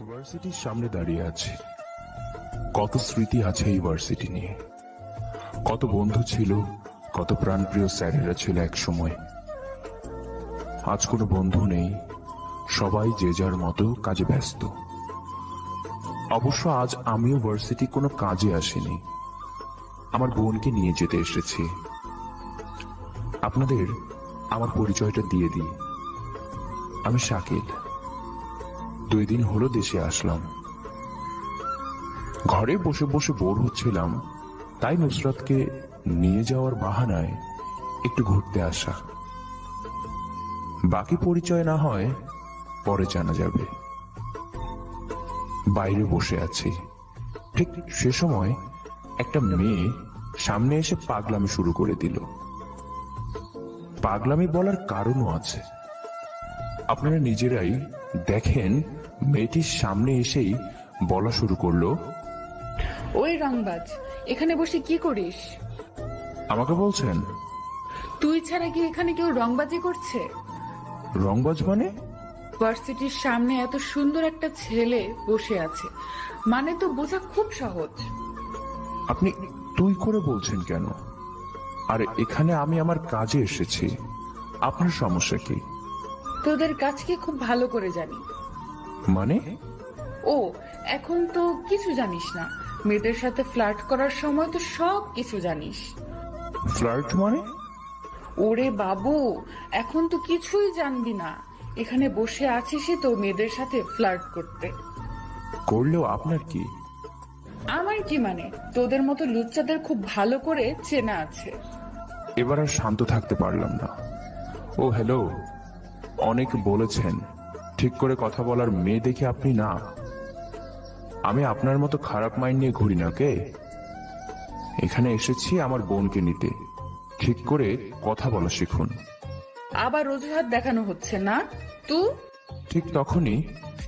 ভার্সিটির সামনে দাঁড়িয়ে আছি। কত স্মৃতি আছে এই ভার্সিটি নিয়ে, কত বন্ধু ছিল, কত প্রাণপ্রিয় স্যারেরা ছিল এক সময়। আজ কোনো বন্ধু নেই, সবাই যে যার মতো কাজে ব্যস্ত। অবশ্য আজ আমিও ভার্সিটি কোনো কাজে আসিনি, আমার বোনকে নিয়ে যেতে এসেছি। আপনাদের আমার পরিচয়টা দিয়ে দিই, আমি শাকিল। 2 দিন হলো দেশে আসলাম। ঘরে বসে বসে বোর হচ্ছিলাম, তাই নুসরাতকে নিয়ে যাওয়ার বাহানায় একটু ঘুরতে আসা। বাকি পরিচয় না হয় পরে জানা যাবে। বাইরে বসে আছি, ঠিক সে সময় একটা মেয়ে সামনে এসে পাগলামি শুরু করে দিল। পাগলামি বলার কারণও আছে, আপনারা নিজেরাই দেখেন। মেয়েটির সামনে এসেই বলা শুরু করলো, ওই রংবাজ, এখানে বসে কি করিস? আমাকে বলছেন? তুই ছাড়া কি এখানে কেউ রংবাজি করছে? রংবাজ মানে? ভার্সিটির সামনে এত সুন্দর একটা ছেলে বসে আছে, মানে তো বোঝা খুব সহজ। আপনি তুই করে বলছেন কেন? আর এখানে আমি আমার কাজে এসেছি, আপনার সমস্যা কি? তোদের কাজকে খুব ভালো করে জানি। মানে? ও, এখন তো কিছু জানিস না, মেয়েদের সাথে ফ্লার্ট করার সময় তো সব কিছু জানিস। ফ্লার্ট মানে? ওরে বাবু, এখন তো কিছুই জানবি না। এখানে বসে আছিসই তো মেয়েদের সাথে ফ্লার্ট করতে। করলেও আপনার কি? আমার কি মানে, তোদের মতো লুচ্চাদের খুব ভালো করে চেনা আছে। এবার আর শান্ত থাকতে পারলাম না। ও হ্যালো, অনেক বলেছেন ঠিক করে কথা বলার মেয়ে দেখে আপনি না। আমি আপনার মতো খারাপ মাইন্ড নিয়ে ঘুরি না। কে? এখানে এসেছি আমার বোনকে নিতে, ঠিক করে কথা বলা শিখুন। আবার অজুহাত দেখানো হচ্ছে না তুই? ঠিক তখনই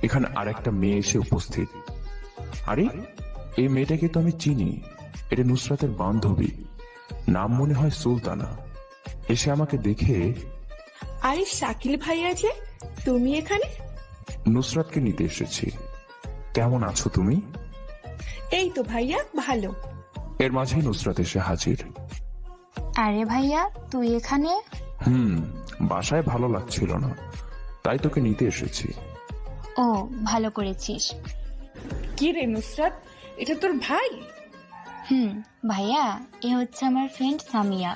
এখানে আরেকটা মেয়ে এসে উপস্থিত। আরে, এই মেয়েটাকে তো আমি চিনি, এটা নুসরাতের বান্ধবী, নাম মনে হয় সুলতানা। এসে আমাকে দেখে, আরে শাকিল ভাইয়া যে, তুমি এখানে? নুসরাতকে নিতে এসেছি। কেমন আছো তুমি? এই তো ভাইয়া, ভালো। এর মাঝেই নুসরাত এসে হাজির। আরে ভাইয়া, তুই এখানে? বাসায় ভালো লাগছিল না, তাই তোকে নিতে এসেছি। ও, ভালো করেছিস। কি রে নুসরাত, এটা তোর ভাই? ভাইয়া, এ হচ্ছে আমার ফ্রেন্ড সামিয়া।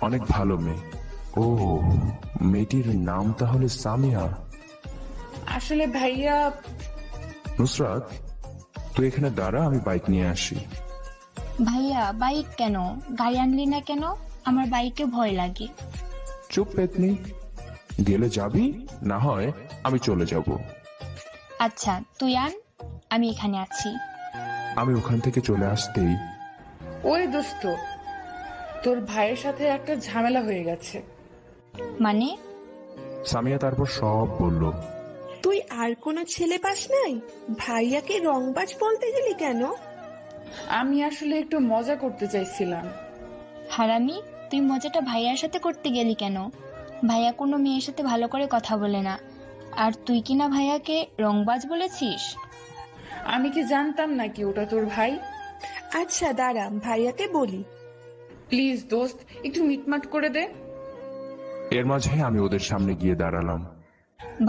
অনেক ভালো মেয়ে। ও, মেয়েটির নাম তাহলে সামিয়া। আসলে ভাইয়া, নুসরাত, তুই এখানে দাঁড়া, আমি বাইক নিয়ে আসি। ভাইয়া, বাইক কেন? গাড়ি আনলি না কেন? আমার বাইকে ভয় লাগে। চুপ পেতনি, গেলে যাবি, না হয় আমি চলে যাব। আচ্ছা, তুই আন, আমি এখানে আছি। আমি ওখান থেকে চলে আসতেই, ওই দোস্ত, তোর ভাইয়ের সাথে একটা ঝামেলা হয়ে গেছে। মানে? সামিয়া তারপর সব বলল। তুই আর কোনো ছেলে পাস নাই? ভাইয়াকে রংবাজ বলতে গেলি কেন? আমি আসলে একটু মজা করতে চাইছিলাম। হারামি, তুই মজাটা ভাইয়ার সাথে করতে গেলি কেন? ভাইয়া কোনো মেয়ের সাথে ভালো করে কথা বলে না, আর তুই কিনা ভাইয়াকে রংবাজ বলেছিস? আমি কি জানতাম নাকি ওটা তোর ভাই? আচ্ছা দাঁড়া, ভাইয়াকে বলি। প্লিজ দোস্ত, একটু মিটমাট করে দে। এর মাঝে আমি ওদের সামনে গিয়ে দাঁড়ালাম।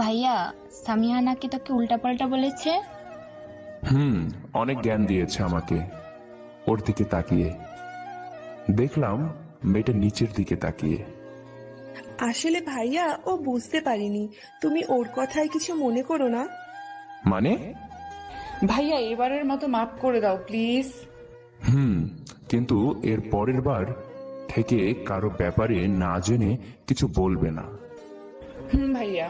ভাইয়া, সামিয়া নাকি তোকে উল্টাপাল্টা বলেছে? অনেক জ্ঞান দিয়েছে আমাকে। ওর দিকে তাকিয়ে দেখলাম মেয়েটা নিচের দিকে তাকিয়ে। আসলে ভাইয়া, ও বুঝতে পারিনি, তুমি ওর কথায় কিছু মনে করো না। মানে? ভাইয়া, এবারের মতো মাফ করে দাও প্লিজ। কিন্তু এর পরের বার থেকে কারো ব্যাপারে না জেনে কিছু বলবে না। ভাইয়া।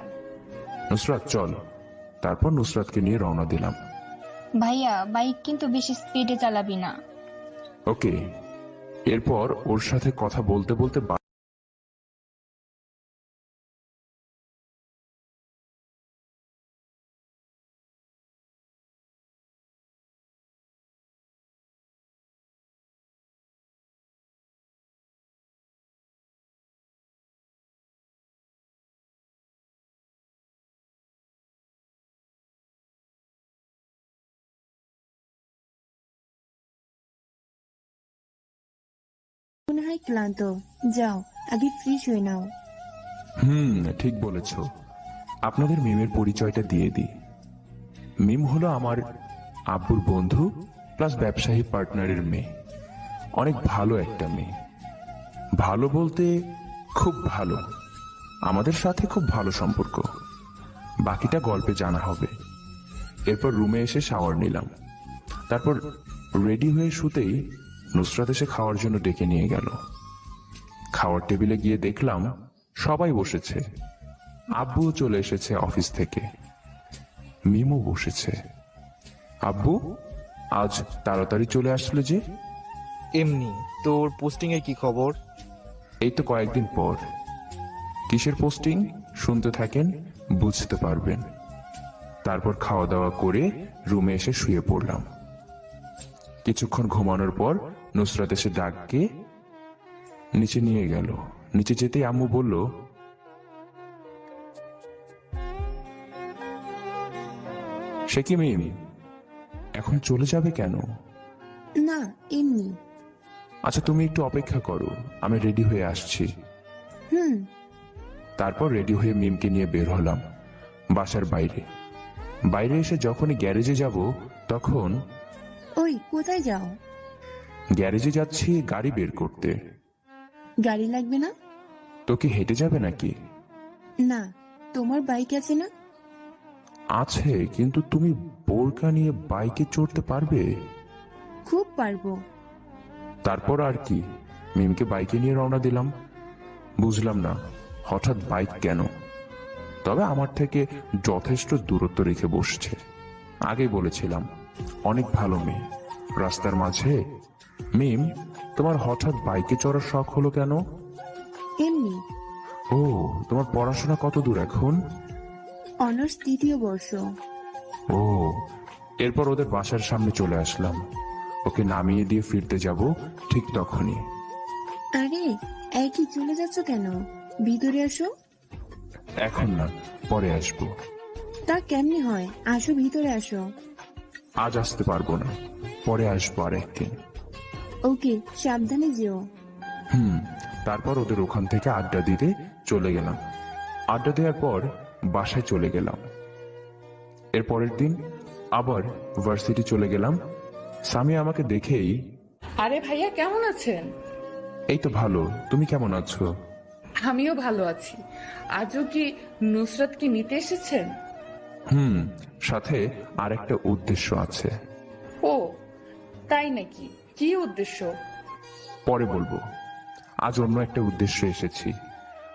নুসরাত চল। তারপর নুসরাতকে নিয়ে রওনা দিলাম। ভাইয়া, বাইক কিন্তু বেশি স্পিডে চালাবি না। ওকে। এরপর ওর সাথে কথা বলতে বলতে হয় ক্লান্ত, যাও আগে ফ্রেশ হয়ে নাও। ঠিক বলেছ। আপনাদের মিমের পরিচয়টা দিয়ে দিই। মিম হলো আমার আব্বুর বন্ধু প্লাস ব্যবসায়ী পার্টনারের মেয়ে। অনেক ভালো একটা মেয়ে। ভালো বলতে খুব ভালো। আমাদের সাথে খুব ভালো সম্পর্ক। বাকিটা গল্পে জানা হবে। এরপর রুমে এসে শাওয়ার নিলাম। তারপর রেডি হয়ে শুতেই নুসরাত এসে খাওয়ার জন্য ডেকে নিয়ে গেল। খাওয়ার টেবিলে গিয়ে দেখলাম সবাই বসেছে। আব্বুও চলে এসেছে অফিস থেকে। মিমও বসেছে। আব্বু, আজ তাড়াতাড়ি চলে আসলে যে? এমনি। তোর পোস্টিং এর কি খবর? এই তো কয়েকদিন পর। কিসের পোস্টিং শুনতে থাকেন, বুঝতে পারবেন। তারপর খাওয়া দাওয়া করে রুমে এসে শুয়ে পড়লাম। কিছুক্ষণ ঘুমানোর পর নুসরাত এসে ডাককে নিচে নিয়ে গেল। নিচে যেতেই আম্মু বলল, সে কি মিম, এখন চলে যাবে কেন? না, এমনি। আচ্ছা, তুমি একটু অপেক্ষা করো, আমি রেডি হয়ে আসছি। হুম। তারপর রেডি হয়ে মিমকে নিয়ে বের হলাম বাসার বাইরে। বাইরে এসে যখনই গ্যারেজে যাব তখন, ওই কোথায় যাও? গ্যারেজে যাচ্ছি গাড়ি বের করতে। গাড়ি লাগবে না? তো কি হেঁটে যাবে নাকি? না, তোমার বাইক আছে না? আছে, কিন্তু তুমি বোরকা নিয়ে বাইকে চড়তে পারবে? খুব পারবো। তারপর আর কি, মিমকে বাইকে নিয়ে রওনা দিলাম। বুঝলাম না হঠাৎ বাইক কেন, তবে আমার থেকে যথেষ্ট দূরত্ব রেখে বসছে। আগেই বলেছিলাম অনেক ভালো মেয়ে। রাস্তার মাঝে, মিম তোমার হঠাৎ বাইকে চড়ার শখ হলো কেন? এমনি। ও, তোমার পড়াশোনা কত দূর এখন? অনার্স 3য় বর্ষ। ও, এরপর ওদের বাসার সামনে চলে আসলাম। ওকে নামিয়ে দিয়ে ফিরতে যাব ঠিক তখনই। আরে, একই চলে যাচ্ছ কেন? ভিতরে আসো। এখন না, পরে আসবো। তা কেমনি হয়? আসো, ভিতরে আসো। আজ আসতে পারবো না, পরে আসবো আর একদিন। ওকে, সাবধানে যেও। তারপর ওদের ওখান থেকে আড্ডা দিতে চলে গেলাম। আড্ডা দেওয়ার পর বাসায় চলে গেলাম। এর পরের দিন আবার ভার্সিটি চলে গেলাম। সামিয়া আমাকে দেখেই, আরে ভাইয়া, কেমন আছেন? এই তো ভালো, তুমি কেমন আছো? আমিও ভালো আছি। আজও কি নুসরাত কি নিতে এসেছেন? সাথে আর একটা উদ্দেশ্য আছে। ও, তাই নাকি? কি উদ্দেশ্য? পরে বলবো। আজ অন্য একটা উদ্দেশ্য এসেছি।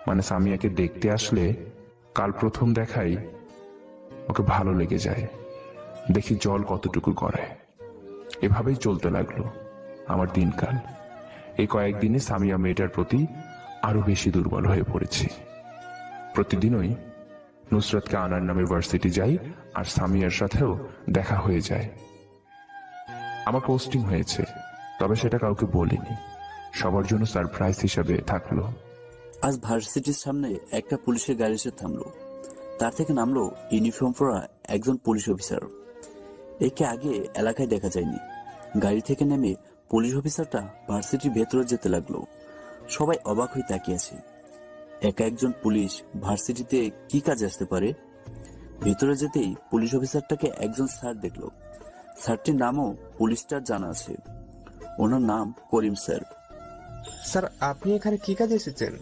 মানে সামিয়াকে দেখতে আসলে কাল প্রথম দেখাই ওকে ভালো লেগে যায়। দেখি জল কতটুকু করে। এভাবেই চলতে লাগলো আমার দিনকাল। এই কয়েকদিনে সামিয়া মেয়েটার প্রতি আরো বেশি দুর্বল হয়ে পড়েছি। প্রতিদিনই নুসরাতকে আনার নামে ভার্সিটি যাই, আর সামিয়ার সাথেও দেখা হয়ে যায়। আমার পোস্টিং হয়েছে, তবে সেটা কাউকে বলিনি। সবার জন্য সারপ্রাইজ হিসাবে থাকলো। আজ ভার্সিটির সামনে একটা পুলিশের গাড়ি এসে থামলো। তার থেকে নামলো ইউনিফর্ম পরা একজন পুলিশ অফিসার। একে আগে এলাকায় দেখা যায়নি। গাড়ি থেকে নেমে পুলিশ অফিসারটা ভার্সিটির ভেতরে যেতে লাগলো। সবাই অবাক হয়ে তাকিয়ে আছে। একা একজন পুলিশ ভার্সিটিতে কি কাজে আসতে পারে? ভেতরে যেতেই পুলিশ অফিসারটাকে একজন স্যার দেখলো। স্যারটির নামও পুলিশটার জানা আছে। ওনার নাম করিম স্যার। স্যার, আপনি এখানে কি কাজে এসেছেন?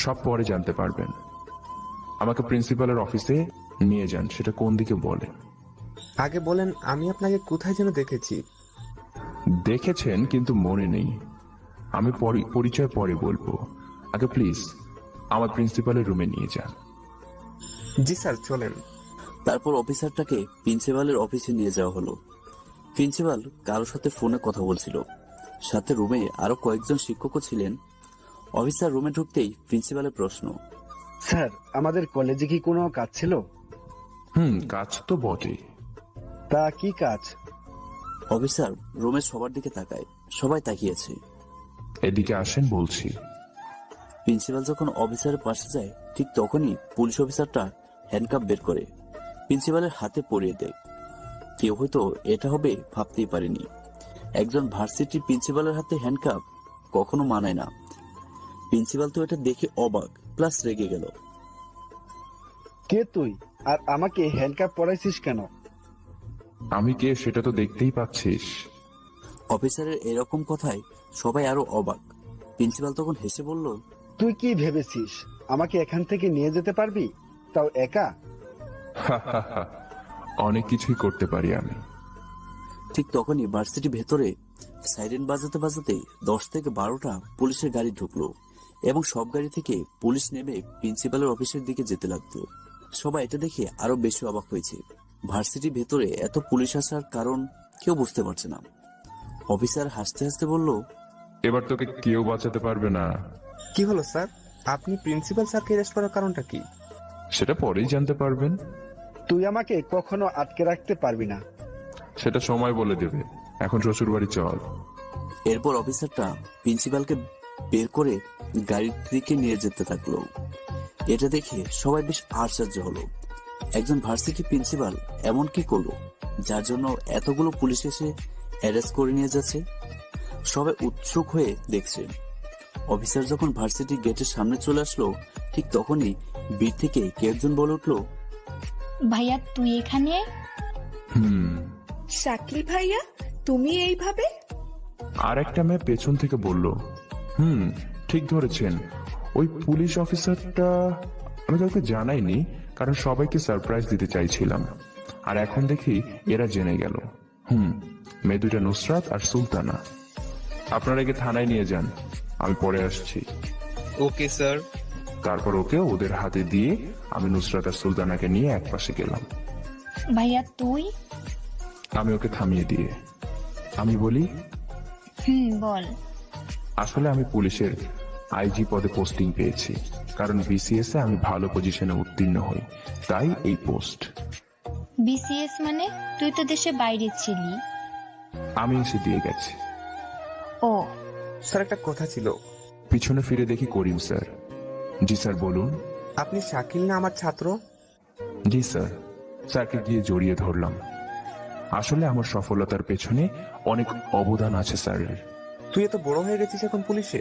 সব পরে জানতে পারবেন। আমাকে প্রিন্সিপালের অফিসে নিয়ে যান। সেটা কোন দিকে বলে? আগে বলেন, আমি আপনাকে কোথায় যেন দেখেছি। দেখেছেন কিন্তু মনে নেই। আমি পরিচয় পরে বলবো। আগে প্লিজ আমার প্রিন্সিপালের রুমে নিয়ে যান। জি স্যার, চলেন। তারপর অফিসারটাকে প্রিন্সিপালের অফিসে নিয়ে যাওয়া হলো। প্রিন্সিপাল কারোর সাথে ফোনে কথা বলছিল। সাথে রুমে আরো কয়েকজন শিক্ষকও ছিলেন। অফিসার রুমে ঢুকতেই প্রিন্সিপালের প্রশ্ন, স্যার, আমাদের কলেজে কি কোনো কাজ ছিল? কাজ তো বটেই। তা কি কাজ? অফিসার রুমের সবার দিকে তাকায়। সবাই তাকিয়েছে। এদিকে আসেন বলছি। প্রিন্সিপাল যখন অফিসারের পাশে যায়, ঠিক তখনই পুলিশ অফিসারটা হ্যান্ডকাপ বের করে প্রিন্সিপালের হাতে পরিয়ে দেয়। কেউ হয়তো এটা হবে ভাবতেই পারেনি। একজন ভার্সিটির প্রিন্সিপালের হাতে হ্যান্ডকাপ। কখনো মানায় না। প্রিন্সিপাল তো এটা দেখে অবাক প্লাস রেগে গেল। কে তুই? আর আমাকে হ্যান্ডকাপ পরাইছিস কেন? আমি কে সেটা তো দেখতেই পাচ্ছিস। অফিসারের এরকম কথায় সবাই আরো অবাক। প্রিন্সিপাল তখন হেসে বলল, তুই কি ভেবেছিস আমাকে এখান থেকে নিয়ে যেতে পারবি, তাও একা? অনেক কিছুই করতে পারি আমি। ঠিক তখনই ভার্সিটি ভেতরে সাইরেন বাজাতে বাজাতে 10 থেকে 12টা পুলিশের গাড়ি ঢুকলো এবং সব গাড়ি থেকে পুলিশ নেমে প্রিন্সিপালের অফিসের দিকে যেতে লাগলো। সবাই এটা দেখে আরো বেশি অবাক হয়েছে। ভার্সিটি ভেতরে এত পুলিশ আসার কারণ কেউ বুঝতে পারছে না। অফিসার হাসতে হাসতে বলল, এবার তোকে কেউ বাঁচাতে পারবে না। কি হলো স্যার? আপনি প্রিন্সিপাল স্যারকে অ্যারেস্ট করার কারণটা কি? সেটা পরেই জানতে পারবেন। তুই আমাকে কখনো আটকে রাখতে পারবি না। সেটা সময় বলে দেবে। এখন শ্বশুর বাড়ি চল। এরপর অফিসারটা প্রিন্সিপালকে বের করে গাড়ির দিকে নিয়ে যেতে থাকলো। এটা দেখে সবাই বেশ আশ্চর্য হলো। একজন ভার্সিটি প্রিন্সিপাল এমন কি করলো যার জন্য এতগুলো পুলিশ এসে অ্যারেস্ট করে নিয়ে যাচ্ছে? সবাই উৎসুক হয়ে দেখছে। অফিসার যখন ভার্সিটি গেটের সামনে চলে আসলো, ঠিক তখনই ভিড় থেকে কে একজন বলে উঠলো, ভাইয়া তুই এখানে? শাকিল ভাইয়া, তুমি এইভাবে? আর একটা মেয়ে পেছন থেকে বলল, ঠিক ধরেছেন। ওই পুলিশ অফিসারটা আমি কাউকে জানাইনি, কারণ সবাইকে সারপ্রাইজ দিতে চাইছিলাম। আর এখন দেখি এরা জেনে গেল। মেয়ে দুটা নুসরাত আর সুলতানা। আপনারা একে থানায় নিয়ে যান, আমি পরে আসছি। Okay sir. তারপর ওকে ওদের হাতে দিয়ে আমি নুসরাত আর সুলতানাকে নিয়ে একপাশে গেলাম। ভাইয়া তুই? আমি ওকে থামিয়ে দিয়ে আমি বলি, বল। আসলে আমি পুলিশের আইজি পদে পোস্টিং পেয়েছি, কারণ বিসিএস এ আমি ভালো পজিশনে উত্তীর্ণ হই, তাই এই পোস্ট। বিসিএস মানে? তুই তো দেশে বাইরে ছিলি। আমি এসে দিয়ে গেছি। ও স্যার একটা কথা ছিল। পিছনে ফিরে দেখি করিম স্যার। জি স্যার বলুন। আপনি শাকিল না আমার ছাত্র? জি স্যার। স্যারকে গিয়ে জড়িয়ে ধরলাম। আসলে আমার সফলতার পেছনে অনেক অবদান আছে স্যারের। তুই এত বড় হয়ে গেছিস এখন পুলিশে?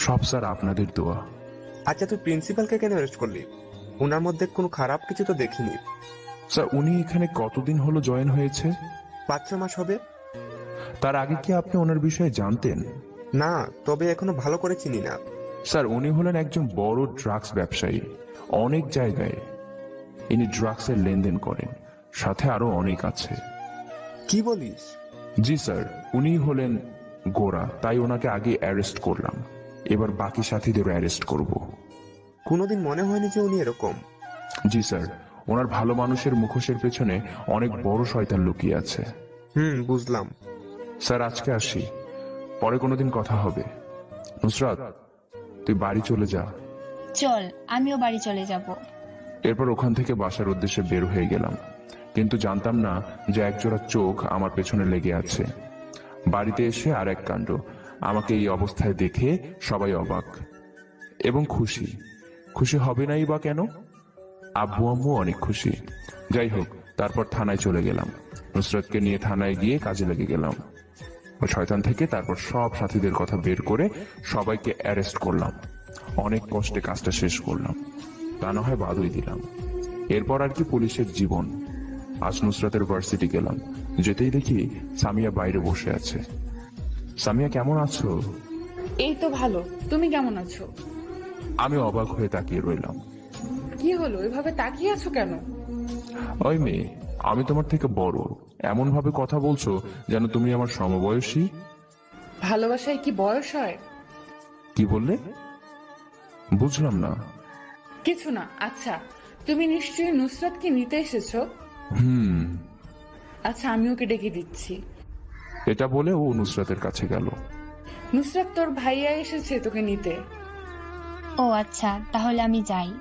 সব স্যার আপনাদের দোয়া। আচ্ছা, তুই প্রিন্সিপালকে কেন অ্যারেস্ট করলি? ওনার মধ্যে কোনো খারাপ কিছু তো দেখিনি। স্যার উনি এখানে কতদিন হলো জয়েন হয়েছে? 5-6 মাস হবে। তার আগে কি আপনি ওনার বিষয়ে জানতেন? না, তবে এখনো ভালো করে চিনি না। স্যার উনি হলেন একজন বড় ড্রাগস ব্যবসায়ী। অনেক জায়গায় ইনি ড্রাগসের লেনদেন করেন, সাথে আরো অনেক আছে। কি বলিস? জি স্যার, উনি হলেন গোরা, তাই ওনাকে আগে অ্যারেস্ট করলাম। এবার বাকি সাথীদেরও অ্যারেস্ট করব। কোনোদিন মনে হয়নি যে উনি এরকম। জি স্যার, ওনার ভালো মানুষের মুখোশের পেছনে অনেক বড় শয়তান লুকিয়ে আছে। বুঝলাম। স্যার আজকে আসি, পরে কোনোদিন কথা হবে। নুসরাত, তুই বাড়ি চলে যা। চল, আমিও বাড়ি চলে যাব। এরপর ওখান থেকে বাসার উদ্দেশ্যে বের হয়ে গেলাম, কিন্তু জানতাম না যে একজোড়া চোখ আমার পেছনে লেগে আছে। বাড়িতে এসে আর এক কাণ্ড। আমাকে এই অবস্থায় দেখে সবাই অবাক এবং খুশি। খুশি হবে নাই বা কেন? আব্বু আম্মু অনেক খুশি। যাই হোক, তারপর থানায় চলে গেলাম। নুসরাতকে নিয়ে থানায় গিয়ে কাজে লেগে গেলাম। ওই শয়তান থেকে তারপর সব সাথীদের কথা বের করে সবাইকে অ্যারেস্ট করলাম। অনেক কষ্টে কাজটা শেষ করলাম, তা না হয় বাদই দিলাম। এরপর আর কি পুলিশের জীবন। আজ নুসরাতের ভার্সিটি গেলাম, যেতেই দেখি সামিয়া বাইরে বসে আছে। সামিয়া কেমন আছো? এই তো ভালো, তুমি কেমন আছো? আমি অবাক হয়ে তাকিয়ে রইলাম। কি হলো, এভাবে তাকিয়ে আছো কেন? ওই মেয়ে, আমি তোমার থেকে বড়, এমন ভাবে কথা বলছো যেন তুমি আমার সমবয়সী। ভালোবাসায় কি বয়স হয়? কি বললে? বুঝলাম না। কিছু না। আচ্ছা, তুমি নিশ্চয়ই নুসরাতকে নিতে এসেছো। আচ্ছা, আমি ওকে ডেকে দিচ্ছি। এটা বলে ও নুসরাতের কাছে গেল। নুসরাত, তোর ভাইয়া এসেছে তোকে নিতে। ও আচ্ছা, তাহলে আমি যাই।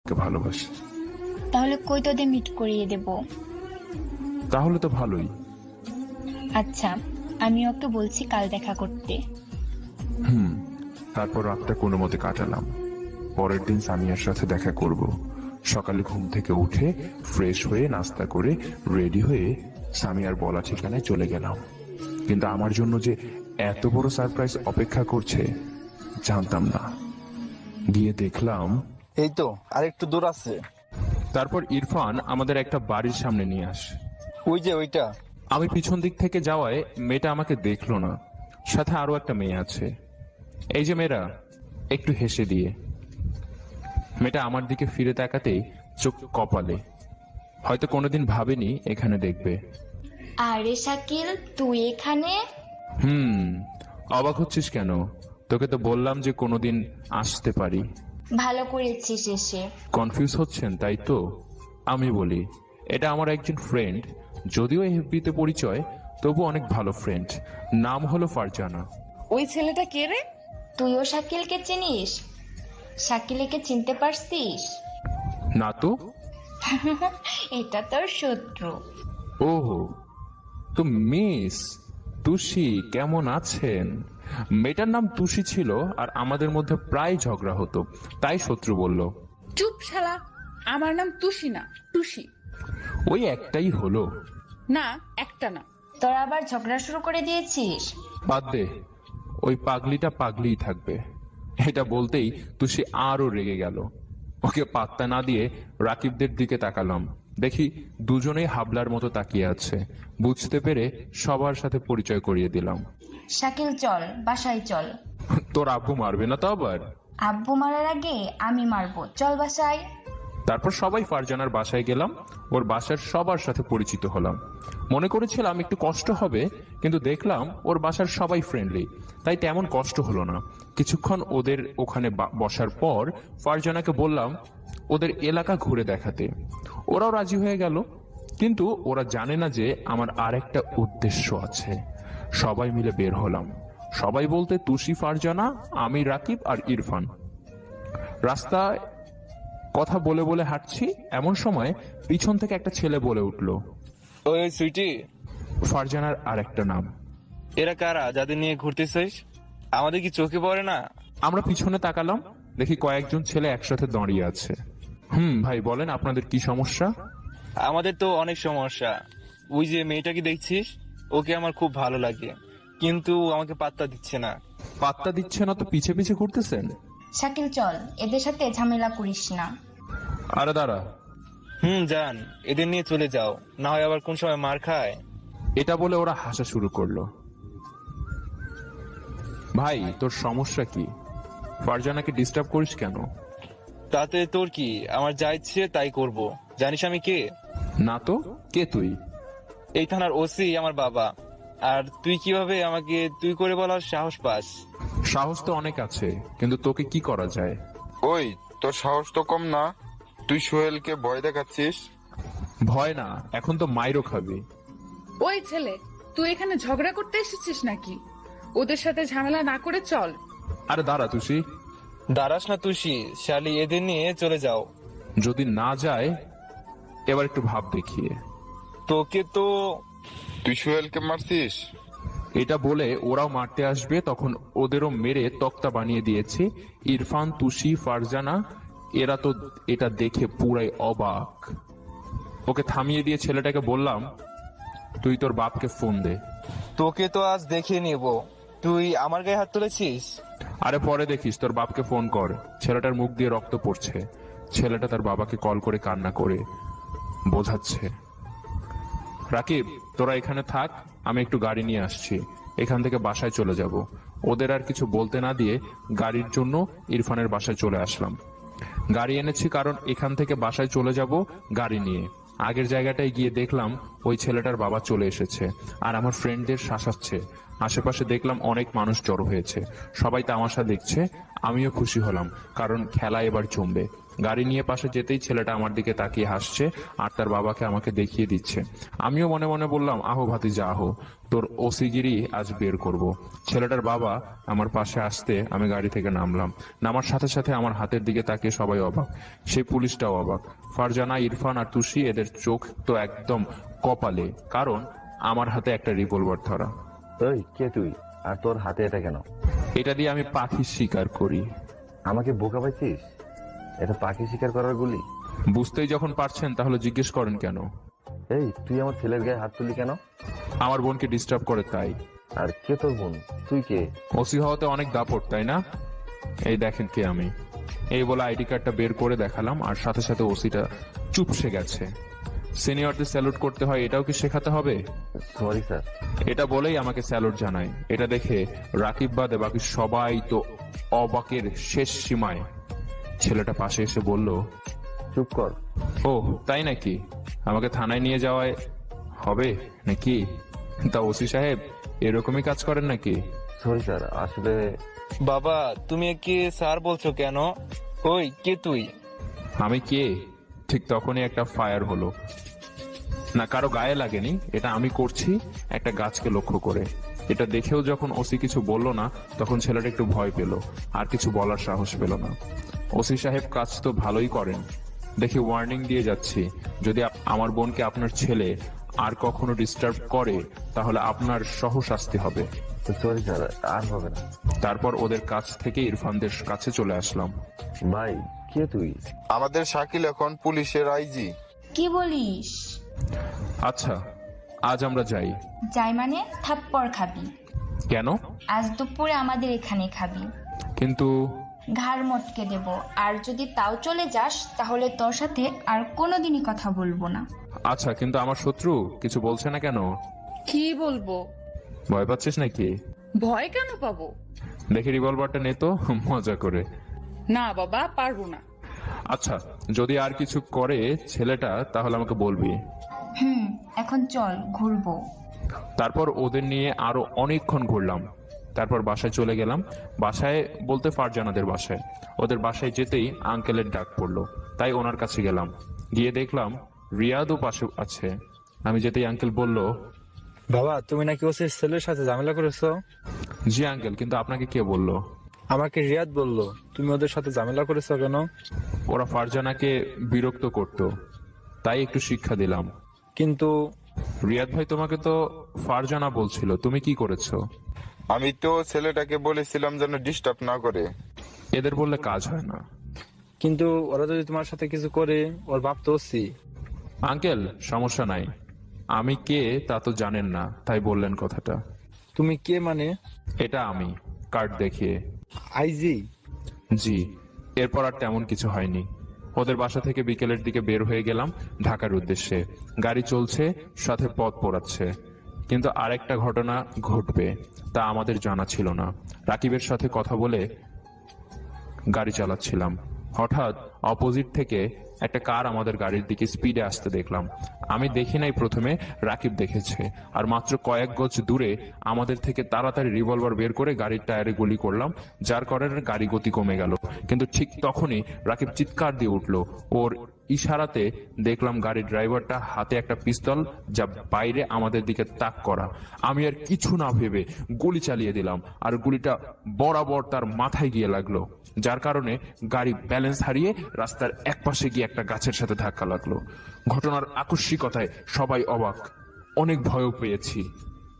ভালোবাসি। তাহলে কই তোদের মিট করিয়ে দেব? তাহলে তো ভালোই। আচ্ছা, আমি ওকে বলছি কাল দেখা করতে। তারপর রাতটা কোনো মতে কাটালাম। পরের দিন সামিয়ার সাথে দেখা করব। সকালে ঘুম থেকে উঠে ফ্রেশ হয়ে নাস্তা করে রেডি হয়ে সামিয়ার বলা ঠিকানায় চলে গেলাম। কিন্তু আমার জন্য যে এত বড় সারপ্রাইজ অপেক্ষা করছে জানতাম না। গিয়ে দেখলাম এই তো আর একটু দূর আছে। তারপর ইরফান আমাদের একটা বাড়ির সামনে নিয়ে আসে। ওই যে ওইটা। আমি পিছন দিক থেকে যাওয়ায় মেয়েটা আমাকে দেখলো না, সাথে আরো একটা মেয়ে আছে। এই যে মেয়েরা, একটু হেসে দিয়ে। মেয়েটা আমার দিকে ফিরে তাকাতেই চোখ কপালে। হয়তো কোনোদিন ভাবেনি এখানে দেখবে। আরে শাকিল, তুই এখানে? অবাক হচ্ছিস কেন? তোকে তো বললাম যে কোনোদিন আসতে পারি। ভালো করেছিস এসে। কনফিউজ হচ্ছেন তাই তো? আমি বলি, এটা আমার একজন ফ্রেন্ড, যদিও এফবিতে পরিচয়, তবু অনেক ভালো ফ্রেন্ড। নাম হলো ফারজানা। ওই ছেলেটা কে রে? তুইও শাকিলকে চিনিস? শাকিলকে চিনতে পারছিস? না তো। এটা তোর শত্রু। ওহো, তো মিস তুষি কেমন আছেন? মেয়েটার নাম তুষি ছিল আর আমাদের মধ্যে প্রায় ঝগড়া হতো, তাই শত্রু বলল। চুপ শালা, আমার নাম তুষি না, টুসি। ওই একটাই হলো। না, একটা না। তোরা আবার ঝগড়া শুরু করে দিয়েছিস? বাদ দে, ওই পাগলিটা পাগলিই থাকবে। এটা বলতেই তুষি আরো রেগে গেল। ওকে পাত্তা না দিয়ে রাকিবদের দিকে তাকালাম। দেখি দুজনেই হাবলার মতো তাকিয়ে আছে। বুঝতে পেরে সবার সাথে পরিচয় করিয়ে দিলাম। শাকিল চল, বাসায় চল। তোর আব্বু মারবে না তো আবার? আব্বু মারার আগে আমি মারবো, চল বাসায়। তারপর সবাই ফারজানার বাসায় গেলাম। ওর বাসার সবার সাথে পরিচিত হলাম। মনে করেছিলাম একটু কষ্ট হবে, কিন্তু দেখলাম ওর বাসার সবাই ফ্রেন্ডলি, তাই তেমন কষ্ট হলো না। কিছুক্ষণ ওদের ওখানে বসার পর ফারজানাকে বললাম ওদের এলাকা ঘুরে দেখাতে। ওরাও রাজি হয়ে গেল, কিন্তু ওরা জানে না যে আমার আরেকটা উদ্দেশ্য আছে। সবাই মিলে বের হলাম। সবাই বলতে তুষি, ফারজানা, আমি, রাকিব আর ইরফান। রাস্তায় কথা বলে বলে হাঁটছি, এমন সময় পিছন থেকে একটা ছেলে বলে উঠল, ওই সুইটি, ফারজানার আর একটা নাম। এরা কারা যাদের নিয়ে ঘুরতেছিস? আমাদের কি চোখে পড়ে না? আমরা পিছনে তাকালাম, দেখি কয়েকজন ছেলে একসাথে দাঁড়িয়ে আছে। ভাই বলেন, আপনাদের কি সমস্যা? আমাদের তো অনেক সমস্যা। ওই যে মেয়েটাকে দেখছিস, ওকে আমার খুব ভালো লাগে, কিন্তু আমাকে পাত্তা দিচ্ছে না। পাত্তা দিচ্ছে না তো পিছে পিছে ঘুরতেছেন? শাকিল চল, এদের সাথে ঝামেলা করিস না। আরে দাঁড়া। যান, এদের নিয়ে চলে যাও, না হয় আবার কোন সময় মার খায়। এটা বলে ওরা হাসা শুরু করলো। ভাই তোর সমস্যা কি? ফারজানাকে ডিস্টার্ব করিস কেন? তাতে তোর কি? আমার যা ইচ্ছে তাই করব। জানিস আমি কে? না তো, কে তুই? এই থানার ওসি আমার বাবা। আর তুই কিভাবে আমাকে তুই করে বলার সাহস পাস? সাহস তো অনেক আছে, কিন্তু তোকে কি করা যায়? ওই, তোর সাহস তো কম না, তুই সোহেলকে ভয় দেখাচ্ছিস। ভয় না, এখন তো মাইরও খাবি। ওই ছেলে, তুই এখানে ঝগড়া করতে এসেছিস নাকি? ওদের সাথে ঝামেলা না করে চল। আরে দাঁড়া তুষি। দাঁড়াস না তুষি, শালি এদের নিয়ে চলে যাও। যদি না যায় এবার একটু ভাব দেখিয়ে। তোকে তো। তুই সোহেলকে মারছিস? এটা বলে ওরাও মারতে আসবে, তখন ওদেরও মেরে তক্তা বানিয়ে দিয়েছে। ইরফান, তুষি, ফারজানা, এরা তো এটা দেখে পুরাই অবাক। ওকে থামিয়ে দিয়ে ছেলেটাকে বললাম, তুই তোর বাপকে ফোন দে। তোকে তো আজ দেখে নেব। তুই আমার গায়ে হাত তুলেছিস? আরে পরে দেখিস, তোর বাপকে ফোন কর। ছেলেটার মুখ দিয়ে রক্ত পড়ছে। ছেলেটা তার বাবাকে কল করে কান্না করে বোঝাচ্ছে। রাকিব, তোরা এখানে থাক, আমি একটু গাড়ি নিয়ে আসছি। এখান থেকে বাসায় চলে যাব। ওদের আর কিছু বলতে না দিয়ে গাড়ির জন্য ইরফানের বাসায় চলে আসলাম। গাড়ি এনেছি কারণ এখান থেকে বাসায় চলে যাব গাড়ি নিয়ে। আগের জায়গাটায় গিয়ে দেখলাম ওই ছেলেটার বাবা চলে এসেছে আর আমার ফ্রেন্ডদের শাসাচ্ছে। আশেপাশে দেখলাম অনেক মানুষ জড়ো হয়েছে, সবাই তামাশা দেখছে। আমিও খুশি হলাম, কারণ খেলা এবার জমবে। গাড়ি নিয়ে পাশে যেতেই ছেলেটা আমার দিকে তাকিয়ে হাসছে আর তার বাবাকে আমাকে দেখিয়ে দিচ্ছে। আমিও মনে মনে বললাম, আহো ভাতিজা আহো, তোর ওসিগিরি আজ বের করব। ছেলেটার বাবা আমার পাশে আসতে আমি গাড়ি থেকে নামলাম। নামার সাথে সাথে আমার হাতের দিকে তাকিয়ে সবাই অবাক, সেই পুলিশটাও অবাক। ফারজানা, ইরফান আর তুষি, এদের চোখ তো একদম কপালে, কারণ আমার হাতে একটা রিভলভার ধরা। ওই কে তুই, আর তোর হাতে এটা কেন? এটা দিয়ে আমি পাখি শিকার করি। আমাকে বোকা পাইছিস? এটা পাখি শিকার করার গুলি? বুঝতেই যখন পারছেন তাহলে জিজ্ঞেস করেন কেন? এই তুই আমার ছেলের গায়ে হাত তুলি কেন? আমার বোনকে ডিস্টার্ব করে তাই। আর কে তোর বোন? তুই কে? ওসি হওয়াতে অনেক দাপট, তাই না? এই দেখেন কে আমি। এই বলে আইডি কার্ডটা বের করে দেখালাম আর সাথে সাথে ওসিটা চুপসে গেছে। সিনিয়রদের স্যালুট করতে হয়, এটাও কি শেখাতে হবে? Sorry sir. এটা বলেই আমাকে স্যালুট জানায়। এটা দেখে রাকিব বাদে বাকি সবাই তো অবাকের শেষ সীমায়। ছেলেটা পাশে এসে বলল, চুপ কর। ও তাই নাকি? আমাকে থানায় নিয়ে যাওয়ায় হবে নাকি? তা ওসি সাহেব এরকমই কাজ করেন নাকি? সরি স্যার, আসলে। বাবা তুমি কি স্যার বলছো কেন? ওই কে তুই? আমি কে? ঠিক তখনই একটা ফায়ার হলো। না, কারো গায়ে লাগেনি, এটা আমি করছি একটা গাছকে লক্ষ্য করে। এটা দেখেও যখন ওসি কিছু বলল না, তখন ছেলেটা একটু ভয় পেল, আর কিছু বলার সাহস পেল না। ওসি সাহেব কাজ তো ভালোই করেন, দেখে ওয়ার্নিং দিয়ে যাচ্ছি, যদি আমার বোনকে আপনার ছেলে আর কখনো ডিস্টার্ব করে তাহলে আপনার সহ শাস্তি হবে। সরি স্যার, আর হবে না। তারপর ওদের কাছ থেকে ইরফানদের কাছে চলে আসলাম। ভাই কে তুই? আমাদের শাকিল এখন পুলিশের আইজি। কি বলিস? আচ্ছা, আজ আমরা যাই। যাই মানে? থাপ্পড় খাবি। কেন? আজ দুপুরে আমাদের এখানে খাবি। কিন্তু ঘাড় মটকে দেব, আর যদি তাও চলে যাস তাহলে তোর সাথে আর কোনোদিনই কথা বলবো না। আচ্ছা, কিন্তু আমার শত্রু কিছু বলছে না কেন? কি বলবো? ভয় পাচ্ছিস নাকি? ভয় কেন পাবো? দেখি রিভলভারটা নে তো, মজা করে। না বাবা, পারবো না। আচ্ছা, যদি আর কিছু করে ছেলেটা তাহলে আমাকে বলবি। এখন চল ঘুরবো। তারপর ওদের নিয়ে আরো অনেকক্ষণ ঘুরলাম। তারপর বাসায় চলে গেলাম। বাসায় বলতে ফারজানাদের বাসায়। ওদের বাসায় যেতেই আঙ্কেলের ডাক পড়লো, তাই ওনার কাছে গেলাম। গিয়ে দেখলাম রিয়াদও পাশে আছে। আমি যেতেই আঙ্কেল বলল, বাবা তুমি নাকি ওসির ছেলের সাথে ঝামেলা করেছো? জি আঙ্কেল, কিন্তু আপনাকে কে বললো? আমাকে রিয়াদ বললো। তুমি ওদের সাথে ঝামেলা করেছো কেন? ওরা ফারজানাকে বিরক্ত করত, তাই একটু শিক্ষা দিলাম। কিন্তু রিয়াদ ভাই, তোমাকে তো ফারজানা বলছিল, তুমি কি করেছো? আমি তো ছেলেটাকে বলেছিলাম যেন ডিস্টার্ব না করে। এদের বললে কাজ হয় না। কিন্তু ওরা যদি তোমার সাথে কিছু করে, ওর বাপ তো ওসি। আঙ্কেল সমস্যা নাই, আমি কে তা তো জানেন না, তাই বললেন কথাটা। তুমি কে মানে? এটা আমি, কার্ড দেখিয়ে। আইজি? জি। এরপর আর তেমন কিছু হয়নি। ওদের বাসা থেকে বিকেলের দিকে বের হয়ে গেলাম ঢাকার উদ্দেশ্যে। গাড়ি চলছে, সাথে পথ পোড়াচ্ছে। কিন্তু আরেকটা ঘটনা ঘটবে তা আমাদের জানা ছিল না। রাকিবের সাথে কথা বলে গাড়ি চালাচ্ছিলাম, হঠাৎ অপোজিট থেকে একটা কার আমাদের গাড়ির দিকে স্পিডে আসতে দেখলাম। আমি দেখি নাই প্রথমে, রাকিব দেখেছে, আর মাত্র কয়েক গজ দূরে আমাদের থেকে তাড়াতাড়ি রিভলভার বের করে গাড়ির টায়ারে গুলি করলাম, যার কারণে গাড়ি গতি কমে গেল। কিন্তু ঠিক তখনই রাকিব চিৎকার দিয়ে উঠলো। ওর ইশারাতে দেখলাম গাড়ির ড্রাইভারটা হাতে একটা পিস্তল, যা বাইরে আমাদের দিকে তাক করা। আমি আর কিছু না ভেবে গুলি চালিয়ে দিলাম, আর গুলিটা বরাবর তার মাথায় গিয়ে লাগলো, যার কারণে গাড়ি ব্যালেন্স হারিয়ে রাস্তার একপাশে গিয়ে একটা গাছের সাথে ধাক্কা লাগলো। ঘটনার আকস্মিকতায় সবাই অবাক। অনেক ভয়ও পেয়েছি,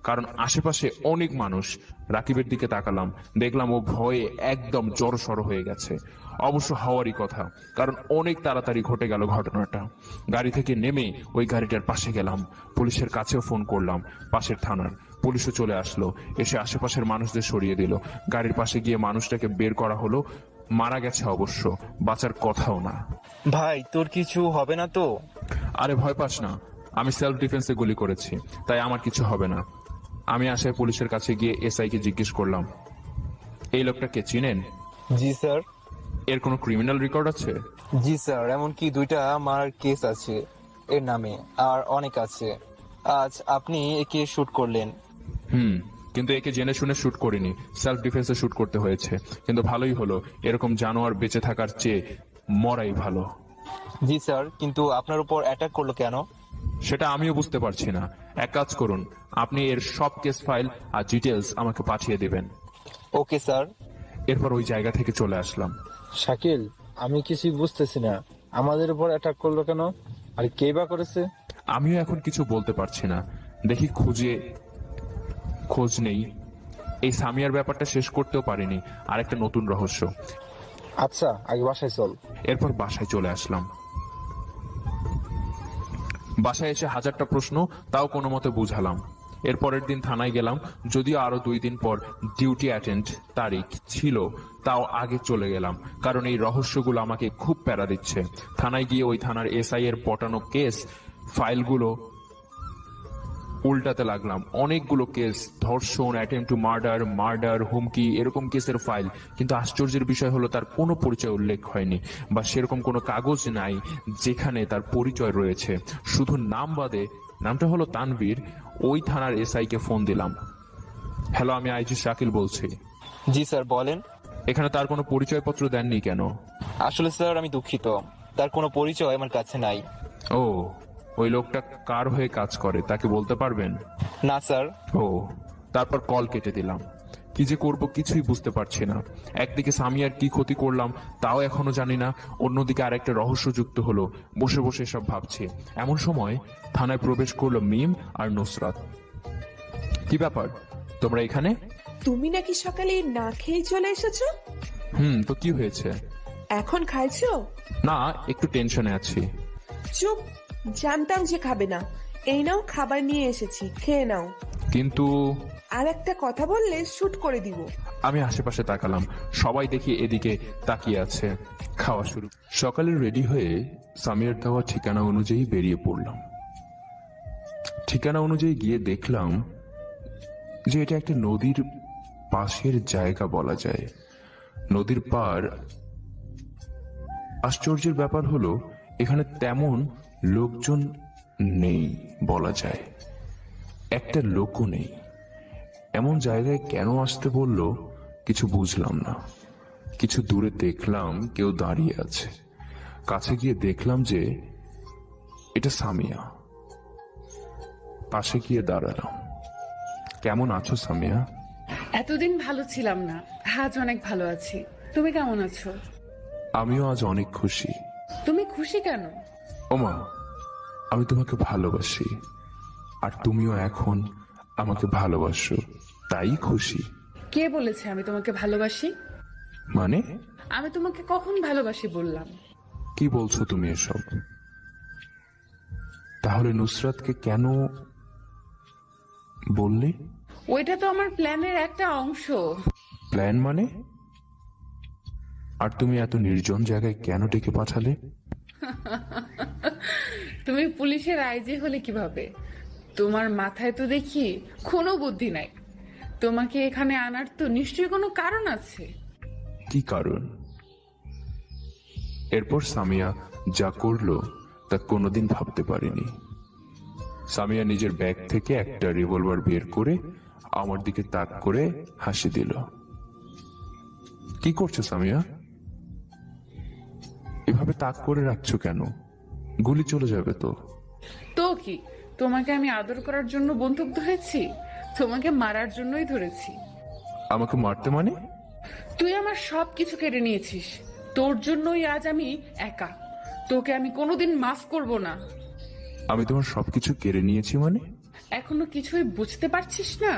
কারণ আশেপাশে অনেক মানুষ। রাকিবের দিকে তাকালাম, দেখলাম ও ভয়ে একদম জড়সড় হয়ে গেছে। অবশ্য হওয়ারই কথা, কারণ অনেক তাড়াতাড়ি ঘটে গেল ঘটনাটা। গাড়ি থেকে নেমে ওই গাড়িটার পাশে গেলাম, পুলিশের কাছেও ফোন করলাম, পাশের থানার পুলিশও চলে আসলো, এসে আশেপাশের মানুষদের সরিয়ে দিল। গাড়ির পাশে গিয়ে মানুষটাকে বের করা হলো। মারা গেছে অবশ্য, বাঁচার কথাও না। ভাই তোর কিছু হবে না তো? আরে ভয় পাস না, আমি সেলফ ডিফেন্সে গুলি করেছি, তাই আমার কিছু হবে না। আমি আসায় পুলিশের কাছে গিয়ে এসআই কে জিজ্ঞেস করলাম, এই লোকটা কে, চিনেন? জি স্যার। এর কোনো ক্রিমিনাল রেকর্ড আছে? জি স্যার, এমনকি 2টা আমার কেস আছে এর নামে, আর অনেক আছে। আজ আপনি একে শুট করলেন। কিন্তু একে জেনে শুনে শুট করিনি, সেলফ ডিফেন্সে শুট করতে হয়েছে। কিন্তু ভালোই হলো, এরকম জানোয়ার বেঁচে থাকার চেয়ে মরাই ভালো। জি স্যার, কিন্তু আপনার উপর অ্যাটাক করলো কেন? সেটা আমিও বুঝতে পারছি না। এক কাজ করুন, আপনি এর সব কেস ফাইল আর ডিটেলস আমাকে পাঠিয়ে দিবেন। Okay sir. এরপর ওই জায়গা থেকে চলে আসলাম। শাকিল, আমি কিছুই বুঝতেছি না, আমাদের উপর অ্যাটাক করলো কেন, আর কে বা করেছে? আমিও এখন কিছু বলতে পারছি না। দেখি খোঁজ নেই। এই সামিয়ার ব্যাপারটা শেষ করতেও পারিনি, আর একটা নতুন রহস্য। আচ্ছা, আগে বাসায় চল। এরপর বাসায় চলে আসলাম। বাসায় এসে হাজারটা প্রশ্ন, তাও কোনো মতে বুঝালাম। এর পরের দিন থানায় গেলাম, যদিও আরো 2 দিন পর ডিউটি অ্যাটেন্ড তারিখ ছিল, তাও আগে চলে গেলাম, কারণ এই রহস্যগুলো আমাকে খুব প্যারা দিচ্ছে। থানায় গিয়ে ওই থানার এসআই এর পটানো কেস ফাইলগুলো উল্টাতে লাগলাম। অনেকগুলো কেস, ধর্ষণ, অ্যাটেম্প টু মার্ডার, হুমকি, এরকম কেসের ফাইল। কিন্তু আশ্চর্যের বিষয় হলো তার কোনো পরিচয় উল্লেখ হয়নি, বা সেরকম কোনো কাগজ নাই যেখানে তার পরিচয় রয়েছে। শুধু নাম বাদে, নামটা হলো তানভীর। ওই থানার এসআই কে ফোন দিলাম। হ্যালো, আমি আইজি শাকিল বলছি। জি স্যার, বলেন। এখানে তার কোনো পরিচয়পত্র দেননি কেন? আসলে স্যার আমি দুঃখিত, তার কোনো পরিচয় আমার কাছে নাই। ও, ওই লোকটা কার হয়ে কাজ করে তাকে বলতে পারবেন? না স্যার। ও, তারপর কল কেটে দিলাম। কি যে করব কিছুই বুঝতে পারছি না। একদিকে সামিয়ার কি ক্ষতি করলাম তাও এখনো জানি না, অন্যদিকে আরেকটা রহস্য যুক্ত হলো। বসে বসে সব ভাবছি, এমন সময় থানায় প্রবেশ করলো মিম আর নুসরাত। কি ব্যাপার, তোমরা এখানে? তুমি নাকি সকালে না খেয়ে চলে এসেছো? তো কি হয়েছে? এখন খাইছো? না, একটু টেনশনে আছি। চুপ, জানতাম যে খাবে না। এই নাও, খাবার নিয়ে এসেছি, খেয়ে নাও। কিন্তু আর একটা কথা বললে শুট করে দিব। আমি আশেপাশে তাকালাম, সবাই দেখি এদিকে তাকিয়ে আছে। খাওয়া শুরু। সকালে রেডি হয়ে সামিয়ার দেওয়া ঠিকানা অনুযায়ী বেরিয়ে পড়লাম। ঠিকানা অনুযায়ী গিয়ে দেখলাম যে এটা একটা নদীর পাশের জায়গা বলা যায়। নদীর পার। আশ্চর্যের ব্যাপার হলো এখানে তেমন লোকজন নেই বলা যায়, একটা লোকও নেই। এমন জায়গায় কেন আসতে বললো কিছু বুঝলাম না। কিছু দূরে দেখলাম কেউ দাঁড়িয়ে আছে। কাছে গিয়ে দেখলাম যে এটা সামিয়া। পাশে গিয়ে দাঁড়ালাম। কেমন আছো সামিয়া? এতদিন ভালো ছিলাম না, আজ অনেক ভালো আছি। তুমি কেমন আছো? আমিও আজ অনেক খুশি। তুমি খুশি কেন? ওমা, আমি তোমাকে ভালোবাসি, আর তুমিও এখন আমাকে ভালোবাসো, তাই খুশি। কে বলেছে আমি তোমাকে ভালোবাসি? মানে? আমি তোমাকে কখন ভালোবাসি বললাম? কি বলছো তুমি এসব? তাহলে নুসরাতকে কেন বললে? ওইটা তো আমার প্ল্যানের একটা অংশ। প্ল্যান মানে? আর তুমি এত নির্জন জায়গায় কেন ডেকে পাঠালে? তুমি পুলিশের আইজি হলে কিভাবে? তোমার মাথায় তো দেখি কোনো বুদ্ধি নাই। তোমাকে এখানে আনার তো নিশ্চয়ই কোনো কারণ আছে। কি কারণ? এরপর সামিয়া যা করলো তা কোনোদিন ভাবতে পারিনি। সামিয়া নিজের ব্যাগ থেকে একটা রিভলভার বের করে আমার দিকে তাক করে হাসি দিল। কি করছো সামিয়া? এভাবে তাক করে রাখছো কেন? গুলি চলে যাবে তো। তো কি, তোমাকে আমি আদর করার জন্য বন্দুক ধরেছি? তোমাকে মারার জন্যই ধরেছি। আমাকে মারতে মানে? তুই আমার সবকিছু কেড়ে নিয়েছিস, তোর জন্যই আজ আমি একা। তোকে আমি কোনোদিন মাফ করব না। আমি তোমার সবকিছু কেড়ে নিয়েছি মানে? এখনো কিছুই বুঝতে পারছিস না?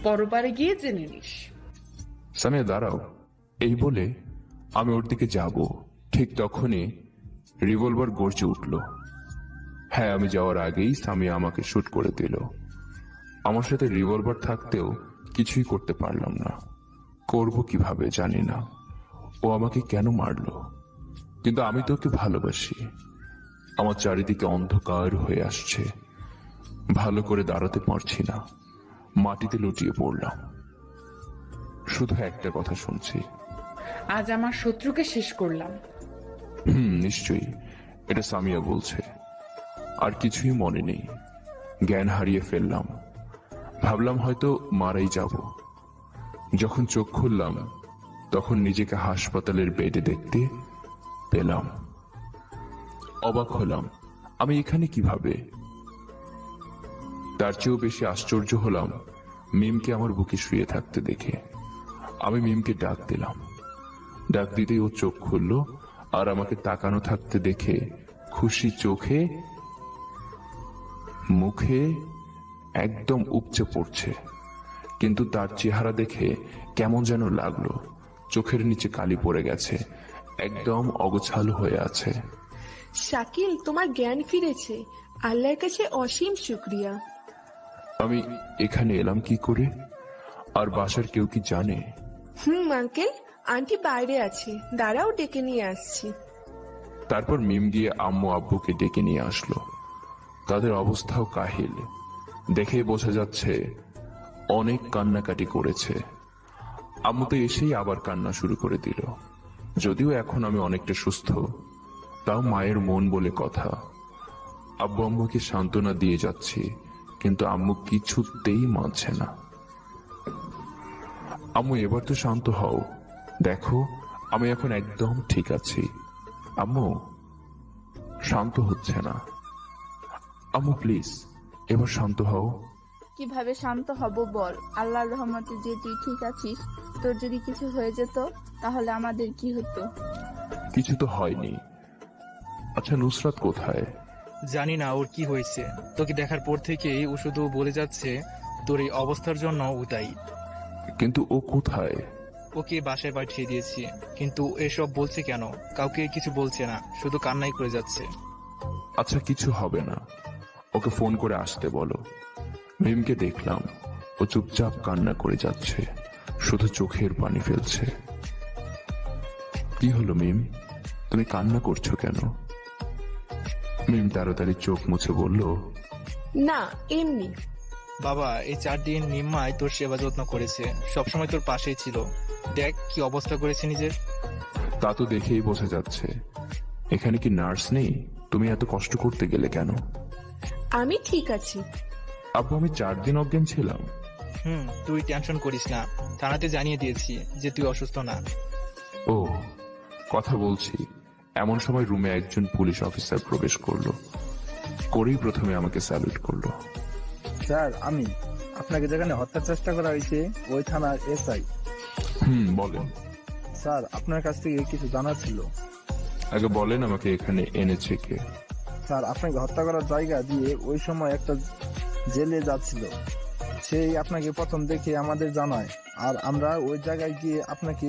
পরপারে গিয়ে জেনে নিস। সামিয়া দাঁড়াও। এই বলে আমি ওর দিকে যাব, ঠিক তখনই রিভলভার গর্জে উঠল। হ্যাঁ, আমি যাওয়ার আগেই সামিয়া আমাকে শুট করে দিল। আমার সাথে রিভলভার থাকতেও কিছুই করতে পারলাম না। করব কিভাবে জানি না। ও আমাকে কেন মারলো? কিন্তু আমি তো ওকে ভালোবাসি। আমার চারিদিকে অন্ধকার হয়ে আসছে, ভালো করে দাঁড়াতে পারছি না। মাটিতে লুটিয়ে পড়লাম। শুধু একটা কথা শুনছি, আজ আমার শত্রুকে শেষ করলাম। নিশ্চয়ই এটা সামিয়া বলছে। আর কিছুই মনে নেই। জ্ঞান হারিয়ে ফেললাম। ভাবলাম হয়তো মারাই যাব। যখন চোখ খুললাম তখন নিজেকে হাসপাতালের বেডে দেখতে পেলাম। অবাক হলাম, আমি এখানে কিভাবে? তার চেয়েও বেশি আশ্চর্য হলাম মিমকে আমার বুকে শুয়ে থাকতে দেখে। আমি মিমকে ডাক দিলাম। ডাক দিতেই ও চোখ খুলল আর আমাকে তাকানো থাকতে দেখে খুশি চোখে মুখে একদম উপচে পড়ছে। কিন্তু তার চেহারা দেখে কেমন যেন লাগলো। চোখের নিচে কালি পড়ে গেছে, একদম অগোছালো হয়ে আছে। শাকিল, তোমার জ্ঞান ফিরেছে, আল্লাহর কাছে অসীম শুক্রিয়া। আমি এখানে এলাম কি করে? আর বাসার কেউ কি জানে? আঙ্কেল, আন্টি বাইরে আছে, দাঁড়াও ডেকে নিয়ে আসছি। তারপর মিম গিয়ে আম্মু আব্বুকে ডেকে নিয়ে আসলো। তাদের অবস্থাও কাহিল, দেখেই বোঝা যাচ্ছে অনেক কান্নাকাটি করেছে। আম্মু তো এসেই আবার কান্না শুরু করে দিল। যদিও এখন আমি অনেকটা সুস্থ, তাও মায়ের মন বলে কথা। আব্বু আম্মুকে সান্ত্বনা দিয়ে যাচ্ছি, কিন্তু আম্মু কিছুতেই মানছে না। আম্মু এবার তো শান্ত হও, দেখো আমি এখন একদম ঠিক আছি। আম্মু শান্ত হচ্ছে না। আম্মু প্লিজ এবার শান্ত হও। কিভাবে শান্ত হব বল? আল্লাহর রহমতে যে তুই ঠিক আছিস। তোর যদি কিছু হয়ে যেত তাহলে আমাদের কি হতো? কিছু তো হয়নি। আচ্ছা নুসরাত কোথায়? জানি না ওর কি হয়েছে। তোকে দেখার পর থেকেই ও শুধু বলে যাচ্ছে তোর এই অবস্থার জন্য ও দায়ী। কিন্তু ও কোথায়? ওকে বাসায় পাঠিয়ে দিয়েছি, কিন্তু এসব বলছে কেন? কাউকে কিছু বলছে না, শুধু কান্নাই করে যাচ্ছে। আচ্ছা কিছু হবে না, ওকে ফোন করে আসতে বলো। মিমকে দেখলাম ও চুপচাপ কান্না করে যাচ্ছে, শুধু চোখের পানি ফেলছে। কি হলো মিম, তুমি কান্না করছো কেন? মিম তাড়াতাড়ি চোখ মুছে বলল, না এমনি। বাবা, এই 4 দিন নিম্মাই তোর সেবা যত্ন করেছে, সবসময় তোর পাশেই ছিল। দেখ কি অবস্থা করেছে নিজের। তা তো দেখেই বোঝা যাচ্ছে। এখানে কি নার্স নেই? তুমি এত কষ্ট করতে গেলে কেন? আমি ঠিক আছি। আব্বু আমি 4 দিন অজ্ঞান ছিলাম। তুই টেনশন করিস না, থানাতে জানিয়ে দিয়েছি যে তুই অসুস্থ না। ও কথা বলছি, এমন সময় রুমে একজন পুলিশ অফিসার প্রবেশ করলো। করেই প্রথমে আমাকে স্যালুট করলো। স্যার, আমি আপনাকে যেখানে হত্যার চেষ্টা করা হয়েছে ওই থানার এসআই। বলেন। স্যার, আপনার কাছ থেকে কিছু জানার ছিল। আগে বলেন আমাকে এখানে এনেছে কে? স্যার, আপনাকে হত্যা করার জায়গা দিয়ে ওই সময় একটা জেলে যাচ্ছিল, সেই আপনাকে প্রথম দেখে আমাদের জানায়, আর আমরা ওই জায়গায় গিয়ে আপনাকে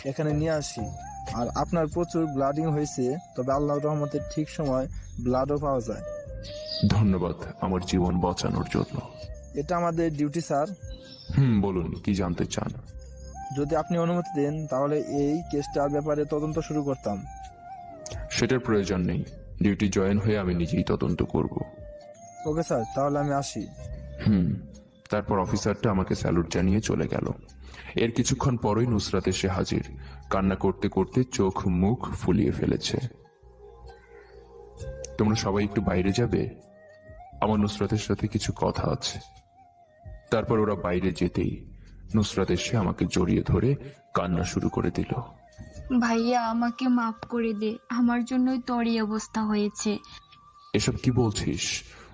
এখানে নিয়ে আসি। আর আপনার প্রচুর ব্লাডিং হয়েছে, তবে আল্লাহর রহমতে ঠিক সময় ব্লাডও পাওয়া যায়। ধন্যবাদ আমার জীবন বাঁচানোর জন্য। এটা আমাদের ডিউটি স্যার। বলুন কি জানতে চান? যদি আপনি অনুমতি দেন তাহলে এই কেসটার ব্যাপারে তদন্ত শুরু করতাম। সেটার প্রয়োজন নেই, ডিউটি জয়েন হয়ে আমি নিজেই তদন্ত করব। ওকে স্যার, তাহলে আমি আসি। তারপর অফিসারটা আমাকে স্যালুট জানিয়ে চলে গেল। এর কিছুক্ষণ পরই নুসরাত এসে হাজির, কান্না করতে করতে চোখ মুখ ফুলিয়ে ফেলেছে। তোমরা সবাই একটু বাইরে যাবে, আমার নুসরাতের সাথে কিছু কথা আছে। তারপর ওরা বাইরে যেতেই নুসরাত এসে আমাকে জড়িয়ে ধরে কান্না শুরু করে দিল। ভাইয়া আমাকে মাফ করে দে, আমার জন্যই তোর এই অবস্থা হয়েছে। এসব কি বলছিস?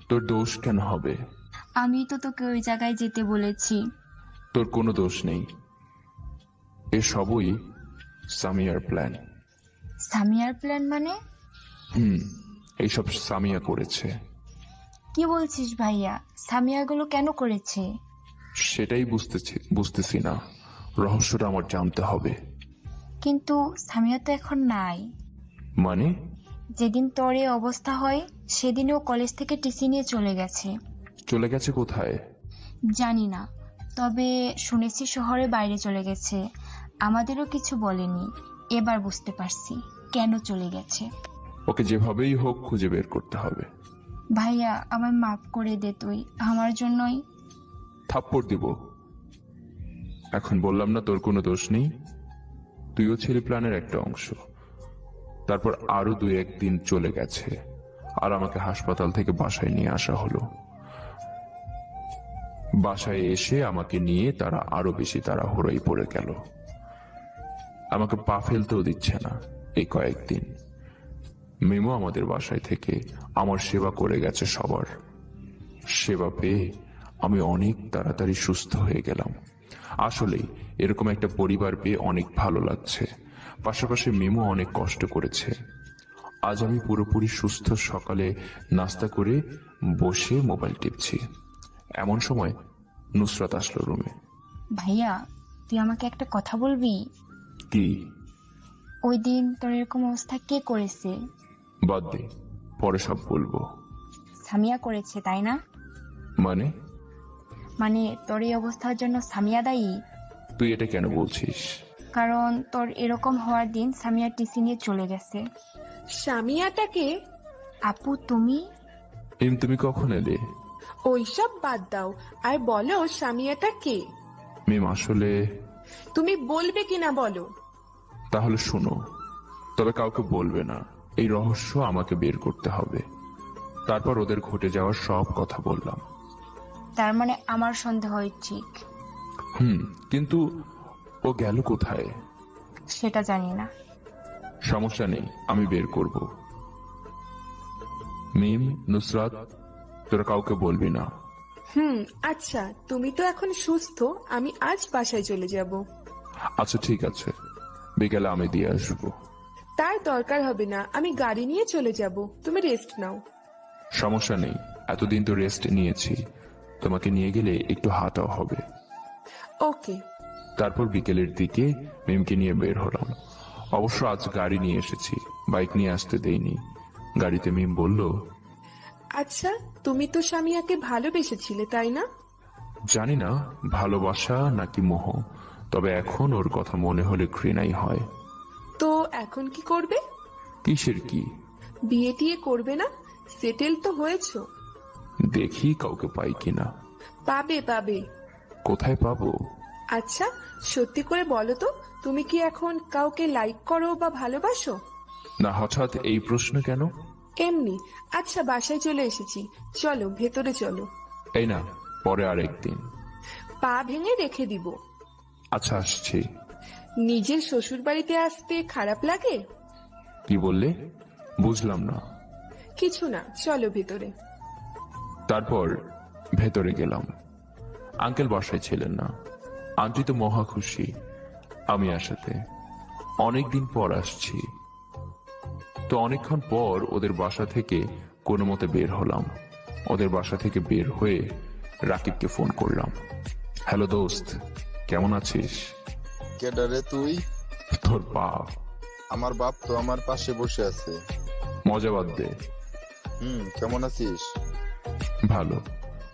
তোর দোষ কেন হবে? আমি তো তোকে ওই জায়গায় যেতে বলেছি। তোর কোনো দোষ নেই, এসবই সামিয়ার প্ল্যান। সামিয়ার প্ল্যান মানে? এইসব সামিয়া করেছে। কি বলছিস ভাইয়া? সামিয়াগুলো কেন করেছে? সেটাই বুঝতেছি না, রহস্যটা আমার জানতে হবে। কিন্তু সামিয়া তো এখন নাই। মানে? যেদিন তোর এই অবস্থা হয় সেদিনও কলেজ থেকে টিসি নিয়ে চলে গেছে। চলে গেছে কোথায়? জানি না, তবে শুনেছি শহরে বাইরে চলে গেছে। আমাদেরও কিছু বলেনি। এবার বুঝতে পারছি কেন চলে গেছে। ওকে যেভাবেই হোক খুঁজে বের করতে হবে। ভাইয়া আমায় মাফ করে দে, তুই আমার জন্যই। থাপ্পড় দিব। এখন বললাম না তোর কোনো দোষ নেই, তুইও ছিলি প্ল্যানের একটা অংশ। তারপর আরো 2-1 দিন চলে গেছে আর আমাকে হাসপাতাল থেকে বাসায় নিয়ে আসা হলো। বাসায় এসে আমাকে নিয়ে তারা আরো বেশি তাড়াহুড়োয় পড়ে গেল। আমাকে পা ফেলতেও দিচ্ছে না এই কয়েকদিন। মিমো আমাদের বাসায় থেকে আমার সেবা করে গেছে সবার। সেবা পেয়ে আমি অনেক তাড়াতাড়ি সুস্থ হয়ে গেলাম। আসলেই এরকম একটা পরিবার পেয়ে অনেক ভালো লাগছে। পাশাপাশি মিমো অনেক কষ্ট করেছে। আজ আমি পুরোপুরি সুস্থ। সকালে নাস্তা করে বসে মোবাইল টিপছি, এমন সময় নুসরাত আসলো রুমে। ভাইয়া, তুই আমাকে একটা কথা বলবি? কি? ওই দিন তোর এরকম অবস্থা কে করেছে? বাদ দে, পরে সব বলবো। সামিয়া করেছে, তাই না? মানে তোর এই অবস্থার জন্য সামিয়া দায়ী? তুই এটা কেন বলছিস? কারণ তোর এরকম হওয়ার দিন সামিয়া টিসি নিয়ে চলে গেছে। স্বামীয়াটাকে? আপু তুমি? তুমি কখন এলে? ওইসব বাদ দাও, আর বলো স্বামীয়াটা কে? মিম আসলে তুমি বলবে কিনা বলো। তাহলে শোনো, তবে কাউকে বলবে না। এই রহস্য আমাকে বের করতে হবে। তারপর ওদের ঘটে যাওয়ার সব কথা বললাম। তার মানে আমার সন্দেহ ঠিক? কিন্তু ও গেল কোথায় সেটা জানি না। সমস্যা নেই, আমি বের করব। মিম, নুসরাত, তোরা কাউকে বলবি না। আচ্ছা, তুমি তো এখন সুস্থ, আমি আজ বাসায় চলে যাব। আচ্ছা ঠিক আছে, বিকেলে আমি দিয়ে আসবো। তার দরকার হবে না, আমি গাড়ি নিয়ে চলে যাব, তুমি রেস্ট নাও। সমস্যা নেই, এতদিন তো রেস্ট নিয়েছি। তোমাকে নিয়ে গেলে একটু হাঁটাও হবে। ওকে। তারপর বিকেলের দিকে মিমকে নিয়ে বের হলাম। অবশ্য আজ গাড়ি নিয়ে এসেছি, বাইক নিয়ে আসতে দেইনি। গাড়িতে মিম বলল, আচ্ছা, তুমি তো স্বামীয়াকে ভালোবেসেছিলে, তাই না? জানি না ভালোবাসা নাকি মোহ, তবে এখন ওর কথা মনে হলে ঘৃণাই হয়। তো এখন কি করবে? কিসের কি? বিয়ে টিয়ে করবে না? সেটেল তো হয়েছো। দেখি কাউকে পাই কিনা। পাবে পাবে। কোথায় পাবো? আচ্ছা, সত্যি করে বলো তো, তুমি কি এখন কাউকে লাইক করো বা ভালোবাসো? না, হঠাৎ এই প্রশ্ন কেন? এমনি। আচ্ছা, বাসায় চলে এসেছি, চলো ভেতরে চলো। এই না, পরে আরেকদিন। পা ভেঙে রেখে দিব। আচ্ছা আসছি। নিজের শ্বশুর বাড়িতে আসতে খারাপ লাগে? কি বললে? বুঝলাম না। কিছু না, চলো ভেতরে। তারপর ভেতরে গেলাম। আঙ্কেল বাসায় ছিলেন না। আন্টি তো মহা খুশি আমি আসাতে। অনেকদিন পর আসছি তো। অনেকক্ষণ পর ওদের বাসা থেকে কোনো মতে বের হলাম। ওদের বাসা থেকে বের হয়ে রাকিবকে ফোন করলাম। হ্যালো দোস্ত, কেমন আছিস? কেডারে তুই? তোর বাপ। আমার বাপ তো আমার পাশে বসে আছে। মজা বাদ দে। কেমন আছিস? ভালো।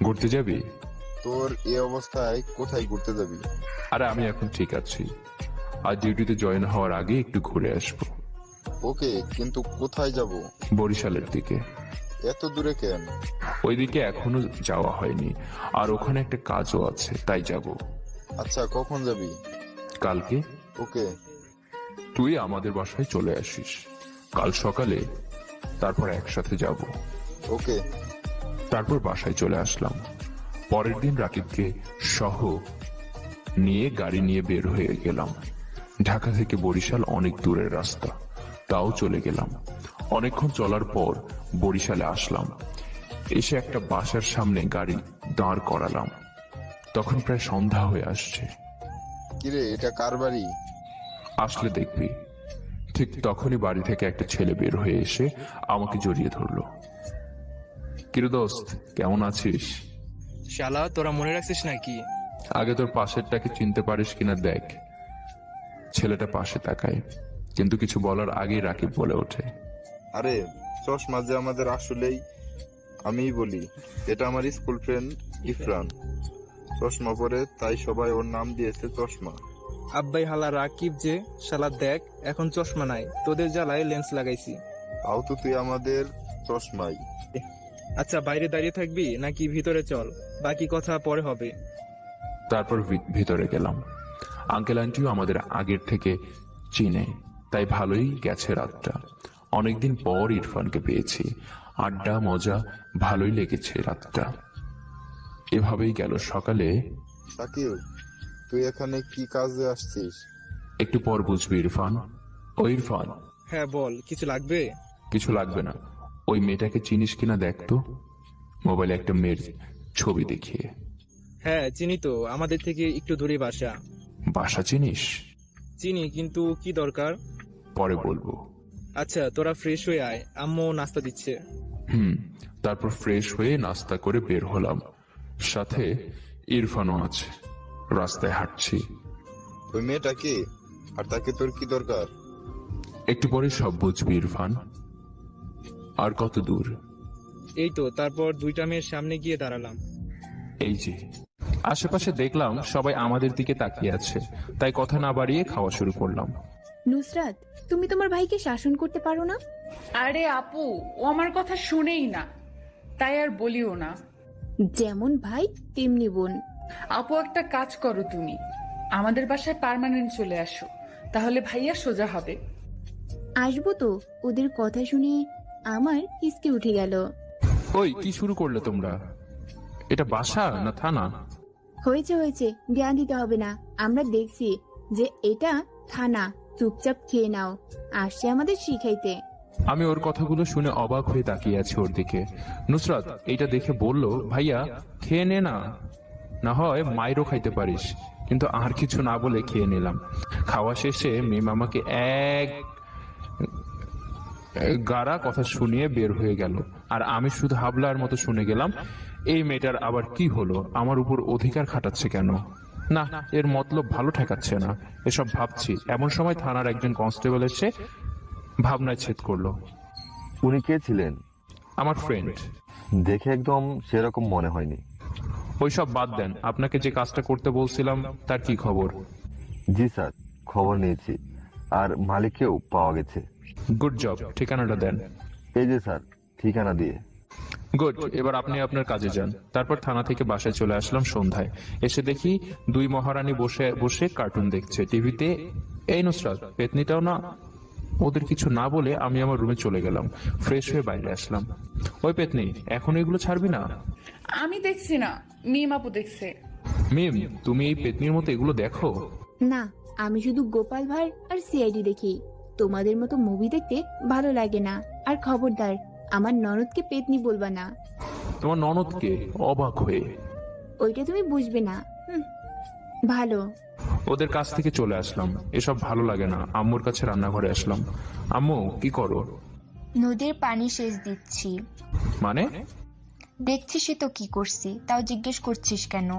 ঘুরতে যাবি? তোর এই অবস্থায় কোথায় ঘুরতে যাবি? আরে আমি এখন ঠিক আছি। আজ ডিউটিতে জয়েন হওয়ার আগে একটু ঘুরে আসবো। ওকে, কিন্তু কোথায় যাব? বরিশালের দিকে। এত দূরে কেন? ওইদিকে এখনো যাওয়া হয়নি, আর ওখানে একটা কাজও আছে, তাই যাব। আচ্ছা, কখন যাবি? কালকে। ওকে। তুই আমাদের বাসায় চলে আসিস কাল সকালে, তারপর একসাথে যাব। ওকে। তারপর বাসায় চলে আসলাম। পরের দিন রাকিবকে সহ নিয়ে গাড়ি নিয়ে বের হয়ে গেলাম। ঢাকা থেকে বরিশাল অনেক দূরের রাস্তা, তাও চলে গেলাম। অনেকক্ষণ চলার পর বরিশালে আসলাম। এসে একটা বাসার সামনে গাড়ি দাঁড় করালাম। তখন প্রায় সন্ধ্যা হয়ে আসছে। কিরে, এটা কার বাড়ি? আসলে দেখবি। ঠিক তখনই বাড়ি থেকে একটা ছেলে বের হয়ে এসে আমাকে জড়িয়ে ধরলো। কিরে দোস্ত, কেমন আছিস? শালা, তোরা মনে রাখছিস নাকি? আগে তোর পাশেরটাকে চিনতে পারিস কিনা দেখ। ছেলেটা পাশে তাকায়, কিন্তু কিছু বলার আগেই রাকিব বলে ওঠে, আরে চশমা যে আমাদের আসলেই, আমিই বলি, এটা আমার স্কুল ফ্রেন্ড ইফরান। চশমা পরে, তাই সবাই ওর নাম দিয়েছে চশমা। আব্বাই হালা রাকিব যে, শালা দেখ এখন চশমা নাই, তোদের জ্বালায় লেন্স লাগাইছি। তাও তো তুই আমাদের চশমাই। আচ্ছা, বাইরে দাঁড়িয়ে থাকবি নাকি ভিতরে চল, বাকি কথা পরে হবে। তারপর ভিতরে গেলাম। আঙ্কেল আন্টিও আমাদের আগের থেকে চিনে, তাই ভালোই গেছে রাতটা। অনেকদিন পর ইরফানকে পেয়েছি, আড্ডা মজা ভালোই লেগেছে রাতটা। এভাবেই গেল সকালে। শাকিল, তুই এখানে কি কাজে আসছিস? একটু পর বুঝবি ইরফান। ও ইরফান, হ্যাঁ বল, কিছু লাগবে? কিছু লাগবে না। ওই মেয়েটাকে চিনিস কিনা দেখ তো। মোবাইলে একটা মেয়ের ছবি দেখিয়ে। হ্যাঁ চিনি তো, আমাদের থেকে একটু দূরে বাসা। বাসা চিনিস? চিনি, কিন্তু কি দরকার? পরে বলবো। আচ্ছা তোরা ফ্রেশ হয়ে আয়, আম্মু নাস্তা দিচ্ছে। তারপর ফ্রেশ হয়ে নাস্তা করে বের হলাম। সাথে ইরফানও আছে। রাস্তায় হাঁটছি। ওই মেয়েটা কে, আর তাকে তোর কি দরকার? একটু পরে সব বুঝবি ইরফান। আর কত দূর? এই তো, তারপর দুইটা মেয়ের সামনে গিয়ে দাঁড়ালাম। এই যে আশেপাশে দেখলাম সবাই আমাদের দিকে তাকিয়ে আছে, তাই কথা না বাড়িয়ে খাওয়া শুরু করলাম। নুসরাত, তুমি তোমার ভাইকে শাসন করতে পারো না? আরে আপু, ও আমার কথা শুনেই না, তাই আর বলিও না। যেমন ভাই তেমনি বোন। আপু একটা কাজ করো, তুমি আমাদের বাসায় পার্মানেন্ট চলে আসো, তাহলে ভাইয়া সোজা হবে। আসবো তো, ওদের কথা শুনে আমার হিসকে উঠে গেল। ওই কি শুরু করলে তোমরা? এটা বাসা না থানা? হয়েছে হয়েছে, জ্ঞান দিতে হবে না। আমরা দেখছি যে এটা থানা। চুপচাপ খেয়ে নাও, আসছে আমাদের শিখাইতে। আমি ওর কথাগুলো শুনে অবাক হয়ে তাকিয়ে আছি ওর দিকে। নুসরাত এইটা দেখে বলল, ভাইয়া খেয়ে নে না, না হয় মাইরও খাইতে পারিস। কিন্তু আর কিছু না বলে খেয়ে নিলাম। খাওয়া শেষে মেম আমাকে এক গাড়া কথা শুনিয়ে বের হয়ে গেল, আর আমি শুধু হাবলার মতো শুনে গেলাম। এই মেয়েটার আবার কি হলো? আমার উপর অধিকার খাটাচ্ছে কেন? না, এর মতলব ভালো ঠেকাচ্ছে না। এসব ভাবছি, এমন সময় থানার একজন কনস্টেবল এসে ভাবনায় ছেদ করলো। উনি কে ছিলেন? আমার ফ্রেন্ড। দেখে একদম সেরকম মনে হয়নি। ওইসব বাদ দেন, আপনাকে যে কাজটা করতে বলছিলাম তার কি খবর? জি স্যার, খবর নিয়েছি, আর মালিককেও পাওয়া গেছে। Good job. ঠিকানাটা দেন। এই যে স্যার, ঠিকানা দিয়ে। গুড, এবার আপনি আপনার কাজে যান। তারপর থানা থেকে বাসায় চলে আসলাম সন্ধ্যায়। এসে দেখি দুই মহারানী বসে বসে কার্টুন দেখছে টিভিতে। এই নুসরাত, পেতনিটাও না। ওদের কিছু না বলে আমি আমার রুমে চলে গেলাম। ফ্রেশ হয়ে বাইরে আসলাম। ওই পেতনি, এখন এগুলো ছাড়বি না? আমি দেখছি না, মিম আপু দেখছে। মিম, তুমি এই পেতনির মতো এগুলো দেখো? না, আমি শুধু গোপাল ভাঁড় আর সিআইডি দেখি। তোমাদের মতো মুভি দেখতে ভালো লাগে না। আর খবরদার, আমার ননদকে পেতনি বলবা না। তোমার ননদকে? অবাক হয়ে। ওইটা তুমি বুঝবে না। ভালো। ওদের কাছ থেকে চলে আসলাম। এসব ভালো লাগে না। আম্মুর কাছে রান্নাঘরে আসলাম। আম্মু কি করো? নদীর পানি সেচ দিচ্ছি। মানে? দেখছিস তো কি করছি, তাও জিজ্ঞেস করছিস কেন?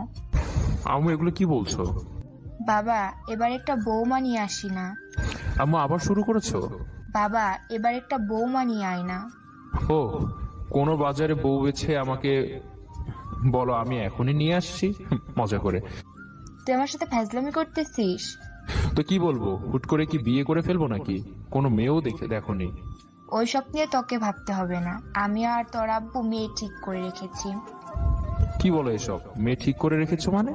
আম্মু এগুলো কি বলছো? বাবা, এবার একটা বৌমা নিয়ে আসি না। আম্মু আবার শুরু করেছো? বাবা, এবার একটা বৌমা নিয়ে আয় না। ও, কোন বাজারে বউ বেছে আমাকে বলো, আমি এখনই নিয়ে আসছি। মজা করে। তুই আমার সাথে ফাজলামি করতেছিস? তো কি বলবো, হুট করে কি বিয়ে করে ফেলবো নাকি? কোনো মেয়েও দেখোনি? ওই সব নিয়ে তোকে ভাবতে হবে না। আমি আর তোর আব্বু মেয়ে ঠিক করে রেখেছি। কি বলো এসব? মেয়ে ঠিক করে রেখেছো মানে?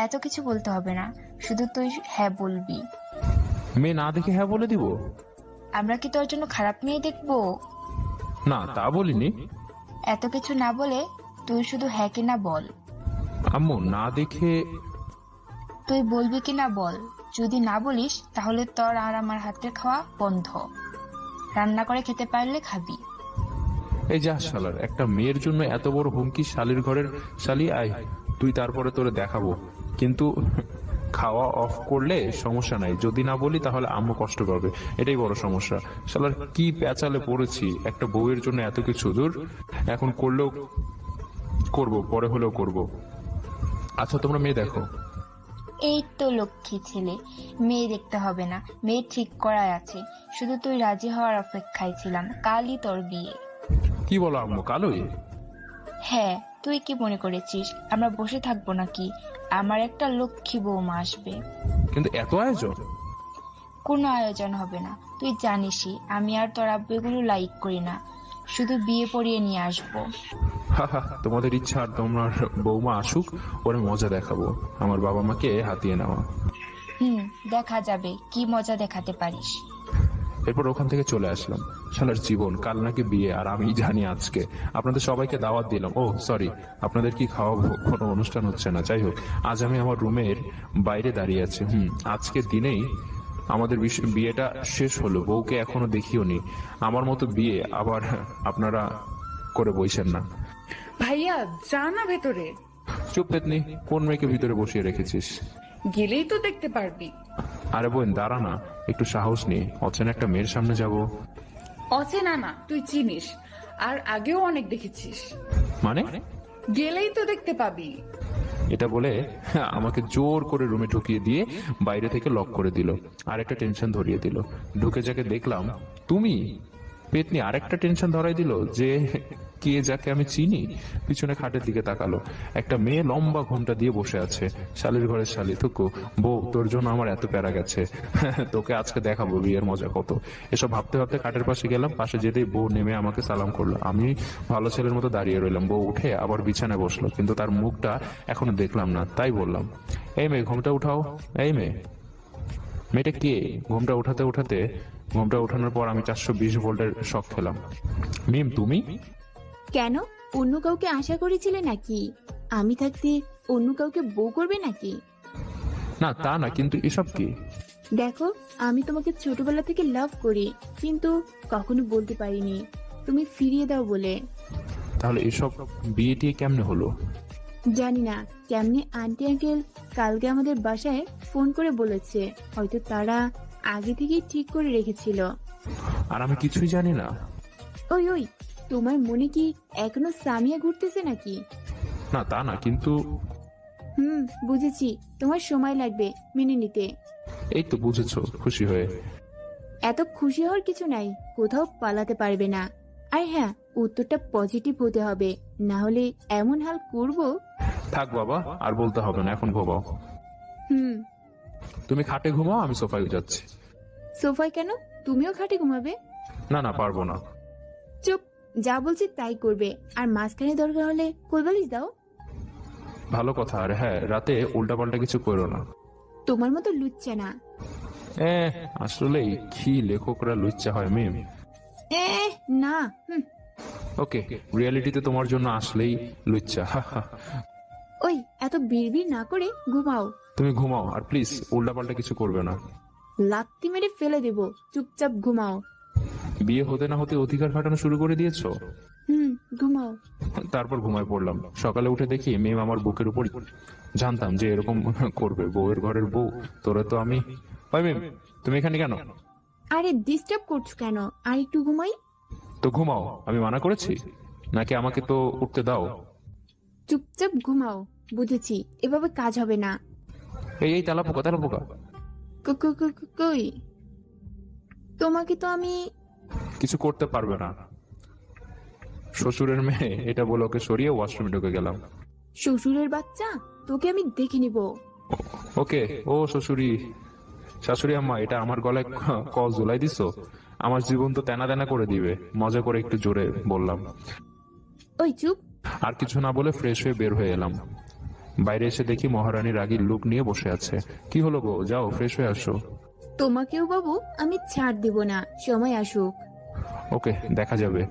এত কিছু বলতে হবে না, শুধু তুই হ্যাঁ বলবি। মেয়ে না দেখে হ্যাঁ বলে দিব? আমরা কি তোর জন্য খারাপ মেয়ে দেখবো? না, তা বলিনি। এত কিছু না বলে তুই শুধু হ্যাঁ কিনা বল। আম্মু না দেখে? তুই বলবি কিনা বল। যদি না বলিস তাহলে তোর আর আমার হাতের খাওয়া বন্ধ। রান্না করে খেতে পারলে খাবি। এই যা শালার, একটা মেয়ের জন্য এত বড় হুমকি। শালির ঘরের শালি, আয় তুই, তারপরে তোরে দেখাবো। কিন্তু খাওয়া অফ করলে সমস্যা নাই, যদি না বলি তাহলে আম্মু কষ্ট পাবে, এটাই বড় সমস্যা। শালার কি পেঁচালে পড়েছি, একটা বউয়ের জন্য এত কিছু। দূর, এখন করলেও করব, পরে হলেও করব। আচ্ছা তোমরা মেয়ে দেখো। এই তো লক্ষ্মী ছেলে, মেয়ে দেখতে হবে না, মেয়ে ঠিক করাই আছে। শুধু তুই রাজি হওয়ার অপেক্ষায় ছিলাম। কালই তোর বিয়ে। কি বলো আম্মু, কালই? হ্যাঁ, তুই কি মনে করেছিস আমরা বসে থাকবো নাকি? আমার একটা লক্ষ্মী বৌমা আসবে। কিন্তু এত আয়োজন? কোনো আয়োজন হবে না, তুই জানিসই আমি আর তোর আব্বু এগুলো লাইক করি না। শুধু বিয়ে পড়িয়ে নিয়ে আসবো। তোমাদের ইচ্ছা, আর তোমার বৌমা আসুক, ওরে মজা দেখাবো। আমার বাবা মাকে হাতিয়ে নেওয়া। দেখা যাবে কি মজা দেখাতে পারিস। এরপর ওখান থেকে চলে আসলাম। শালার জীবন, কাল নাকি বিয়ে আর আমি জানি আজকে। আপনাদের সবাইকে দাওয়াত দিলাম। ও সরি, আপনাদের কি খাওয়াবো? কোনো অনুষ্ঠান হচ্ছে না। যাই হোক, আজ আমি আমার রুমের বাইরে দাঁড়িয়ে আছি। আজকে দিনেই আমাদের বিয়েটা শেষ হলো। বউকে এখনো দেখিও নি। আমার মতো বিয়ে আবার আপনারা করে বইছেন না। ভাইয়া যা না ভেতরে। চুপ পেতনি, কোন মেয়েকে ভিতরে বসিয়ে রেখেছিস? গেলেই তো দেখতে পারবি। আরে বোন দাঁড়া না, একটু সাহস নিয়ে অচেনা একটা মেয়ের সামনে যাব। অচেনা না, তুই চিনিস, আর আগেও অনেক দেখেছিস। মানে? গেলেই তো দেখতে পাবি। এটা বলে আমাকে জোর করে রুমে ঢুকিয়ে দিয়ে বাইরে থেকে লক করে দিল। আর একটা টেনশন ধরিয়ে দিল। ঢুকে যাকে দেখলাম তুমি। পেতনি আরেকটা টেনশন ধরাই দিল যে কে যাকে আমি চিনি। পিছনে খাটের দিকে তাকালো, একটা মেয়ে লম্বা ঘোমটা দিয়ে বসে আছে। শালির ঘরের শালি। থুকু, বউ তোর জন্য আমার এত প্যারা গেছে, তোকে আজকে দেখাবো বিয়ের মজা কত। এসব ভাবতে ভাবতে খাটের পাশে গেলাম। পাশে যেতেই বউ নেমে আমাকে সালাম করলো। আমি ভালো ছেলের মতো দাঁড়িয়ে রইলাম। বউ উঠে আবার বিছানায় বসলো, কিন্তু তার মুখটা এখনো দেখলাম না। তাই বললাম, এই মেয়ে ঘোমটা উঠাও। এই মেয়ে, মেয়েটা কে? ঘোমটা উঠাতে উঠাতে ঘোমটা উঠানোর পর আমি 420 ভোল্টের শক খেলাম। মিম তুমি? কেন, অন্য কাউকে আশা করেছিলে নাকি? আমি থাকতে অন্য কাউকে বউ করবে নাকি? না তা না, কিন্তু এসব কি? দেখো, আমি তোমাকে ছোটবেলা থেকে লাভ করি, কিন্তু কখনো বলতে পারিনি। তুমি ফিরিয়ে দাও বলে। তাহলে এসব বিয়ে টিয়ে কেমনে হলো? জানি না কেমনে আন্টি আঙ্কেল কালকে আমাদের বাসায় ফোন করে বলেছে। হয়তো তারা আগে থেকেই ঠিক করে রেখেছিল। আর আমি কিছুই জানি না। ওই ওই, তোমার মনে কি এখনো সামিয়া ঘুরতেছে নাকি? না তা না, কিন্তু বুঝেছি, তোমার সময় লাগবে মেনে নিতে। এই তো বুঝেছো, খুশি হয়ে। এত খুশি হওয়ার কিছু নাই, কোথাও পালাতে পারবে না। আর হ্যাঁ, উত্তরটা পজিটিভ হতে হবে, না হলে এমন হাল করব। থাক বাবা, আর বলতে হবে না, এখন ঘুমাও। তুমি খাটে ঘুমাও, আমি সোফায় যাচ্ছি। সোফায় কেন? তুমিও খাটে ঘুমাবে? না না, পারবো না। চুপ, যা বলছি তাই করবে। আর মাঝখানে দরকার হলে কোলবালিশ দাও। ভালো কথা। আর হ্যাঁ, রাতে উল্টাপাল্টা কিছু করো না। তোমার মতো লুচ্চা না। আসলেই কি লেখকরা লুচ্চা হয় মিম। না। ওকে, রিয়ালিটিতে তোমার জন্য আসলেই লুচ্চা। ওই, এত বিড়বিড় না করে ঘুমাও। তুমি ঘুমাও, আর প্লিজ উল্টাপাল্টা কিছু করবে না। লাত্তি মেরে ফেলে দেব, চুপচাপ ঘুমাও। বিয়ে হতে না হতে অধিকার খাটানো শুরু করে দিয়েছো। ঘুমাও। তারপর ঘুমায় পড়লাম। সকালে উঠে দেখি মেম আমার বুকের উপর। জানতাম যে এরকম করবে, বউয়ের ঘরের বউ। তোরা তো আমি। ওই মেম, তুমি এখানে কেন? আরে ডিস্টার্ব করছো কেন? আর একটু ঘুমাই। তো ঘুমাও, আমি মানা করেছি নাকি? আমাকে তো উঠতে দাও। চুপচাপ ঘুমাও। বুঝেছি, এভাবে কাজ হবে না। এই তেলা পোকা, তেলা পোকা। কই, তোমাকে তো আমি। কিছু করতে পারবে না। শ্বশুরের মেয়ে, এটা বলে ওকে সরিয়ে ওয়াশরুমে ঢুকে গেলাম। শ্বশুরের বাচ্চা, তোকে আমি দেখে নিব। ওকে, ও শ্বশুরি, শাশুড়ি আম্মা, এটা আমার গলায় কল ঝুলাই দিছো? আমার জীবন তো তেনা তেনা করে দিবে। মজা করে একটু জোরে বললাম। ওই চুপ। আর কিছু না বলে ফ্রেশ হয়ে বের হয়ে এলাম। বাইরে এসে দেখি মহারানী রাগীর লুক নিয়ে বসে আছে। কি হলো গো, যাও ফ্রেশ হয়ে আসো। তোমাকেও বাবু আমি ছাড় দেব না, সময় আসুক। ওকে, দেখা যাবে।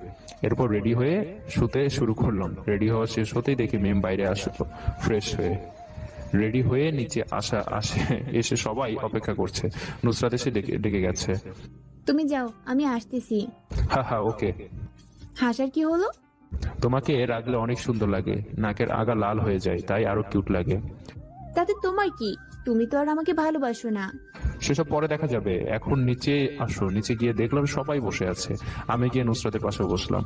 এরপর রেডি হয়ে শুতে শুরু করলাম। রেডি হওয়া শেষ হতেই দেখি মেম বাইরে আসলো ফ্রেশ হয়ে। রেডি হয়ে নিচে এসে সবাই অপেক্ষা করছে। নুসরাত এসে ডেকে গেছে। তুমি যাও, আমি আসতেছি। হ্যাঁ ওকে। হাসার কি হলো? তোমাকে রাখলে অনেক সুন্দর লাগে, নাকের আগা লাল হয়ে যায়, তাই আরো কিউট লাগে। তাতে তোমার কি? তুমি তো আর আমাকে ভালোবাসো না। সেসব পরে দেখা যাবে, এখন নিচে আসো। নিচে গিয়ে দেখলাম সবাই বসে আছে। আমি গিয়ে নুসরাতের পাশে বসলাম।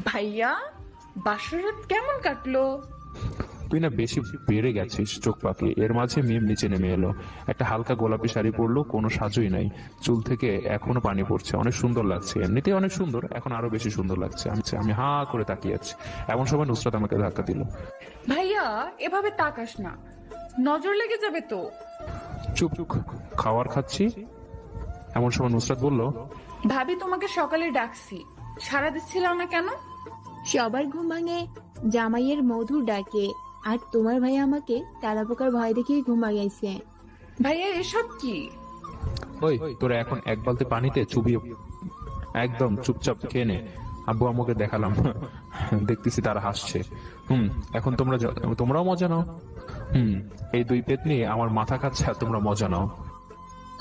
ভাইয়া, বাসরাত কেমন কাটলো? তুই না বেশি বেড়ে গেছিস, চোখ পাকি। এর মাঝে মিম নিচে নেমে এলো। একটা হালকা গোলাপি শাড়ি পরলো, কোনো সাজই নাই। চুল থেকে এখনো পানি পড়ছে। অনেক সুন্দর লাগছে, এমনিতেই অনেক সুন্দর, এখন আরো বেশি সুন্দর লাগছে। আমি হা করে তাকিয়ে আছি। এমন সময় নুসরাত আমাকে ধাক্কা দিল। ভাইয়া, এভাবে তাকাস না, নজর লেগে যাবে তো। চুপ, খাবার খাচ্ছি। এমন সময় নুসরাত বলল, ভাবি তোমাকে সকালে ডাকছি, সাড়া দিচ্ছিল না কেন? সবার ঘুম ভাঙে জামাইয়ের মধুর ডাকে, আর তোমার ভাই আমাকে তেলাপোকার ভয় দেখিয়ে ঘুম ভাঙাইছে। ভাইয়া, এসব কি? ওই তোরা এখন এক বালতি পানিতে চুবিয়ে একদম চুপচাপ খেয়ে নে। আব্বু আম্মুকে দেখালাম, দেখতেছি তারা হাসছে। এখন তোমরাও মজা নাও। এই দুই পেতনি আমার মাথা খাচ্ছে আর তোমরা মজা নাও।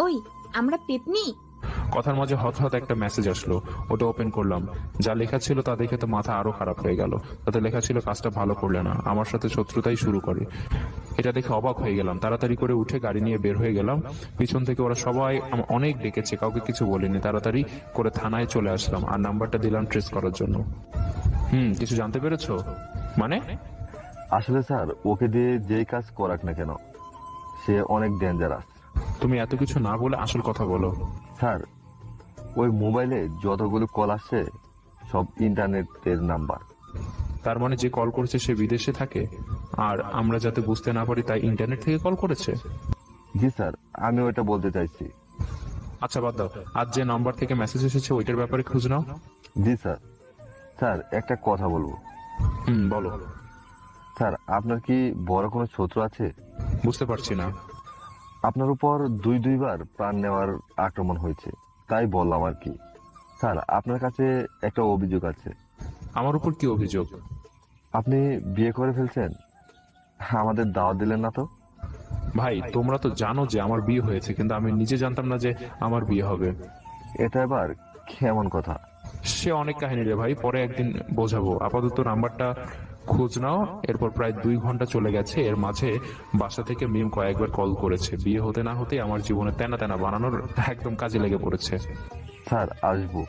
ওই আমরা পেতনি? কথার মাঝে হঠাৎ একটা মেসেজ আসলো, ওটা ওপেন করলাম। যা লেখা ছিল তা দেখে তো মাথা আরো খারাপ হয়ে গেল। তাতে লেখা ছিল কাজটা ভালো করলে না, আমার সাথে শত্রুতাই শুরু করে। এটা দেখে অবাক হয়ে গেলাম, তাড়াতাড়ি করে উঠে গাড়ি নিয়ে বের হয়ে গেলাম। পিছন থেকে ওরা সবাই অনেক ডেকেছে, কাউকে কিছু বলেনি। তাড়াতাড়ি করে থানায় চলে আসলাম আর নাম্বারটা দিলাম ট্রেস করার জন্য। কিছু জানতে পেরেছো? মানে? আসলে স্যার, ওকে দিয়ে যেই কাজ করাক না কেন, সে অনেক ডেঞ্জারাস। তুমি এত কিছু না বলে আসল কথা বলো। স্যার, ওই মোবাইলে যতগুলো কল আসছে সব ইন্টারনেটের নাম্বার। তার মানে যে কল করেছে সে বিদেশে থাকে, আর আমরা যাতে বুঝতে না পারি তাই ইন্টারনেট থেকে কল করেছে। জি স্যার, আমি ওইটা বলতে চাইছি। আচ্ছা বাদ দাও, আজ যে নাম্বার থেকে মেসেজ এসেছে ওইটার ব্যাপারে খোঁজ নাও। জি স্যার। স্যার, একটা কথা বলবো। বলো। স্যার, আপনার কি বড় কোনো শত্রু আছে? বুঝতে পারছি না। আপনার উপর দুইবার প্রাণ নেওয়ার আক্রমণ হয়েছে, তাই বললাম আর কি। স্যার, আপনার কাছে একটা অভিযোগ আছে। আমার উপর কি অভিযোগ? আপনি বিয়ে করে ফেলছেন, আমাদের দাওয়াত দিলেন না তো? ভাই, তোমরা তো জানো যে আমার বিয়ে হয়েছে, কিন্তু আমি নিজে জানতাম না যে আমার বিয়ে হবে। এটা এবার কেমন কথা? সে অনেক কাহিনী রে ভাই, পরে একদিন বোঝাবো। আপাতত নাম্বারটা খোঁজ নাও। এরপর প্রায় 2 ঘন্টা চলে গেছে, এর মাঝে বাসা থেকে মিম কয়েকবার কল করেছে। বিয়ে হতে না হতে আমার জীবনে তেনা তেনা বানানোর একদম কাজে লেগে পড়েছে। স্যার, আসবো?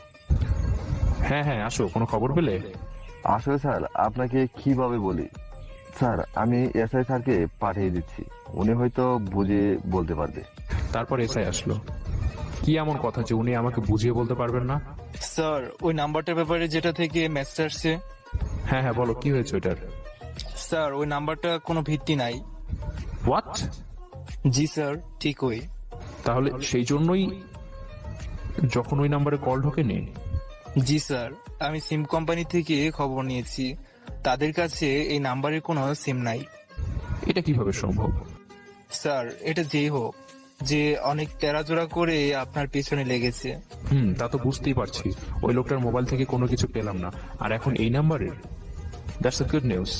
হ্যাঁ হ্যাঁ, আসো। কোনো খবর পেলে? আসলে স্যার, আপনাকে কিভাবে বলি। স্যার, আমি এসআই স্যারকে পাঠিয়ে দিচ্ছি, উনি হয়তো বুঝে বলতে পারবে। তারপর এসআই আসলো। কি এমন কথা যে উনি আমাকে বুঝিয়ে বলতে পারবেন না? স্যার, ওই নাম্বারটার ব্যাপারে যেটা থেকে মেসেজ আসছে। হ্যাঁ হ্যাঁ, বলো কি হয়েছে ওইটার? স্যার, ওই নাম্বারটা কোনো ভিত্তি নাই। হোয়াট? জি স্যার, ঠিক ওই। তাহলে সেই জন্যই যখন ওই নাম্বারে কল ঢোকেনি? জি স্যার, আমি সিম কোম্পানি থেকে খবর নিয়েছি, তাদের কাছে এই নাম্বারের কোনো সিম নাই। এটা কিভাবে সম্ভব? স্যার, এটা যেই হোক, যে অনেক তেরাজোড়া করে আপনার পেছনে লেগেছে। তা তো বুঝতেই পারছি। ওই লোকটার মোবাইল থেকে কোনো কিছু পেলাম না, আর এখন এই নাম্বারের। That's a good news.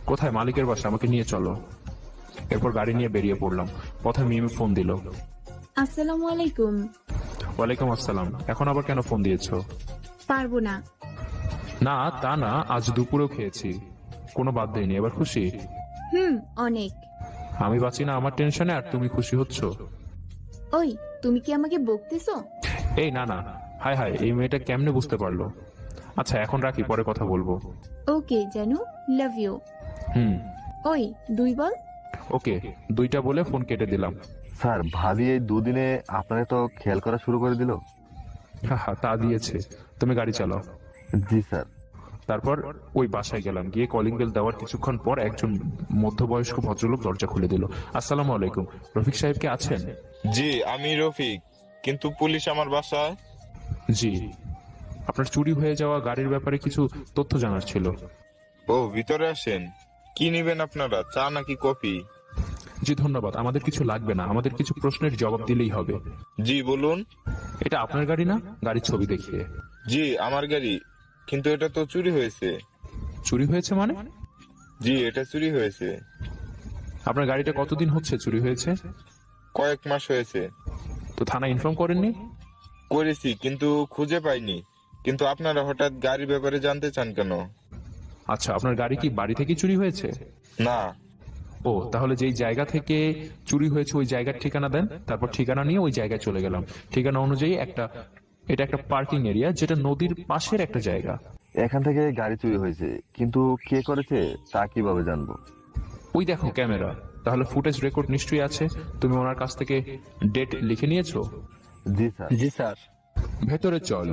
কোথায় মালিকের বাসা? আমাকে নিয়ে চলো। এরপর গাড়ি নিয়ে বেরিয়ে পড়লাম। পথে মিমি ফোন দিল। আসসালামু আলাইকুম। ওয়ালাইকুম আসসালাম। এখন আবার কেন ফোন দিয়েছো? পারবো না। না তা না, আজ দুপুরেও খেয়েছি, কোনো বাদ দেয়নি। এবার খুশি? অনেক। আমি বাঁচি না আমার টেনশনে, আর তুমি খুশি হচ্ছ? ওই, তুমি কি আমাকে বকতেছো? এই না না, হাই হাই, এই মেয়েটা কেমনে বুঝতে পারলো? আচ্ছা এখন রাখি, পরে কথা বলবো। ওকে জানু, লাভ ইউ। ওই 2 বল। ওকে, 2টা বলে ফোন কেটে দিলাম। স্যার, ভাবি এই দুদিনে আপনাকে তো খেয়াল করা শুরু করে দিল। হ্যাঁ, তা দিয়েছে। তুমি গাড়ি চালাও। জি স্যার। তারপর ওই বাসায় গেলাম। গিয়ে কলিং বেল দেওয়ার কিছুক্ষণ পর একজন মধ্যবয়স্ক ভদ্রলোক দরজা খুলে দিল। আসসালামু আলাইকুম, রফিক সাহেব কে আছেন? জি, আমি রফিক, কিন্তু পুলিশ আমার বাসায়। জি, আপনার চুরি হয়ে যাওয়া গাড়ির ব্যাপারে কিছু তথ্য জানার ছিল। ও, ভিতরে আসেন। কি নেবেন আপনারা, চা নাকি কফি? জি ধন্যবাদ, আমাদের কিছু লাগবে না, আমাদের কিছু প্রশ্নের জবাব দিলেই হবে। জি বলুন। এটা আপনার গাড়ি না? গাড়ির ছবি দেখিয়ে। জি আমার গাড়ি, কিন্তু এটা তো চুরি হয়েছে। চুরি হয়েছে মানে? জি, এটা চুরি হয়েছে। আপনার গাড়িটা কতদিন হচ্ছে চুরি হয়েছে? কয়েক মাস হয়েছে। তো থানায় ইনফর্ম করেননি? করেছি, কিন্তু খুঁজে পাইনি। কিন্তু আপনারা হঠাৎ গাড়ির ব্যাপারে জানতে চান কেন? আচ্ছা, আপনার গাড়ি কি বাড়ি থেকে চুরি হয়েছে? না। ও, তাহলে যেই জায়গা থেকে চুরি হয়েছে ওই জায়গার ঠিকানা দেন। তারপর ঠিকানা নিয়ে ওই জায়গায় চলে গেলাম। ঠিকানা অনুযায়ী এটা একটা পার্কিং এরিয়া, যেটা নদীর পাশের একটা জায়গা। এখান থেকে গাড়ি চুরি হয়েছে, কিন্তু কে করেছে তা কিভাবে জানবো? ওই দেখো ক্যামেরা। তাহলে ফুটেজ রেকর্ড নিশ্চয়ই আছে। তুমি ওনার কাছ থেকে ডেট লিখে নিয়েছো? জি স্যার। জি স্যার। ভেতরে চল।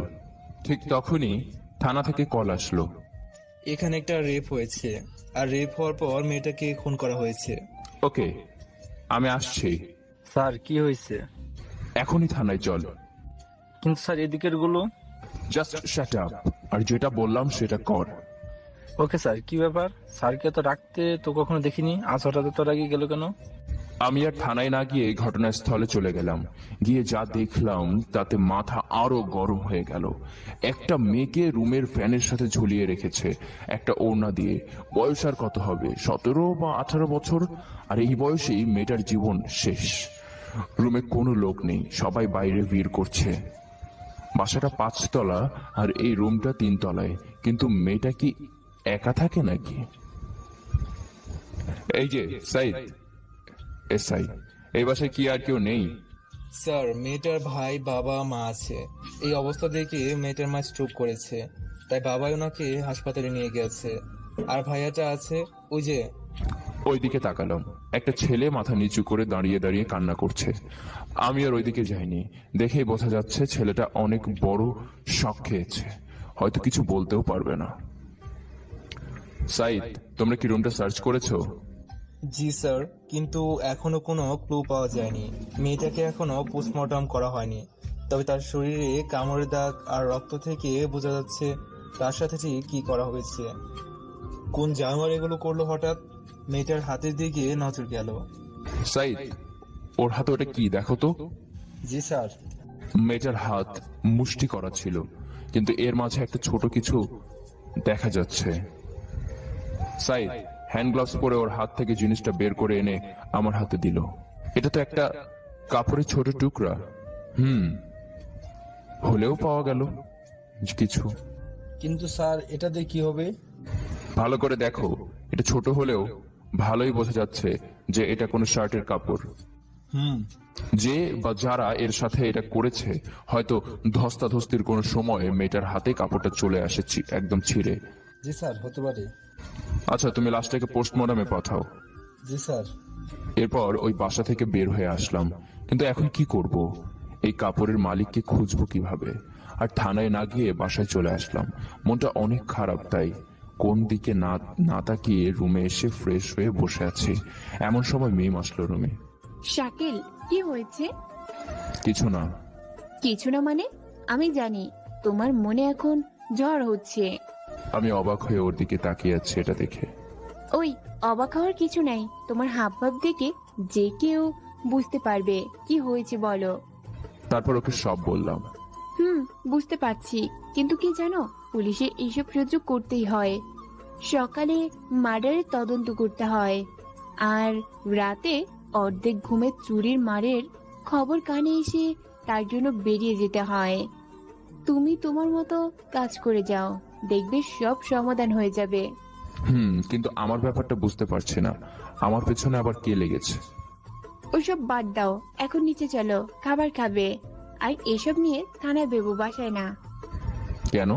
ঠিক তখনই থানা থেকে কল আসলো। এখানে একটা রেপ হয়েছে, আর রেপ হওয়ার পর মেয়েটাকে খুন করা হয়েছে। ওকে, আমি আসছি। স্যার, কি হয়েছে? এখনই থানায় চল। কিন্তু স্যার, এদিকের গুলো। জাস্ট শাট আপ, আর যেটা বললাম সেটা কর। Okay sir. কি ব্যাপার? স্যারকে তো রাখতে তো কখনো দেখিনি, আজ হঠাৎ তো রাগে গেল কেন? আমি আর থানায় না গিয়ে ঘটনাস্থলে চলে গেলাম। গিয়ে যা দেখলাম তাতে মাথা আরো গরম হয়ে গেল। একটা মেয়েকে রুমের ফ্যানের সাথে ঝুলিয়ে রেখেছে একটা ওড়না দিয়ে। বয়স আর কত হবে, 17 বা 18 বছর। আর এই বয়সেই মেয়েটার জীবন শেষ। রুমে কোনো লোক নেই, সবাই বাইরে ভিড় করছে। বাসাটা 5 তলা আর এই রুমটা 3 তলায়, কিন্তু মেয়েটা কি একা থাকে নাকি? এই যে সাইদ, এসআই, এই বাসায় কি আর কেউ নেই? স্যার, মেয়েটার ভাই, বাবা, মা আছে। এই অবস্থা দেখে মেয়েটার মা স্ট্রোক করেছে, তাই বাবাই ওনাকে হাসপাতালে নিয়ে গেছে। আর ভাইয়াটা আছে ওই যে। ওইদিকে তাকালাম, একটা ছেলে মাথা নিচু করে দাঁড়িয়ে দাঁড়িয়ে কান্না করছে। আমি আর ওইদিকে যাইনি। দেখেই বোঝা যাচ্ছে ছেলেটা অনেক বড় শক খেয়েছে, হয়তো কিছু বলতেও পারবে না। সাইদ, তোমরা কি রুমটা সার্চ করেছো? জি স্যার, কিন্তু এখনো কোনো ক্লু পাওয়া যায়নি। মেয়েটাকে এখনো পোস্টমর্টম করা হয়নি, তবে তার শরীরে কামড়ের দাগ আর রক্ত থেকে বোঝা যাচ্ছে তার সাথে ঠিক কি করা হয়েছে। কোন জানোয়ার এগুলো করলো হঠাৎ? মেয়েটার হাতের দিকে নজর গেল। সাইদ, ওর হাতে ওটা কি দেখো তো। জি স্যার। মেয়েটার হাত মুষ্টি করা ছিল, কিন্তু এর মাঝে একটা ছোট কিছু দেখা যাচ্ছে। সাইদ হ্যান্ড গ্লাভস পরে ওর হাত থেকে জিনিসটা বের করে এনে আমার হাতে দিল। এটা তো একটা কাপড়ের ছোট টুকরা। হলেও পাওয়া গেল কিছু। কিন্তু স্যার, এটা দিয়ে কি হবে? ভালো করে দেখো, এটা ছোট হলেও ভালোই বোঝা যাচ্ছে যে এটা কোনো শার্টের কাপড়। যে বা যারা এর সাথে এটা করেছে হয়তো ধস্তাধস্তির কোনো সময় মেয়েটার হাতে কাপড়টা চলে আসে একদম ছিঁড়ে। জি স্যার, হতে পারে। আচ্ছা, তুমি লাশটাকে পোস্টমর্টমে পাঠাও। জি স্যার। এরপর ওই বাসা থেকে বের হয়ে আসলাম, কিন্তু এখন কি করব? এই কাপড়ের মালিককে খুঁজবো কিভাবে? আর থানায় না গিয়ে বাসায় চলে আসলাম। মনটা অনেক খারাপ, তাই কোন দিকে না তাকিয়ে রুমে এসে ফ্রেশ হয়ে বসে আছি। এমন সময় মিম আসলো রুমে। শাকিল, কি হয়েছে? কিছু না। কিছু না মানে? আমি জানি তোমার মনে এখন ঝড় হচ্ছে। আমি অবাক হয়ে ওর দিকে তাকিয়ে আছি এটা দেখে। ওই অবাক হওয়ার কিছু নাই, তোমার হাবভাব দেখে যে কেউ বুঝতে পারবে কি হয়েছে বলো। তারপর ওকে সব বললাম। বুঝতে পারছি, কিন্তু কি জানো, পুলিশে এইসব সহ্য করতেই হয়। সকালে মার্ডারের তদন্ত করতে হয়, আর রাতে অর্ধেক ঘুমে চুরির মারের খবর কানে এসে তার জন্য বেরিয়ে যেতে হয়। তুমি তোমার মতো কাজ করে যাও, দেখবে সব সমাধান হয়ে যাবে। কিন্তু আমার ব্যাপারটা বুঝতে পারছি না, আমার পেছনে আবার কে লেগেছে? ওসব বাদ দাও, এখন নিচে চলো, খাবার খাবে। আর এসব নিয়ে থানায় বেবো, বাসায় না। কেন?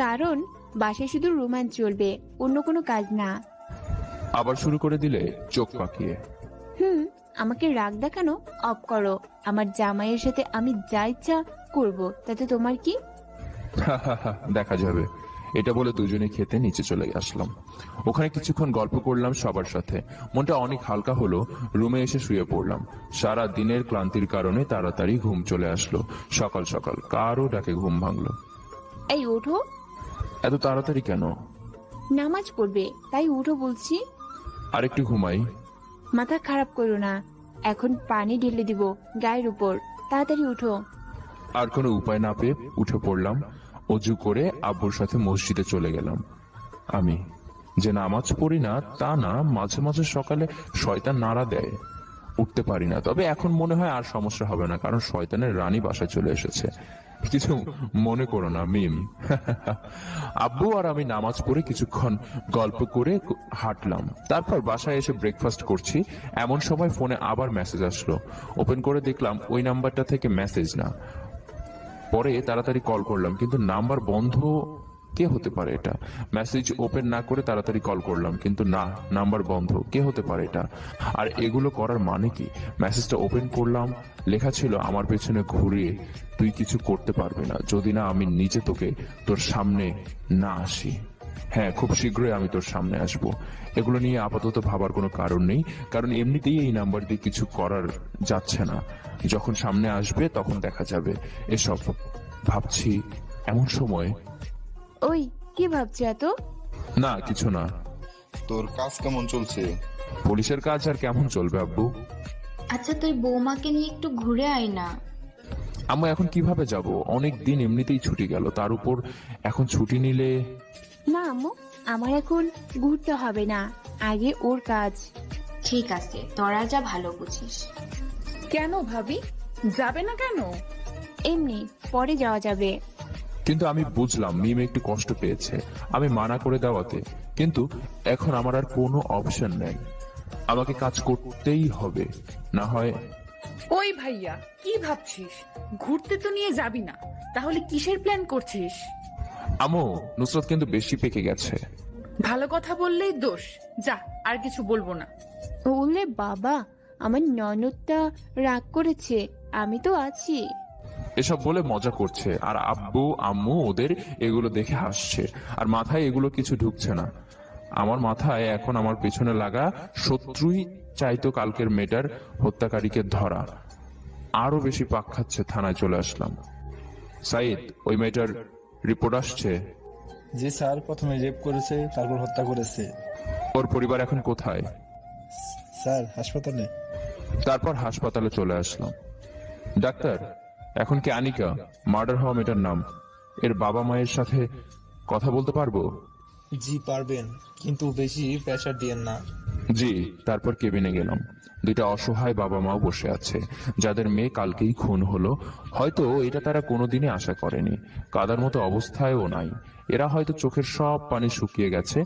কারণ বাসায় শুধু রোম্যান্স চলবে, অন্য কোনো কাজ না। আবার শুরু করে দিলে চোখ পাকিয়ে। আমাকে রাগ দেখানো অফ করো। আমার জামাইয়ের সাথে আমি যা ইচ্ছা করবো, তাতে তোমার কি? দেখা যাবে। এটা বলে দুজনে খেতে নিচে চলে আসলাম। ওখানে কিছুক্ষণ গল্প করলাম সবার সাথে। মনটা অনেক হালকা হলো। রুমে এসে শুয়ে পড়লাম। সারা দিনের ক্লান্তির কারণে তাড়াতাড়ি ঘুম চলে আসলো। সকাল সকাল কারো ডাকে ঘুম ভাঙলো। এই ওঠো। এত তাড়াতাড়ি কেন? নামাজ পড়বে, তাই উঠো বলছি। আরেকটু ঘুমাই। মাথা খারাপ করো না, এখন পানি ঢেলে দিব গায়ের উপর, তাড়াতাড়ি উঠো। আর কোনো উপায় না পেয়ে উঠে পড়লাম। অজু করে আব্বুর সাথে মসজিদে চলে গেলাম। আমি যে নামাজ পড়ি না তা না, মাঝে মাঝে সকালে শয়তান নাড়া দেয়, উঠতে পারি না। তবে এখন মনে হয় আর সমস্যা হবে না, কারণ শয়তানের রানী বাসায় চলে এসেছে। কিছু মনে করো না মিম। আব্বু আর আমি নামাজ পড়ে কিছুক্ষণ গল্প করে হাঁটলাম। তারপর বাসায় এসে ব্রেকফাস্ট করছি, এমন সময় ফোনে আবার মেসেজ আসলো। ওপেন করে দেখলাম ওই নাম্বারটা থেকে মেসেজ না। পরে তাড়াতাড়ি কল করলাম, কিন্তু নাম্বার বন্ধ। কে হতে পারে এটা? মেসেজ ওপেন না করে তাড়াতাড়ি কল করলাম, কিন্তু না, নাম্বার বন্ধ। কে হতে পারে এটা? আর এগুলো করার মানে কি? মেসেজটা ওপেন করলাম, লেখা ছিল আমার পেছনে ঘুরিয়ে তুই কিছু করতে পারবি না যদি না আমি নিজে তোকে তোর সামনে না আসি। হ্যাঁ, খুব শীঘ্রই আমি তোর সামনে আসব। এগুলো নিয়ে আপাতত ভাবার কোনো কারণ নেই, কারণ এমনিতেই এই নাম্বার দিয়ে কিছু করার যাচ্ছে না। যখন সামনে আসবে তখন দেখা যাবে। এসব ভাবছি এমন সময়। ওই কি ভাবছো এত? না, কিছু না। তোর কাজ কেমন চলছে? পুলিশের কাজ আর কেমন চলবে আব্বু? আচ্ছা তুই বৌমাকে নিয়ে একটু ঘুরে আয় না। আম্মু এখন কিভাবে যাব? অনেক দিন এমনিতেই ছুটি গেল, তার উপর এখন ছুটি নিলে। না আম্মু, আমার এখন ঘুরতে হবে না, আগে ওর কাজ। ঠিক আছে, তোরা যা ভালো বুঝিস। কেন ভাবি, যাবে না কেন? এমনি পরে যাওয়া যাবে। কিন্তু আমি বুঝলাম মিম একটু কষ্ট পেয়েছে, আমি মানা করে দেওয়াতে। কিন্তু এখন আমার আর কোনো অপশন নেই, আমাকে কাজ করতেই হবে, না হয়। ওই ভাইয়া, কি ভাবছিস? ঘুরতে তো নিয়ে যাবি না, তাহলে কিসের প্ল্যান করছিস? আম্মু, নুসরত কিন্তু বেশি পেকে গেছে। ভালো কথা বললেই দোষ। যা, আর কিছু বলবো না। বললে বাবা, আমার ননদটা রাগ করেছে, আমি তো আছি। এসব বলে মজা করছে, আর আব্বু আম্মু ওদের এগুলো দেখে হাসছে, আর মাথায় এগুলো কিছু ঢুকছে না। আমার মাথায় এখন আমার পেছনে লাগা শত্রুই চাইতো কালকের মেয়েটার হত্যাকারীকে ধরা। আরো বেশি পাক খাচ্ছে, থানায় চলে আসলাম। সাইদ, ওই মেয়েটার রিপোর্ট আসছে? জি স্যার, প্রথমে রেপ করেছে, তারপর হত্যা করেছে। ওর পরিবার এখন কোথায়? স্যার হাসপাতালে। তারপর হাসপাতালে চলে আসলাম। ডাক্তার, এখন কি আনিকা, মার্ডার হওয়া মেয়েটার নাম, এর বাবা মায়ের সাথে কথা বলতে পারবো? জি পারবেন, কিন্তু বেশি প্রেসার দিয়েন না। জি। তারপর কেবিনে গেলাম। দুইটা অসহায় বাবা মাও বসে আছে, যাদের মেয়ে কালকেই খুন হলো। হয়তো এটা তারা কোনোদিনই আশা করেনি। কাদার মতো অবস্থায়ও নাই, এরা হয়তো চোখের সব পানি শুকিয়ে গেছে।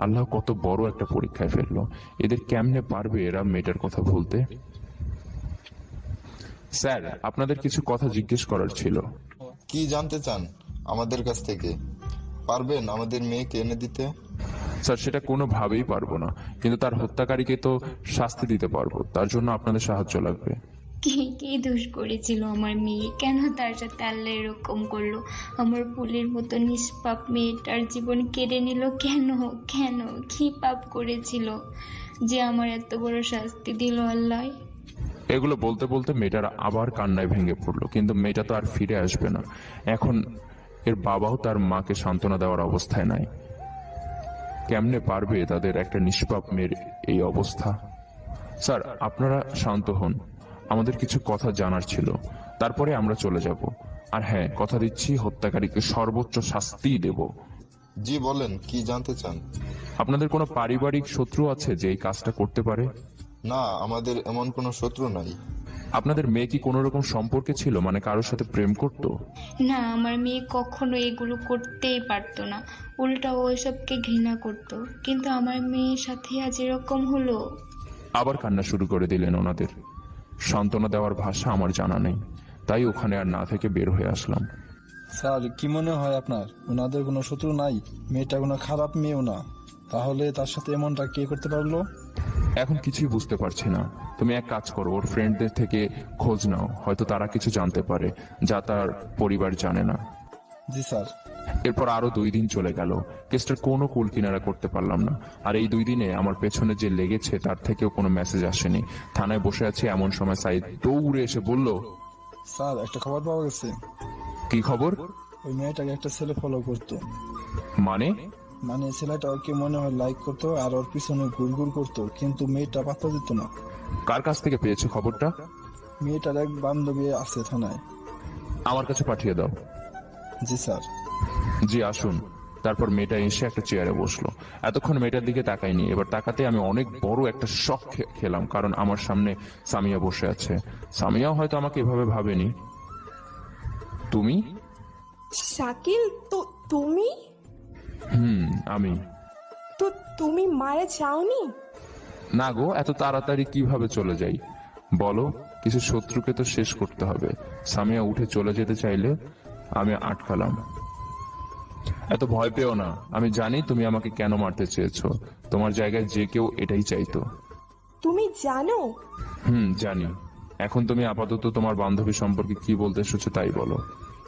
আল্লাহ কত বড় একটা পরীক্ষায় ফেললো, এদের কেমনে পারবে এরা মেয়েটার কথা ভুলতে? স্যার, আপনাদের কিছু কথা জিজ্ঞেস করার ছিল। কি জানতে চান আমাদের কাছ থেকে? পারবেন আমাদের মেয়েকে এনে দিতে? স্যার, সেটা কোনোভাবেই পারবো না, কিন্তু তার হত্যাকারীকে তো শাস্তি দিতে পারবো। তার জন্য আপনাদের সাহায্য লাগবে। কে কে দোষ করেছিল আমার মেয়ে? কেন তার সাথে আল্লাহ এরকম করলো? আমার ফুলের মতো নিষ্পাপ মেয়েটার জীবন কেড়ে নিল কেন? কেন? কি পাপ করেছিল যে আমার এত বড় শাস্তি দিল আল্লাহ? এগুলো বলতে বলতে মেয়েটার আবার কান্নায় ভেঙে পড়লো। কিন্তু মেয়েটা তো আর ফিরে আসবে না। এখন এর বাবাও তার মাকে সান্ত্বনা দেওয়ার অবস্থায় নাই। কেমনে পারবে তাদের একটা নিষ্পাপ মেয়ের এই অবস্থা? স্যার, আপনারা শান্ত হন, আমাদের কিছু কথা জানার ছিল, তারপরে আমরা চলে যাব। আর হ্যাঁ, কথা দিচ্ছি হত্যাকারীকে সর্বোচ্চ শাস্তি দেব। জি বলেন, কি জানতে চান? আপনাদের কোনো পারিবারিক শত্রু আছে যে এই কাজটা করতে পারে? না, আমাদের এমন কোনো শত্রু নাই। আপনাদের মেয়ে কি কোনো রকম সম্পর্কে ছিল, মানে কারোর সাথে প্রেম করতো? না, আমার মেয়ে কখনো এগুলো করতেই পারতো না, উল্টা ও এসবকে ঘৃণা করতো। কিন্তু আমার মেয়ের সাথে আজ এরকম হলো। আবার কান্না শুরু করে দিলেন ওনাদের। সান্ত্বনা দেওয়ার ভাষা আমার জানা নেই, তাই ওখানে আর না থেকে বের হয়ে আসলাম। স্যার, কি মনে হয় আপনার ওনাদের কোনো শত্রু নাই? মেয়েটা কোনো খারাপ মেয়েও না, তাহলে তার সাথে এমনটা কে করতে পারলো? এখন কিছুই বুঝতে পারছি না। তুমি এক কাজ করো, ওর ফ্রেন্ডদের থেকে খোঁজ নাও, হয়তো তারা কিছু জানতে পারে যা তার পরিবার জানে না। জি স্যার। এরপর আরো 2 দিন চলে গেল, কেসটার কোনো কুল কিনারা করতে পারলাম না। আর এই 2 দিনে আমার পেছনে যে লেগেছে তার থেকেও কোনো মেসেজ আসেনি। থানায় বসে আছি, এমন সময় সাইদ দৌড়ে এসে বলল, স্যার একটা খবর পাওয়া গেছে। কি খবর? ওই মেয়েটাকে একটা ছেলে ফলো করতো। মানে ছেলেটা ওকে মনে হয় লাইক করতো আর ওর পিছনে ঘুরঘুর করতো, কিন্তু মেয়েটা পাত্তা দিত না। কার কাছ থেকে পেয়েছো খবরটা? মেয়েটার এক বান্ধবী আছে থানায়। আমার কাছে পাঠিয়ে দাও। জি স্যার। জি আসুন। তারপর মেয়েটা এসে একটা চেয়ারে বসলো। এতক্ষণ মেয়েটার দিকে তাকাইনি, এবার তাকাতে আমি অনেক বড় একটা শক খেলাম, কারণ আমার সামনে সামিয়া বসে আছে। সামিয়াও হয়তো আমাকে এভাবে ভাবেনি। তুমি? শাকিল, তো তুমি? আমি। তো তুমি মারা যাওনি? না গো, এত তাড়াতাড়ি কিভাবে চলে যাই বলো? কিছু শত্রুকে তো শেষ করতে হবে। সামিয়া উঠে চলে যেতে চাইলে আমি আটকালাম। এত ভয় পেও না, আমি জানি তুমি আমাকে কেন মারতে চেয়েছো। তোমার জায়গায় যে কেউ এটাই চাইতো। তুমি জানো? জানি। এখন তুমি আপাতত তোমার বান্ধবী সম্পর্কে কি বলতে এসেছো তাই বলো।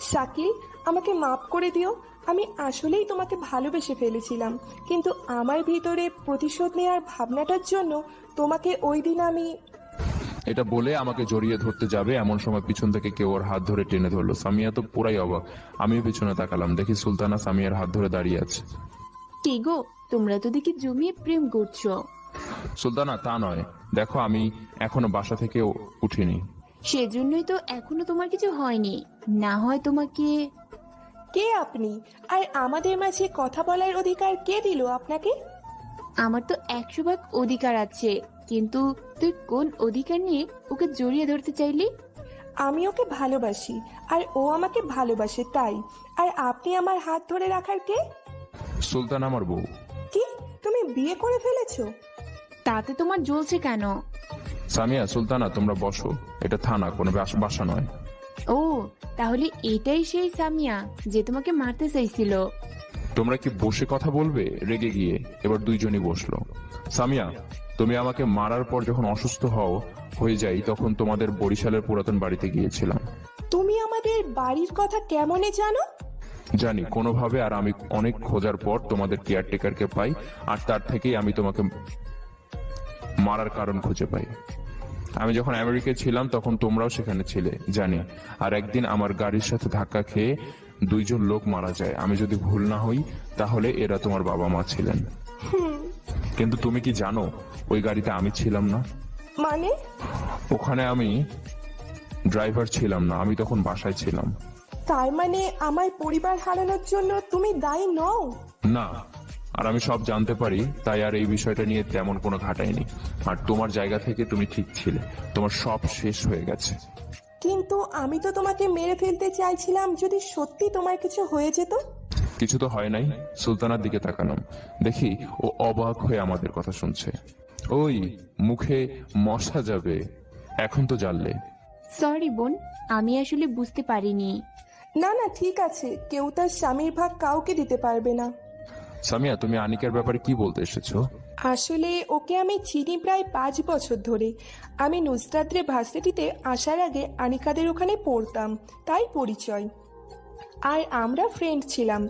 শাকিল, আমাকে মাফ করে দিও। আমি আসলেই তোমাকে ভালোবেসে ফেলেছিলাম, কিন্তু আমার ভিতরে প্রতিশোধ নেওয়ার ভাবনাটার জন্য তোমাকে ওই দিন আমি। এটা বলে আমাকে জড়িয়ে ধরতে যাবে এমন সময় পিছন থেকে কেউ ওর হাত ধরে টেনে ধরলো। সামিয়া তো পুরাই অবাক। আমিও পিছনে তাকালাম, দেখি সুলতানা সামিয়ার হাত ধরে দাঁড়িয়ে আছে। কি গো, তোমরা তো দেখি জমিয়ে প্রেম করছো। সুলতানা, তা নয়, দেখো আমি এখনো বাসা থেকে উঠিনি। সেজন্যই তো এখনো তোমার কিছু হয়নি, না হয় তোমাকে। কে আপনি? আর আমাদের মাঝে কথা বলার অধিকার কে দিল আপনাকে? আমার তো 100 ভাগ অধিকার আছে, কিন্তু তুই কোন অধিকার নিয়ে ওকে জড়িয়ে ধরতে চাইলি? আমি ওকে ভালোবাসি আর ও আমাকে ভালোবাসে, তাই। আর আপনি আমার হাত ধরে রাখার কে? সুলতান আমার বউ। কি, তুমি বিয়ে করে ফেলেছো? তাতে তোমার জ্বলছে কেন? সামিয়া, সুলতানা, তোমরা বসো, এটা থানা, কোনো বাসা নয়। ও, তাহলে এটাই সেই সামিয়া যে তোমাকে মারতে চাইছিল। তোমরা কি বসে কথা বলবে? রেগে গিয়ে এবার দুইজনই বসলো। সামিয়া, তুমি আমাকে মারার পর যখন অসুস্থ হয়ে যাই, তখন তোমাদের বরিশালের পুরাতন বাড়িতে গিয়েছিলাম। তুমি আমাদের বাড়ির কথা কেমনে জানো? জানি কোনোভাবে, আর আমি অনেক খোঁজার পর তোমাদের কেয়ারটেকারকে পাই, আর তার থেকেই আমি তোমাকে মারার কারণ খুঁজে পাই। আমি যখন আমেরিকায় ছিলাম তখন তোমরাও সেখানে ছিলে, জানি। আর একদিন আমার গাড়ির সাথে ধাক্কা খেয়ে 2জন লোক মারা যায়। আমি যদি ভুল না হই তাহলে এরা তোমার বাবা মা ছিলেন। কিন্তু তুমি কি জানো ওই গাড়িতে আমি ছিলাম না? মানে? ওখানে আমি ড্রাইভার ছিলাম না, আমি তখন বাসায় ছিলাম। তার মানে আমার পরিবার হারানোর জন্য তুমি দায়ী নও? না, আর আমি সব জানতে পারি, তাই আর এই বিষয়টা নিয়ে তেমন কোনো ঘাটাইনি। আর তোমার জায়গা থেকে তুমি ঠিক ছিলে, তোমার সব শেষ হয়ে গেছে। কিন্তু আমি তো তোমাকে মেরে ফেলতে চাইছিলাম যদি সত্যি তোমার কিছু হয়ে যেত। কিছু তো হয় নাই। সুলতানার দিকে তাকালাম, দেখি ও অবাক হয়ে আমাদের কথা শুনছে। ওই মুখে মশা যাবে, এখন তো জানলে। সরি বোন, আমি আসলে বুঝতে পারিনি। না না, ঠিক আছে, কেউ তার স্বামীর ভাগ কাউকে দিতে পারবে না। সামিয়া, তুমি আনিকার ব্যাপারে কি বলতে এসেছো? আসলে ওকে আমি চিনি প্রায় 5 বছর ধরে। আমি নুসরাত ভার্সিটিতে আসার আগে আনিকাদের ওখানে পড়তাম, তাই পরিচয়। আর আমরা ফ্রেন্ড ছিলাম।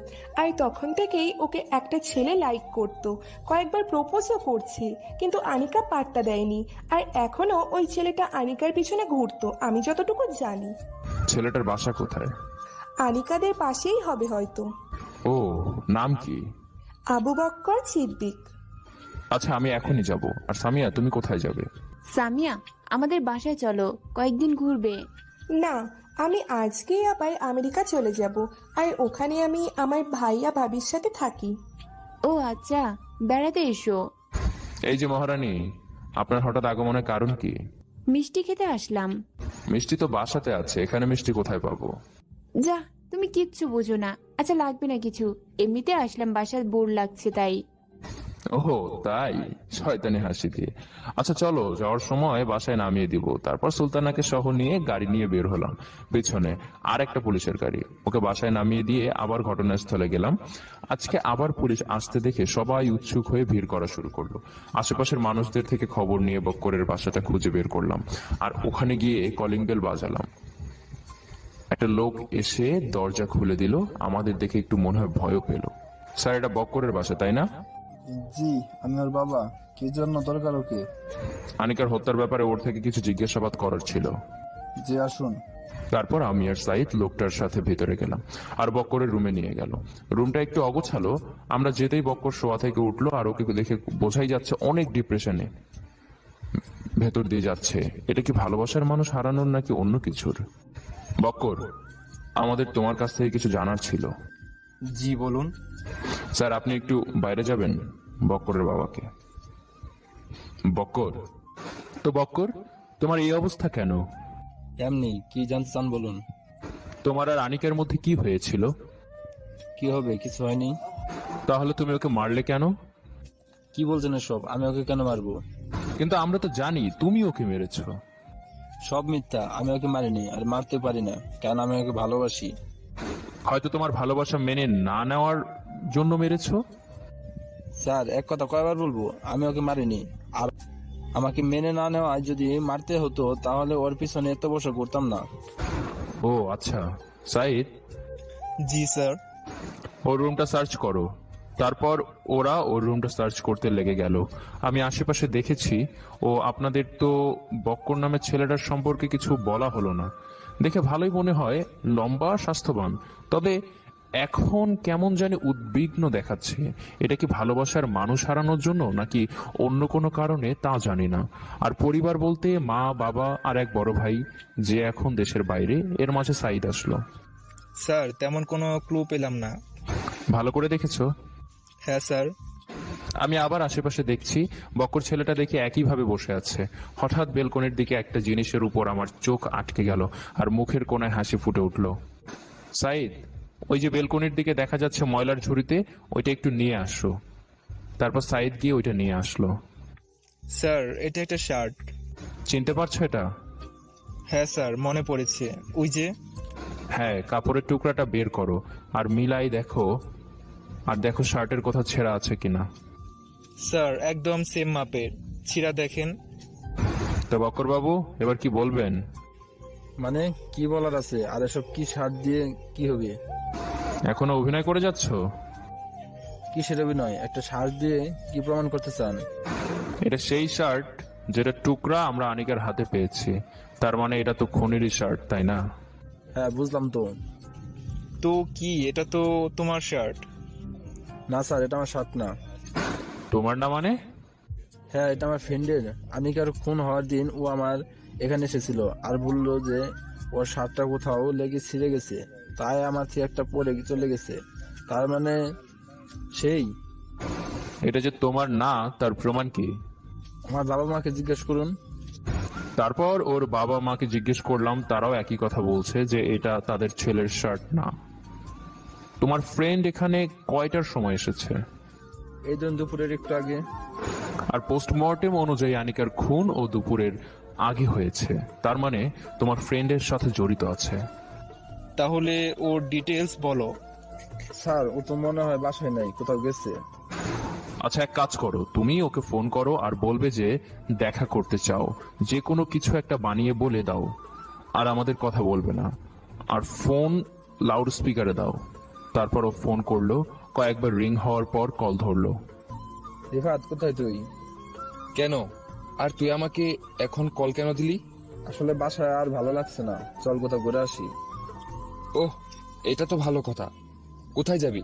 আর তখন থেকেই ওকে একটা ছেলে লাইক করতো, কয়েকবার প্রপোজও করছে, কিন্তু আনিকা পাত্তা দেয়নি। আর এখনো ওই ছেলেটা আনিকার পিছনে ঘুরতো, আমি যতটুকু জানি। ছেলেটার বাসা কোথায়? আনিকাদের পাশেই হবে হয়তো। ও, নাম কি? আবু বক্কর সিদ্দিক। আচ্ছা, আমি এখনই যাব। আর সামিয়া, তুমি কোথায় যাবে? সামিয়া, আমাদের বাসায় চলো, কয়েকদিন ঘুরবে। না, আমি আজকেই আবার আমেরিকা চলে যাব। আর ওখানে আমি আমার ভাইয়া ভাবির সাথে থাকি। ও আচ্ছা, বেড়াতে এসো। এই যে মহারানী, আপনার হঠাৎ আগমনের কারণ কি? মিষ্টি খেতে আসলাম। মিষ্টি তো বাসাতে আছে, এখানে মিষ্টি কোথায় পাবো? যা, তুমি কিচ্ছু বোঝো না। আচ্ছা, লাগবে না কিছু, এমনিতে আসলাম, বাসায় বোর লাগছে তাই। ওহো তাই, শয়তানি হাসি দিয়ে। আচ্ছা চলো, যাওয়ার সময় বাসায় নামিয়ে দিব। তারপর সুলতানাকে সহ নিয়ে গাড়ি নিয়ে বের হলাম। পেছনে আর একটা পুলিশের গাড়ি, ওকে বাসায় নামিয়ে দিয়ে আবার ঘটনাস্থলে গেলাম। আজকে আবার পুলিশ আসতে দেখে সবাই উৎসুক হয়ে ভিড় করা শুরু করলো। আশেপাশের মানুষদের থেকে খবর নিয়ে বক্করের বাসাটা খুঁজে বের করলাম, আর ওখানে গিয়ে কলিং বেল বাজালাম। একটা লোক এসে দরজা খুলে দিল। আমাদের দেখে একটু মনে হয় ভয়ও পেল। স্যার, এটা বক্করের বাসা তাই না? জি, আমি ওর বাবা। কি জন্য দরকার ওকে? আনিকার হত্যার ব্যাপারে ওর থেকে কিছু জিজ্ঞাসাবাদ করার ছিল। জি, আসুন। তারপর আমি আর সাইদ লোকটার সাথে ভেতরে গেলাম, আর বক্করের রুমে নিয়ে গেল। রুমটা একটু অগোছালো। আমরা যেতেই বক্কর শোয়া থেকে উঠলো, আর ওকে দেখে বোঝাই যাচ্ছে অনেক ডিপ্রেশনে ভেতর দিয়ে যাচ্ছে। এটা কি ভালোবাসার মানুষ হারানোর নাকি অন্য কিছুর? বক্কর, আমাদের তোমার কাছ থেকে কিছু জানার ছিল। জি বলুন। স্যার, আপনি একটু বাইরে যাবেন বক্করের বাবাকে। বক্কর, তো বক্কর, তোমার এই অবস্থা কেন? এমনি, কি জানতে চান বলুন। তোমার আর আনিকের মধ্যে কি হয়েছিল? কি হবে, কিছু হয়নি। তাহলে তুমি ওকে মারলে কেন? কি বলছেন এসব? আমি ওকে কেন মারবো? কিন্তু আমরা তো জানি তুমি ওকে মেরেছো। সব মিথ্যা, আমি ওকে মারিনি, আর মারতে পারি না, কেন আমি ওকে ভালোবাসি। হয়তো তোমার ভালোবাসা মেনে না নেওয়ার জন্য মেরেছো। স্যার, এক কথা কয়বার বলবো? আমি ওকে মারিনি। আর আমাকে মেনে না নেওয়ায় যদি মারতে হতো তাহলে ওর পিছনে এত বছর করতাম না। ও আচ্ছা, সাইদ। জি স্যার। ওর রুমটা সার্চ করো। তারপর ওরা ওর রুমটা সার্চ করতে লেগে গেল। আমি আশেপাশে দেখেছি। ও আপনাদের তো বক্কর নামের ছেলেটার সম্পর্কে কিছু বলা হলো না। দেখে ভালোই মনে হয় লম্বা, স্বাস্থ্যবান। তবে এখন কেমন জানি উদ্বিগ্ন দেখাচ্ছে। এটা কি ভালোবাসার মানুষ হারানোর জন্য নাকি অন্য কোনো কারণে তা জানি না। আর পরিবার বলতে মা, বাবা আর এক বড় ভাই যে এখন দেশের বাইরে, এর মাঝে সাইদ আসলো। স্যার তেমন কোনো ক্লু পেলাম না। ভালো করে দেখেছো? হ্যাঁ স্যার। আমি আবার আশেপাশে দেখছি, বক্কর ছেলেটা দেখে একইভাবে বসে আছে। হঠাৎ বেলকনির দিকে একটা জিনিসের উপর আমার চোখ আটকে গেল আর মুখের কোণায় হাসি ফুটে উঠল। সাইদ, ওই যে বেলকনির দিকে দেখা যাচ্ছে ময়লার ঝুড়িতে, ওইটা একটু নিয়ে আসো। তারপর সাইদ গিয়ে ওইটা নিয়ে আসলো। স্যার এটা একটা শার্ট। চিনতে পারছো এটা? হ্যাঁ স্যার, মনে পড়েছে। ওই যে। হ্যাঁ, কাপড়ের টুকরাটা বের করো আর মিলাই দেখো, আর দেখো শার্টের কোথাও ছেঁড়া আছে কিনা। স্যার একদম সেম মাপের। ছিঁড়া দেখেন। তো বক্কর বাবু, এবার কি বলবেন? মানে কি বলার আছে? আর এসব কি শার্ট দিয়ে কি হবে? এখনো অভিনয় করে যাচ্ছ? কিসের অভিনয়? একটা শার্ট দিয়ে কি প্রমাণ করতে চান? এটা সেই শার্ট যেটা টুকরা আমরা আনিকার হাতে পেয়েছি। তার মানে এটা তো খুনেরই শার্ট, তাই না? হ্যাঁ বুঝলাম তো। তো কি এটা তো তোমার শার্ট? না স্যার, এটা আমার শার্ট না। তোমার না মানে? হ্যাঁ, এটা আমার ফ্রেন্ডের। আনিকার খুন হওয়ার দিন ও আমার এখানে এসেছিল আর বললো যে ওর শার্টটা কোথাও লেগে ছিঁড়ে গেছে, তাই আমার থেকে একটা পরে চলে গেছে। তার মানে সেই। এটা যে তোমার না তার প্রমাণ কি? আমার বাবা মাকে জিজ্ঞেস করুন। তারপর ওর বাবা মাকে জিজ্ঞেস করলাম, তারাও একই কথা বলছে যে এটা তাদের ছেলের শার্ট না। তোমার ফ্রেন্ড এখানে কয়টার সময় এসেছে? এই দিন দুপুরের একটু আগে। আর পোস্টমর্টেম অনুযায়ী আনিকার খুন ও দুপুরের আগে হয়েছে। তার মানে তোমার ফ্রেন্ডের সাথে জড়িত আছে। তাহলে ওর ডিটেলস বলো। স্যার ও তো মনে হয় বাসায় নাই, কোথাও গেছে। আচ্ছা, এক কাজ করো, তুমি ওকে ফোন করো আর বলবে যে দেখা করতে চাও। যে কোনো কিছু একটা বানিয়ে বলে দাও, আর আমাদের কথা বলবে না। আর ফোন লাউড স্পিকারে দাও। তারপর ও ফোন করলো, কয়েকবার রিং হওয়ার পর কল ধরলো। রিফাত, কোথায় তুই? কেন? আর তুই আমাকে এখন কল কেন দিলি? আসলে বাসায় আর ভালো লাগছে না, চল কোথাও ঘুরে আসি। ওহ, এটা তো ভালো কথা। কোথায় যাবি?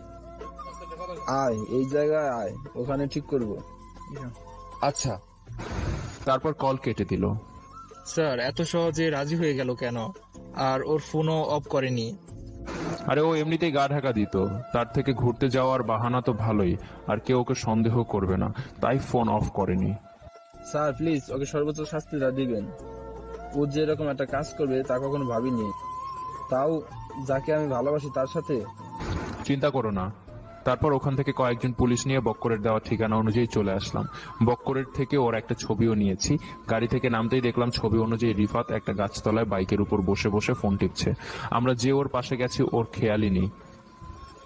আয়, এই জায়গায় আয়, ওখানে ঠিক করব। আচ্ছা। তারপর কল কেটে দিল। স্যার এত সহজে রাজি হয়ে গেল কেন? আর ওর ফোনও অফ করেনি? আরে ও এমনিতেই গা ঢাকা দিত, তার থেকে ঘুরতে যাওয়ার বাহানা তো ভালোই, আর কেউ ওকে সন্দেহ করবে না, তাই ফোন অফ করেনি। স্যার প্লিজ ওকে সর্বোচ্চ শাস্তিটা দিবেন। ও যে এরকম একটা কাজ করবে তা কখনো ভাবিনি, তাও যাকে আমি ভালোবাসি তার সাথে। চিন্তা করো না। তারপর ওখান থেকে কয়েকজন পুলিশ নিয়ে বক্করের দেওয়া ঠিকানা অনুযায়ী চলে আসলাম। বক্করের থেকে ওর একটা ছবিও নিয়েছি। গাড়ি থেকে নামতেই দেখলাম ছবি অনুযায়ী রিফাত একটা গাছতলায় বাইকের উপর বসে বসে ফোন টিপছে। আমরা যে ওর পাশে গেছি ওর খেয়ালই নেই।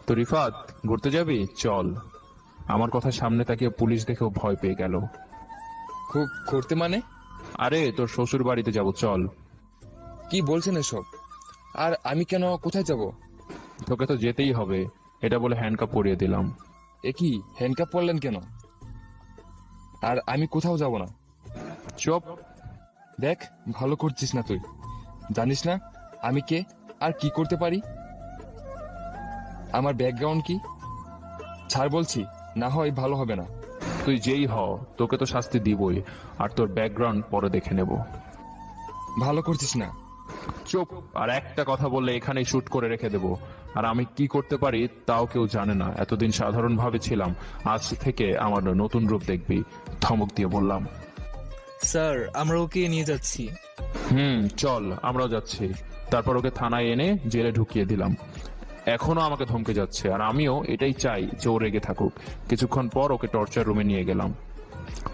তো রিফাত, ঘুরতে যাবি? চল। আমার কথা সামনে তাকিয়ে পুলিশ দেখেও ভয় পেয়ে গেল। খুব ঘুরতে মানে? আরে তোর শ্বশুর বাড়িতে যাব, চল। কি বলছেন এসব? আর আমি কেন, কোথায় যাব? তোকে তো যেতেই হবে, এটা বলে হ্যান্ডকাপ পরিয়ে দিলাম। এ কি, হ্যান্ডকাপ পরলেন কেন? আর আমি কোথাও যাব না। চুপ। দেখ, ভালো করছিস না তুই। জানিস না আমি কে আর কি করতে পারি? আমার ব্যাকগ্রাউন্ড কি? ছাড় বলছি, না হয় ভালো হবে না। তুই যেই হ, তোকে তো শাস্তি দিবই, আর তোর ব্যাকগ্রাউন্ড পরে দেখে নেব। ভালো করছিস না। চুপ। আর একটা কথা বললে এখানেই শুট করে রেখে দেব। আর আমি কি করতে পারি তাও কেউ জানে না। এতদিন সাধারণ ভাবে ছিলাম, আজ থেকে আমার নতুন রূপ দেখবি। ধমক দিয়ে বললাম। স্যার আমরা ওকে নিয়ে যাচ্ছি। চল, আমরাও যাচ্ছি। তারপর ওকে থানায় এনে জেলে ঢুকিয়ে দিলাম। এখনো আমাকে ধমকে যাচ্ছে, আর আমিও এটাই চাই যে ও রেগে থাকুক। কিছুক্ষণ পর ওকে টর্চার রুমে নিয়ে গেলাম।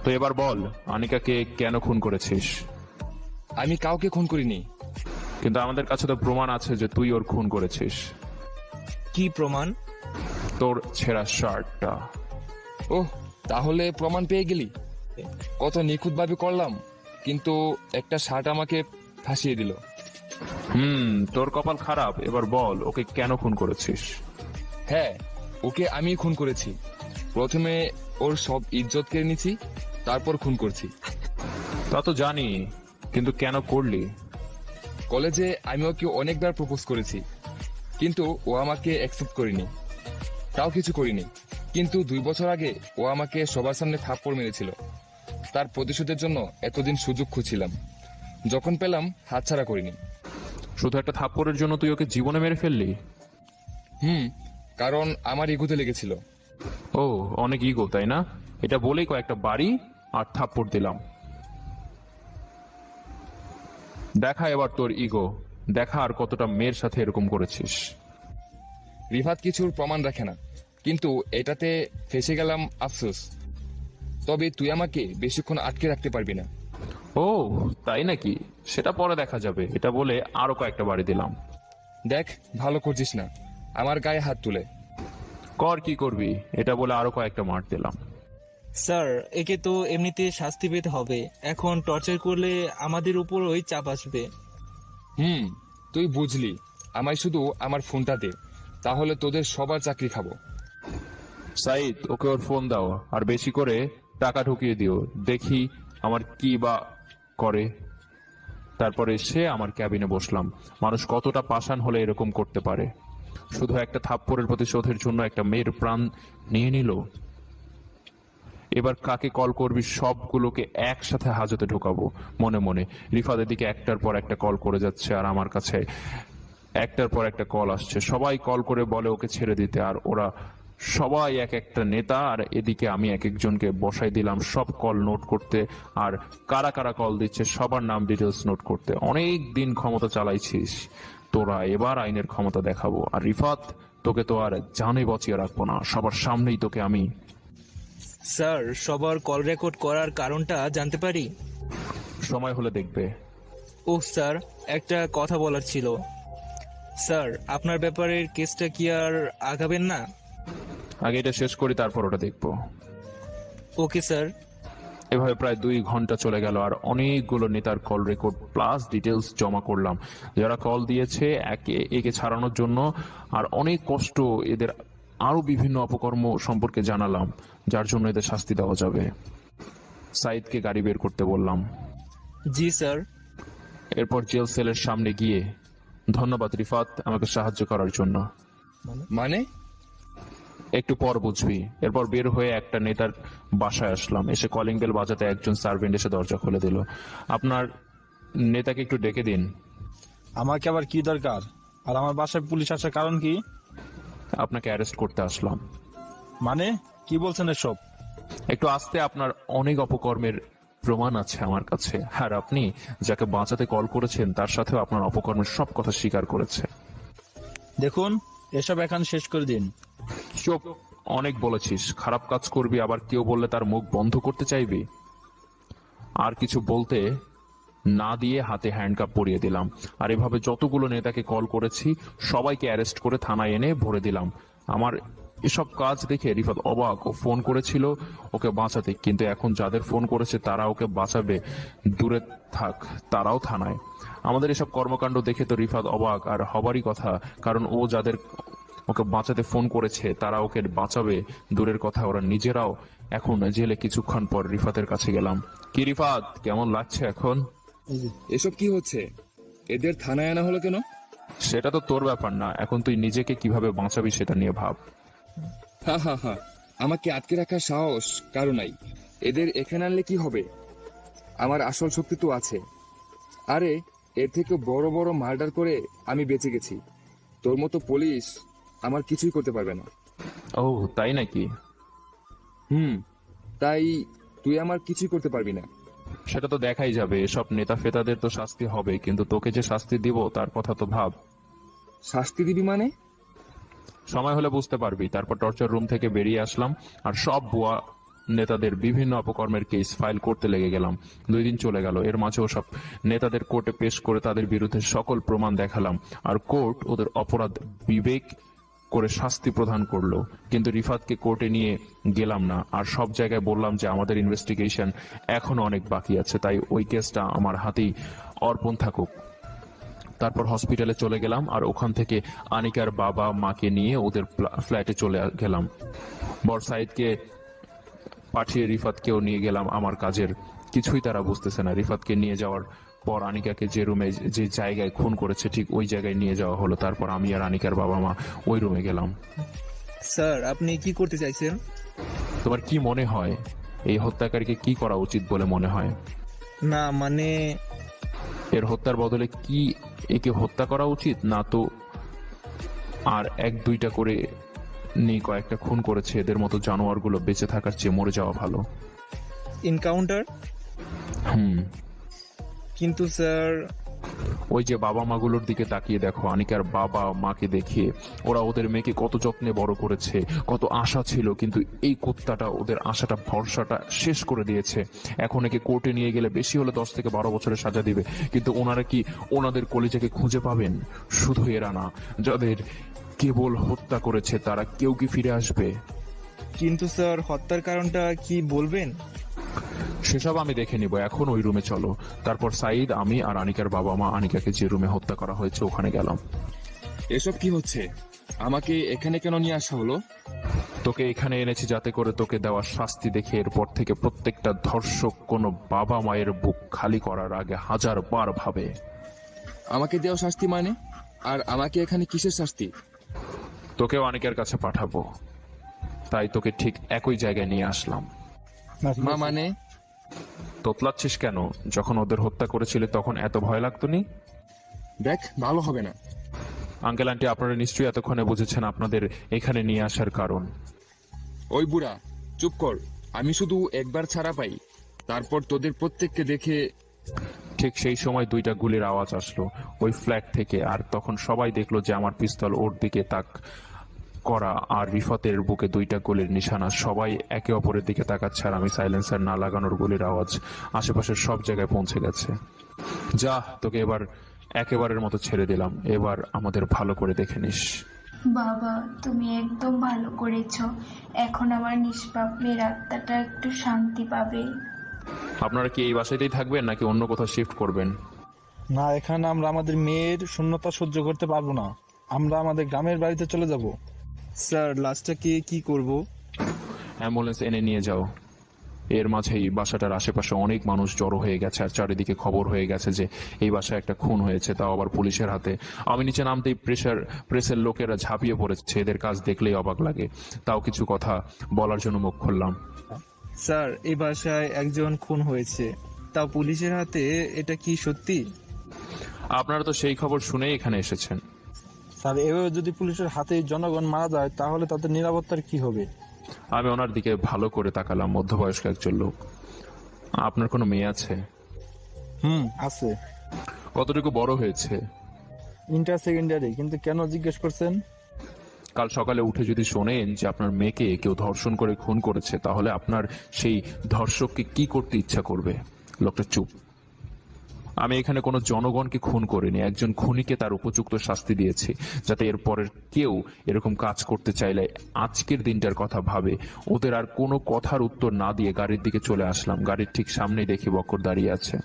তো এবার বল, আনিকাকে কেন খুন করেছিস? আমি কাউকে খুন করিনি। কিন্তু আমাদের কাছে তো প্রমাণ আছে যে তুই ওর খুন করেছিস। কি প্রমাণ? তোর ছেঁড়া শার্টটা। ওহ, তাহলে প্রমাণ পেয়ে গেলি? কত নিখুঁত ভাবে করলাম, কিন্তু একটা শার্ট আমাকে ফাঁসিয়ে দিল। তোর কপাল খারাপ। এবার বল, ওকে কেন খুন করেছিস? হ্যাঁ, ওকে আমি খুন করেছি। প্রথমে ওর সব ইজ্জত কেড়ে নিয়েছি, তারপর খুন করছি। তা তো জানি, কিন্তু কেন করলি? কলেজে আমি ওকে অনেকবার প্রপোজ করেছি, কিন্তু ও আমাকে অ্যাকসেপ্ট করেনি, তাও কিছু করিনি। কিন্তু 2 বছর আগে ও আমাকে সবার সামনে থাপ্পড় মেরেছিল। তার প্রতিশোধের জন্য এতদিন সুযোগ খুঁজছিলাম, যখন পেলাম হাতছাড়া করিনি। শুধু একটা থাপ্পড়ের জন্য তুই ওকে জীবনে মেরে ফেললি? কারণ আমার ইগোতে লেগেছিল। ও, অনেক ইগো তাই না? এটা বলেই কয়েকটা বাড়ি আর থাপ্পড় দিলাম। দেখা এবার তোর ইগো, দেখা আর কতটা মেয়ের সাথে এরকম করেছিস। রিফাত কিছুর প্রমাণ রাখে না, কিন্তু এটাতে ফেসে গেলাম, আফসোস। তবে তুই আমাকে বেশিক্ষণ আটকে রাখতে পারবি না। ও তাই নাকি? সেটা পরে দেখা যাবে। এটা বলে আরো কয়েকটা বাড়ি দিলাম। দেখ, ভালো করছিস না, আমার গায়ে হাত তুলে। কর, কি করবি? এটা বলে আরো কয়েকটা মার দিলাম। স্যার, একে তো এমনিতে শাস্তি পেতে হবে, এখন টর্চার করলে আমাদের উপরই চাপ আসবে। তুই বুঝলি, আমায় শুধু আমার ফোনটা দে, তাহলে তোদের সবার চাকরি খাবো। সাইদ, ওকে ওর ফোন দাও আর বেশি করে টাকা ঢুকিয়ে দিও, দেখি আমার কি বা করে। তারপরে সে আমার ক্যাবিনে বসলাম। মানুষ কতটা পাষাণ হলে এরকম করতে পারে? শুধু একটা থাপ্পড়ের প্রতিশোধের জন্য একটা মেয়ের প্রাণ নিয়ে নিল। এবার কাকে কল করবি? সবগুলোকে একসাথে হাজতে ঢোকাবো মনে মনে। রিফাতের দিকে একটার পর একটা কল করে যাচ্ছে, আর আমার কাছে একটার পর একটা কল আসছে। সবাই কল করে বলে ওকে ছেড়ে দিতে, আর ওরা সবাই এক একটা নেতা। আর এদিকে আমি এক একজনকে বসাই দিলাম সব কল নোট করতে, আর কারা কারা কল দিচ্ছে সবার নাম ডিটেলস নোট করতে। অনেক দিন ক্ষমতা চালাইছিস তোরা, এবার আইনের ক্ষমতা দেখাবো। আর রিফাত, তোকে তো আর জানে বাঁচিয়ে রাখবো না, সবার সামনেই তোকে আমি। স্যার, সবার কল রেকর্ড করার কারণটা জানতে পারি? সময় হলে দেখবে। স্যার, একটা কথা বলার ছিল। স্যার, আপনার ব্যাপারের কেসটা কি আর আগাবেন না? আগে এটা শেষ করি, তারপর ওটা দেখবো। Okay sir. এভাবে প্রায় 2 ঘন্টা চলে গেল, আর অনেকগুলো নেতার কল রেকর্ড প্লাস ডিটেলস জমা করলাম, যারা কল দিয়েছে একে ছাড়ানোর জন্য। আর অনেক কষ্ট এদের আরো বিভিন্ন অপকর্ম সম্পর্কে জানালাম, যার জন্য এদের শাস্তি দেওয়া যাবে। সাইদকে গাড়ি বের করতে বললাম। জি স্যার। এরপর জেল সেলের সামনে গিয়ে, ধন্যবাদ রিফাত আমাকে সাহায্য করার জন্য। মানে? একটু পর বুঝবি। এরপর বের হয়ে একটা নেতার বাসায় আসলাম। এসে কলিং বেল বাজাতে একজন সার্ভেন্ট এসে দরজা খুলে দিল। আপনার নেতাকে একটু ডেকে দিন। আমাকে আবার কি দরকার? আর আমার বাসায় পুলিশ আসার কারণ কি? আপনাকে অ্যারেস্ট করতে আসলাম। মানে কি বলছেন এসব? একটু আস্তে, আপনার অনেক অপকর্মের প্রমাণ আছে আমার কাছে, আর আপনি যাকে বাঁচাতে কল করেছেন তার সাথেও আপনার অপকর্মের সব কথা স্বীকার করেছে। দেখুন, এসব এখন শেষ করে দিন। চুপ, অনেক বলেছিস। খারাপ কাজ করবি, আবার কেউ বললে তার মুখ বন্ধ করতে চাইবি। আর কিছু বলতে না দিয়ে হাতে হ্যান্ডকাপ পরিয়ে দিলাম। আর এভাবে যতগুলো নেতাকে কল করেছি সবাইকে অ্যারেস্ট করে থানায় এনে ভরে দিলাম। আমার এসব কাজ দেখে রিফাত অবাক। ও ফোন করেছিল ওকে বাঁচাতে, কিন্তু এখন যাদের ফোন করেছে তারা ওকে বাঁচাবে দূরে থাক, তারাও থানায়। আমাদের এসব কর্মকাণ্ড দেখে তো রিফাত অবাক, আর হবারই কথা, কারণ ও যাদের ওকে বাঁচাতে ফোন করেছে তারা ওকে বাঁচাবে দূরের কথা, ওরা নিজেরাও এখন জেলে। কিছুক্ষণ পর রিফাতের কাছে গেলাম। কি রিফাত, কেমন লাগছে এখন? এসব কি হচ্ছে? এদের থানায় আনা হলো কেন? সেটা তো তোর ব্যাপার না, এখন তুই নিজেকে কিভাবে বাঁচাবি সেটা নিয়ে ভাব। হা, আমাকে আটকে রাখার সাহস কারো নাই। এদের এখানে আনলে কি হবে? আমার আসল শক্তি তো আছে। আরে, এর থেকে বড় বড় মার্ডার করে আমি বেঁচে গেছি। তোর মতো পুলিশ আমার কিছুই করতে পারবে না। ও তাই নাকি? তাই তুই আমার কিছুই করতে পারবি না। সেটা তো দেখাই যাবে। এসব নেতা ফেতাদের তো শাস্তি হবে, কিন্তু তোকে যে শাস্তি দিব তার কথা তো ভাব। শাস্তি দিবি মানে? সময় হলে বুঝতে পারবি। তারপর টর্চার রুম থেকে বেরিয়ে আসলাম, আর সব বুয়া নেতাদের বিভিন্ন অপকর্মের কেস ফাইল করতে লেগে গেলাম। 2 দিন চলে গেল। এর মাঝেও সব নেতাদের কোর্টে পেশ করে তাদের বিরুদ্ধে সকল প্রমাণ দেখালাম, আর কোর্ট ওদের অপরাধ বিবেক করে শাস্তি প্রদান করলো। কিন্তু রিফাতকে কোর্টে নিয়ে গেলাম না, আর সব জায়গায় বললাম যে আমাদের ইনভেস্টিগেশন এখনো অনেক বাকি আছে, তাই ওই কেসটা আমার হাতেই অর্পণ থাকুক। তারপর হসপিটালে চলে গেলাম, আর ওখান থেকে আনিকার বাবা মাকে নিয়ে ওদের ফ্ল্যাটে চলে গেলাম। বর সাইদকে পাঠিয়ে রিফাতকেও নিয়ে গেলাম আমার কাজের। কিছুই তারা বুঝতেছে না। রিফাতকে নিয়ে যাওয়ার পর আনিকাকে যে রুমে যে জায়গায় খুন করেছে ঠিক ওই জায়গায় নিয়ে যাওয়া হলো। তারপর আমি আর আনিকার বাবা মা ওই রুমে গেলাম। স্যার আপনি কি করতে চাইছেন? তোমার কি মনে হয় এই হত্যাকারীকে কি করা উচিত বলে মনে হয়? না মানে এর হত্যার বদলে কি একে হত্যা করা উচিত না তো আর এক দুইটা করে নেই কয়েকটা খুন করেছে, এদের মতো জানোয়ারগুলো বেঁচে থাকার চেয়ে মরে যাওয়া ভালো। এনকাউন্টার? কিন্তু স্যার ওই যে বাবা মাগুলোর দিকে তাকিয়ে দেখো, আনিকার বাবা মাকে দেখিয়ে ওরা ওদের মেয়েকে কত যত্নে বড় করেছে, কত আশা ছিল, কিন্তু এই কুত্তাটা ওদের আশাটা ভরসাটা শেষ করে দিয়েছে। এখন একে কোর্টে নিয়ে গেলে বেশি হলে 10 থেকে 12 বছরের সাজা দিবে, কিন্তু ওনারা কি ওনাদের কলিজাকে খুঁজে পাবেন? শুধু এরা না, যাদের কেবল হত্যা করেছে তারা কেউ কি ফিরে আসবে? কিন্তু স্যার হত্যার কারণটা কি বলবেন? সেসব আমি দেখে নিব, এখন ওই রুমে চলো। তারপর সাইদ, আমি আর আনিকার বাবা মা আনিকাকে যে রুমে হত্যা করা হয়েছে ওখানে গেলাম। এসব কি হচ্ছে? আমাকে এখানে কেন নিয়ে আসা হলো? তোকে এখানে এনেছি যাতে করে তোকে দেওয়া শাস্তি দেখে এরপর থেকে প্রত্যেকটা ধর্ষক কোনো বাবা মায়ের বুক খালি করার আগে 1000 বার ভাবে। আমাকে দেওয়া শাস্তি মানে? আর আমাকে এখানে কিসের শাস্তি? তোকেও আনিকার কাছে পাঠাবো, তাই তোকে ঠিক একই জায়গায় নিয়ে আসলাম। মা মানে? তোতলাচ্ছিস কেন? যখন ওদের হত্যা করেছিলে তখন এত ভয় লাগতো নি? দেখ, ভালো হবে না। আঙ্কেল আন্টি, আপনারা নিশ্চয়ই এতক্ষণে বুঝেছেন আপনাদের এখানে নিয়ে আসার কারণ। ওই বুড়া, চুপ কর। আমি শুধু একবার ছাড়া পাই, তারপর তোদের প্রত্যেককে দেখে। ঠিক সেই সময় 2টা গুলির আওয়াজ আসলো ওই ফ্ল্যাট থেকে, আর তখন সবাই দেখলো যে আমার পিস্তল ওর দিকে তাক করা আর রিফাতের বুকে 2টা গুলির নিশানা। সবাই একে অপরের দিকে তাকাচ্ছে, আর আমি সাইলেন্সার না লাগানোর গুলির আওয়াজ আশেপাশের সব জায়গায় পৌঁছে গেছে। যা, তোকে এবার একেবারের মতো ছেড়ে দিলাম, এবার আমাদের ভালো করে দেখে নিস। বাবা, তুমি একদম ভালো করেছো। এখন আমার নিষ্পাপ মেয়ের আত্মাটা একটু শান্তি পাবে। আপনারা কি এই বাসাতেই থাকবেন নাকি অন্য কোথাও শিফট করবেন? না, এখানে আমরা আমাদের মেয়ের শূন্যতা সহ্য করতে পারবো না। আমরা আমাদের গ্রামের বাড়িতে চলে যাব। স্যার লাস্টটাকে কি করব? অ্যাম্বুলেন্স এনে নিয়ে যাও। এর মাঝেই বাসাটার আশেপাশে অনেক মানুষ জড়ো হয়ে গেছে, আর চারিদিকে খবর হয়ে গেছে যে এই বাসায় একটা খুন হয়েছে, তাও আবার পুলিশের হাতে। আমি নিচে নামতেই প্রেসের লোকেরা ঝাঁপিয়ে পড়েছে। এদের কাজ দেখলেই অবাক লাগে, তাও কিছু কথা বলার জন্য মুখ খুললাম। স্যার, এই বাসায় একজন খুন হয়েছে, তাও পুলিশের হাতে, এটা কি সত্যি? আপনারা তো সেই খবর শুনেই এখানে এসেছেন। স্যার, এভাবে যদি পুলিশের হাতে জনগণ মারা যায় তাহলে তাদের নিরাপত্তার কি হবে? আমি ওনার দিকে ভালো করে তাকালাম। মধ্যবয়স্ক একজন লোক। আপনার কোনো মেয়ে আছে? আছে। কতটুকু বড় হয়েছে? Inter secondary. কিন্তু কেন জিজ্ঞেস করছেন? কাল সকালে উঠে যদি শোনেন যে আপনার মেয়েকে কেউ ধর্ষণ করে খুন করেছে, তাহলে আপনার সেই ধর্ষককে কি করতে ইচ্ছা করবে? লোকটা চুপ। আমি এখানে কোনো জনগণকে খুন করিনি, একজন খুনিকে তার উপযুক্ত শাস্তি দিয়েছি, যাতে এরপরের কেউ এরকম কাজ করতে চাইলে আজকের দিনটার কথা ভাবে। ওদের আর কোনো কথার উত্তর না দিয়ে গাড়ির দিকে চলে আসলাম। গাড়ির ঠিক সামনেই দেখি বক্কর দাঁড়িয়ে আছে।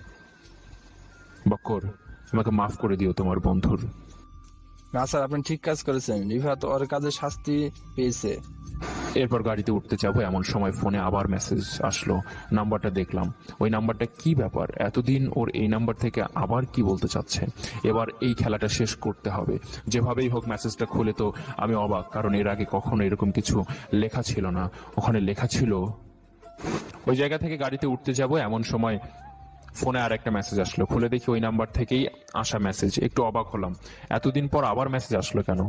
বক্কর, আমাকে মাফ করে দিও তোমার বন্ধুর। না স্যার, আপনি ঠিক কাজ করেছেন। রিফাত ওর কাজে শাস্তি পেয়েছে। এরপর গাড়িতে উঠতে যাবো, এমন সময় ফোনে আবার মেসেজ আসলো। নাম্বারটা দেখলাম। ওই নাম্বারটা কি ব্যাপার? এতদিন ওর এই নাম্বার থেকে আবার কি বলতে চাচ্ছে? এবার এই খেলাটা শেষ করতে হবে। যেভাবেই হোক মেসেজটা খুলে তো আমি অবাক, কারণ এর আগে কখনো এরকম কিছু লেখা ছিল না। ওখানে লেখা ছিল, ওই জায়গা থেকে গাড়িতে উঠতে যাব, এমন সময় ফোনে আর একটা মেসেজ আসলো। খুলে দেখি ওই নাম্বার থেকেই আসা মেসেজ। একটু অবাক হলাম, এতদিন পর আবার মেসেজ আসলো কেন?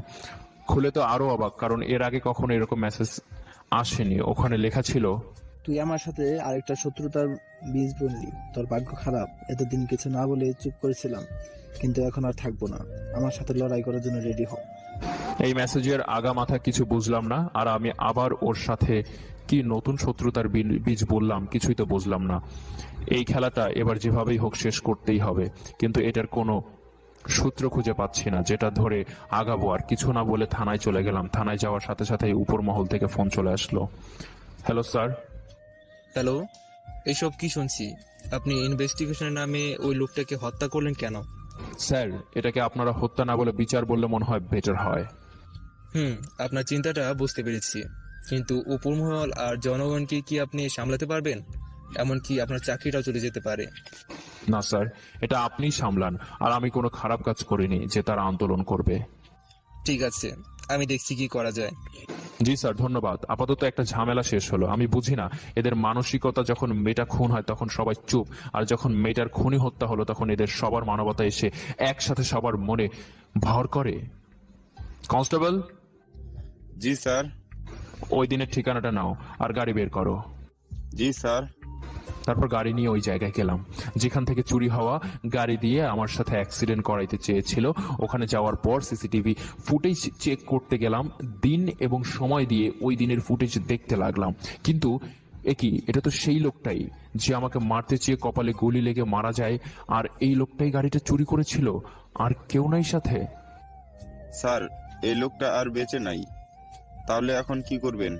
খুলে তো আরো অবাক, কারণ এর আগে কখনো এরকম মেসেজ আসেনি। ওখানে লেখা ছিল, তুই আমার সাথে আরেকটা শত্রুতার বীজ বুনলি। তোর ভাগ্য খারাপ, এতদিন কিছু না বলে চুপ করেছিলাম, কিন্তু এখন আর থাকবো না। আমার সাথে লড়াই করার জন্য রেডি হও। এই মেসেজের আগা মাথা কিছু বুঝলাম না, আর আমি আবার ওর সাথে কি নতুন শত্রুতার বীজ বললাম কিছুই তো বুঝলাম না। এই খেলাটা এবার যেভাবেই হোক শেষ করতেই হবে, কিন্তু এটার কোনো সূত্র খুঁজে পাচ্ছি না যেটা ধরে আগাবো। আর কিছু না বলে থানায় চলে গেলাম। থানায় যাওয়ার সাথে সাথে উপর মহল থেকে ফোন চলে আসলো। Hello sir. হ্যালো, এইসব কি শুনছি? আপনি ইনভেস্টিগেশনের নামে ওই লোকটাকে হত্যা করলেন কেন? স্যার, এটাকে আপনারা হত্যা না বলে বিচার বললে মনে হয় বেটার হয়। আপনার চিন্তাটা বুঝতে পেরেছি, কিন্তু উপরমহল আর জনগণকে কি আপনি সামলাতে পারবেন? এমনকি আপনার চাকরিটাও চলে যেতে পারে। না স্যার, এটা আপনিই সামলান। আর আমি কোনো খারাপ কাজ করিনি যে তারা আন্দোলন করবে। ঠিক আছে, আমি দেখছি কি করা যায়। জি স্যার, ধন্যবাদ। আপাতত একটা ঝামেলা শেষ হলো। আমি বুঝি না এদের মানসিকতা, যখন মেয়েটা খুন হয় তখন সবাই চুপ, আর যখন মেয়েটার খুনি হত্যা হলো তখন এদের সবার মানবতা এসে একসাথে সবার মনে ভর করে। কনস্টেবল। জি স্যার। ওই দিনের ঠিকানাটা নাও আর গাড়ি বের করো। জি স্যার। তারপর গাড়ি নিয়ে ওই জায়গায় গেলাম যেখান থেকে চুরি হওয়া গাড়ি দিয়ে আমার সাথে অ্যাক্সিডেন্ট করাইতে চেয়েছিল। ওখানে যাওয়ার পর সিসিটিভি ফুটেজ চেক করতে গেলাম, দিন এবং সময় দিয়ে ওই দিনের ফুটেজ দেখতে লাগলাম। কিন্তু এটা তো সেই লোকটাই যে আমাকে মারতে চেয়ে কপালে গুলি লেগে মারা যায়, আর এই লোকটাই গাড়িটা চুরি করেছিল। আর কেউ নাই সাথে। স্যার, এই লোকটা আর বেঁচে নাই, তাহলে এখন কি করবেন?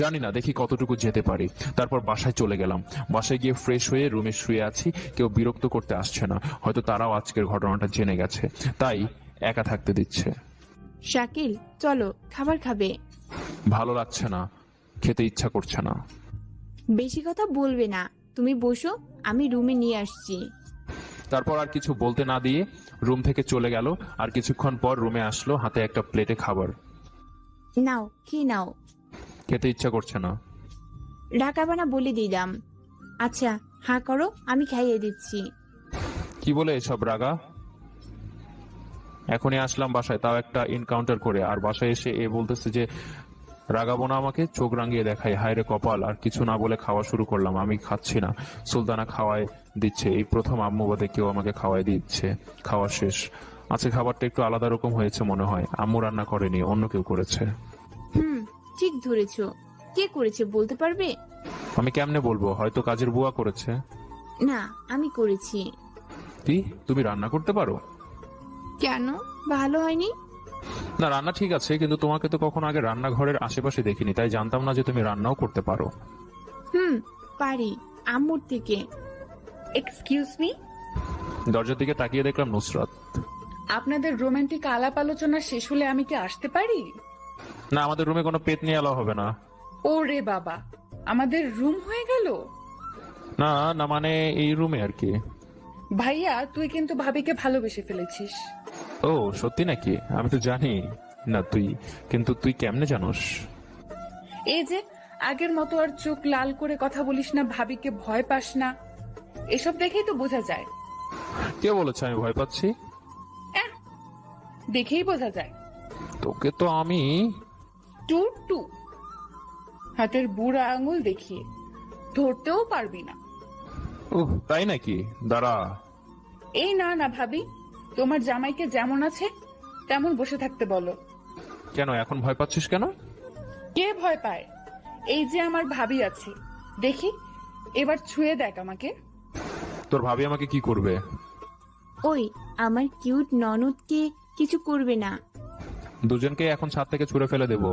জানি না, দেখি কতটুকু যেতে পারি। তারপর বাসায় চলে গেলাম। বাসায় গিয়ে ফ্রেশ হয়ে রুমে শুয়ে আছি। কেউ বিরক্ত করতে আসছে না, হয়তো তারাও আজকের ঘটনাটা জেনে গেছে, তাই একা থাকতে দিচ্ছে। শাকিল, চলো খাবার খাবে। ভালো লাগছে না, খেতে ইচ্ছা করছে না। বেশি কথা বলবে না, তুমি বসো, আমি রুমে নিয়ে আসছি। তারপর আর কিছু বলতে না দিয়ে রুম থেকে চলে গেল। আর কিছুক্ষণ পর রুমে আসলো, হাতে একটা প্লেটে খাবার। নাও, খেয়ে নাও। খেতে ইচ্ছা করছে না। ডাকাবা না বলে দিলাম। আচ্ছা হা করো, আমি খাইয়ে দিচ্ছি। কি বলে এসব রাগা? এখনই আসলাম বাসায়, তাও একটা এনকাউন্টার করে, আর বাসায় এসে বলতেছে যে রাগাবো না আমাকে। চোখ রাঙিয়ে দেখাই, হায় রে কপাল। আর কিছু না বলে খাওয়া শুরু করলাম। আমি খাচ্ছি না, সুলতানা খাওয়ায় দিচ্ছে। এই প্রথম আম্মু বাদে কেউ আমাকে খাওয়াই দিচ্ছে। খাওয়া শেষ। আজকে খাবারটা একটু আলাদা রকম হয়েছে মনে হয়। আম্মু রান্না করেনি, অন্য কেউ করেছে। ঠিক ধরেছো। কে করেছে বলতে পারবে? আমি কেমনে বলবো, হয়তো কাজের বুয়া করেছে। না, আমি করেছি। কি, তুমি রান্না করতে পারো? কেন, ভালো হয়নি? না, রান্না ঠিক আছে, কিন্তু তোমাকে তো কখনো আগে রান্নাঘরের আশেপাশে দেখিনি, তাই জানতাম না যে তুমি রান্নাও করতে পারো। পারি, আম্মুর থেকে। Excuse me. দরজার দিকে তাকিয়ে দেখলাম নুসরাত। আপনাদের রোমান্টিক আলাপ আলোচনা শেষ হলে আমি কি আসতে পারি? না, আমাদের রুমে কোনো পেট নিয়ে এলাও হবে না। ওরে বাবা, আমাদের রুম হয়ে গেল। না না, মানে এই রুমে আর কি। ভাইয়া, তুই কিন্তু ভাবিকে ভালোবেসে ফেলেছিস। ও সত্যি নাকি? আমি তো জানি না। কিন্তু তুই কেমনে জানোস? এই যে আগের মতো আর চোখ লাল করে কথা বলিস না, ভাবিকে ভয় পাস না, এসব দেখেই তো বোঝা যায়। কে বলেছে আমি ভয় পাচ্ছি? দেখেই বোঝা যায়। তোকে তো আমি টু হাতের বুড়া আঙুল দেখিয়ে ধরতেও পারবি না। তাই নাকি? দাঁড়া। এই না ভাবি, তোমার জামাইকে যেমন আছে তেমন বসে থাকতে বলো। কেন এখন ভয় পাচ্ছিস কেন? কে ভয় পায়? এই যে আমার ভাবি আছে, দেখি এবার ছুঁয়ে দেখ আমাকে। তোর ভাবি আমাকে কি করবে? ওই আমার কিউট ননদকে কিছু করবে না। দুজনকে এখন ছাদ থেকে ছুঁড়ে ফেলে দেবো।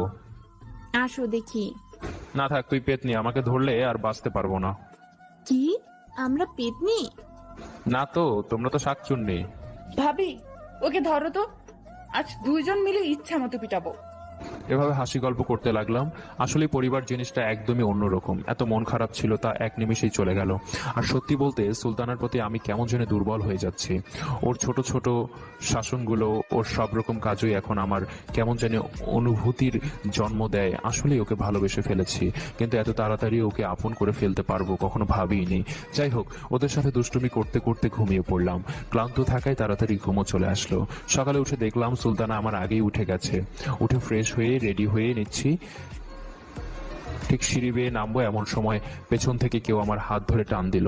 আসো দেখি। না থাক, তুই পেতনি, আমাকে ধরলে আর বাঁচতে পারবো না। কি, আমরা পেতনি? না তো, তোমরা তো শাকচুন্নি। ভাবি, ওকে ধরো তো, আজ দুইজন মিলে ইচ্ছা মতো পিটাবো। এভাবে হাসি গল্প করতে লাগলাম। আসলে পরিবার জিনিসটা একদমই অন্যরকম। এত মন খারাপ ছিল তা এক নিমিষেই চলে গেল। আর সত্যি বলতে সুলতানার প্রতি আমি কেমন যেন দুর্বল হয়ে যাচ্ছি। ওর ছোট ছোট শাসনগুলো, ওর সব রকম কাজই এখন আমার কেমন যেন অনুভূতির জন্ম দেয়। আসলে ওকে ভালোবেসে ফেলেছি, কিন্তু এত তাড়াতাড়ি ওকে আপন করে ফেলতে পারবো কখনো ভাবিনি। যাই হোক, ওদের সাথে দুষ্টুমি করতে করতে ঘুমিয়ে পড়লাম। ক্লান্ত থাকায় তাড়াতাড়ি ঘুমো চলে আসলো। সকালে উঠে দেখলাম সুলতানা আমার আগেই উঠে গেছে। উঠে ফ্রেশ হয়ে রেডি হয়ে নিচ্ছি, ঠিক সিঁড়ি বেয়ে নামবো এমন সময় পেছন থেকে কেউ আমার হাত ধরে টান দিল।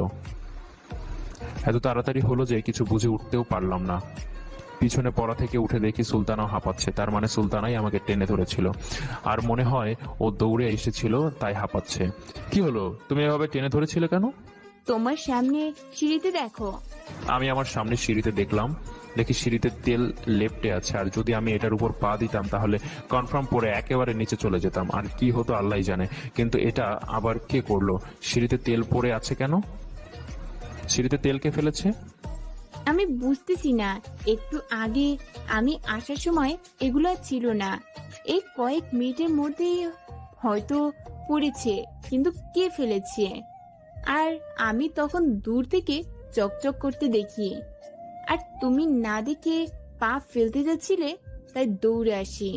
এত তাড়াতাড়ি হলো যে কিছু বুঝে উঠতেও পারলাম না। পিছনে পড়া থেকে উঠে দেখি সুলতানাও হাঁপাচ্ছে। তার মানে সুলতানাই আমাকে টেনে ধরেছিল, আর মনে হয় ও দৌড়ে এসেছিল তাই হাঁপাচ্ছে। কি হলো, তুমি এভাবে টেনে ধরেছিলে কেন? তোমার সামনে সিঁড়িতে দেখো। আমি আমার সামনে সিঁড়িতে দেখি সিঁড়িতে তেল লেপটে আছে, আর যদি আমি এটার উপর পা দিতাম তাহলে কনফার্ম পরে একেবারে নিচে চলে যেতাম, আর কি হতো আল্লাহই জানে। কিন্তু এটা আবার কে করলো? সিঁড়িতে তেল পড়ে আছে কেন? সিঁড়িতে তেল কে ফেলেছে? আমি বুঝতেছি না। একটু আগে আমি আসার সময় এগুলো ছিল না, এই কয়েক মিনিটের মধ্যেই হয়তো পড়েছে, কিন্তু কে ফেলেছে? আর আমি তখন দূর থেকে চকচক করতে দেখি, আর তুমি না দেখে পা ফেলতে যাচ্ছিলে, তাই দৌড়ে আসি।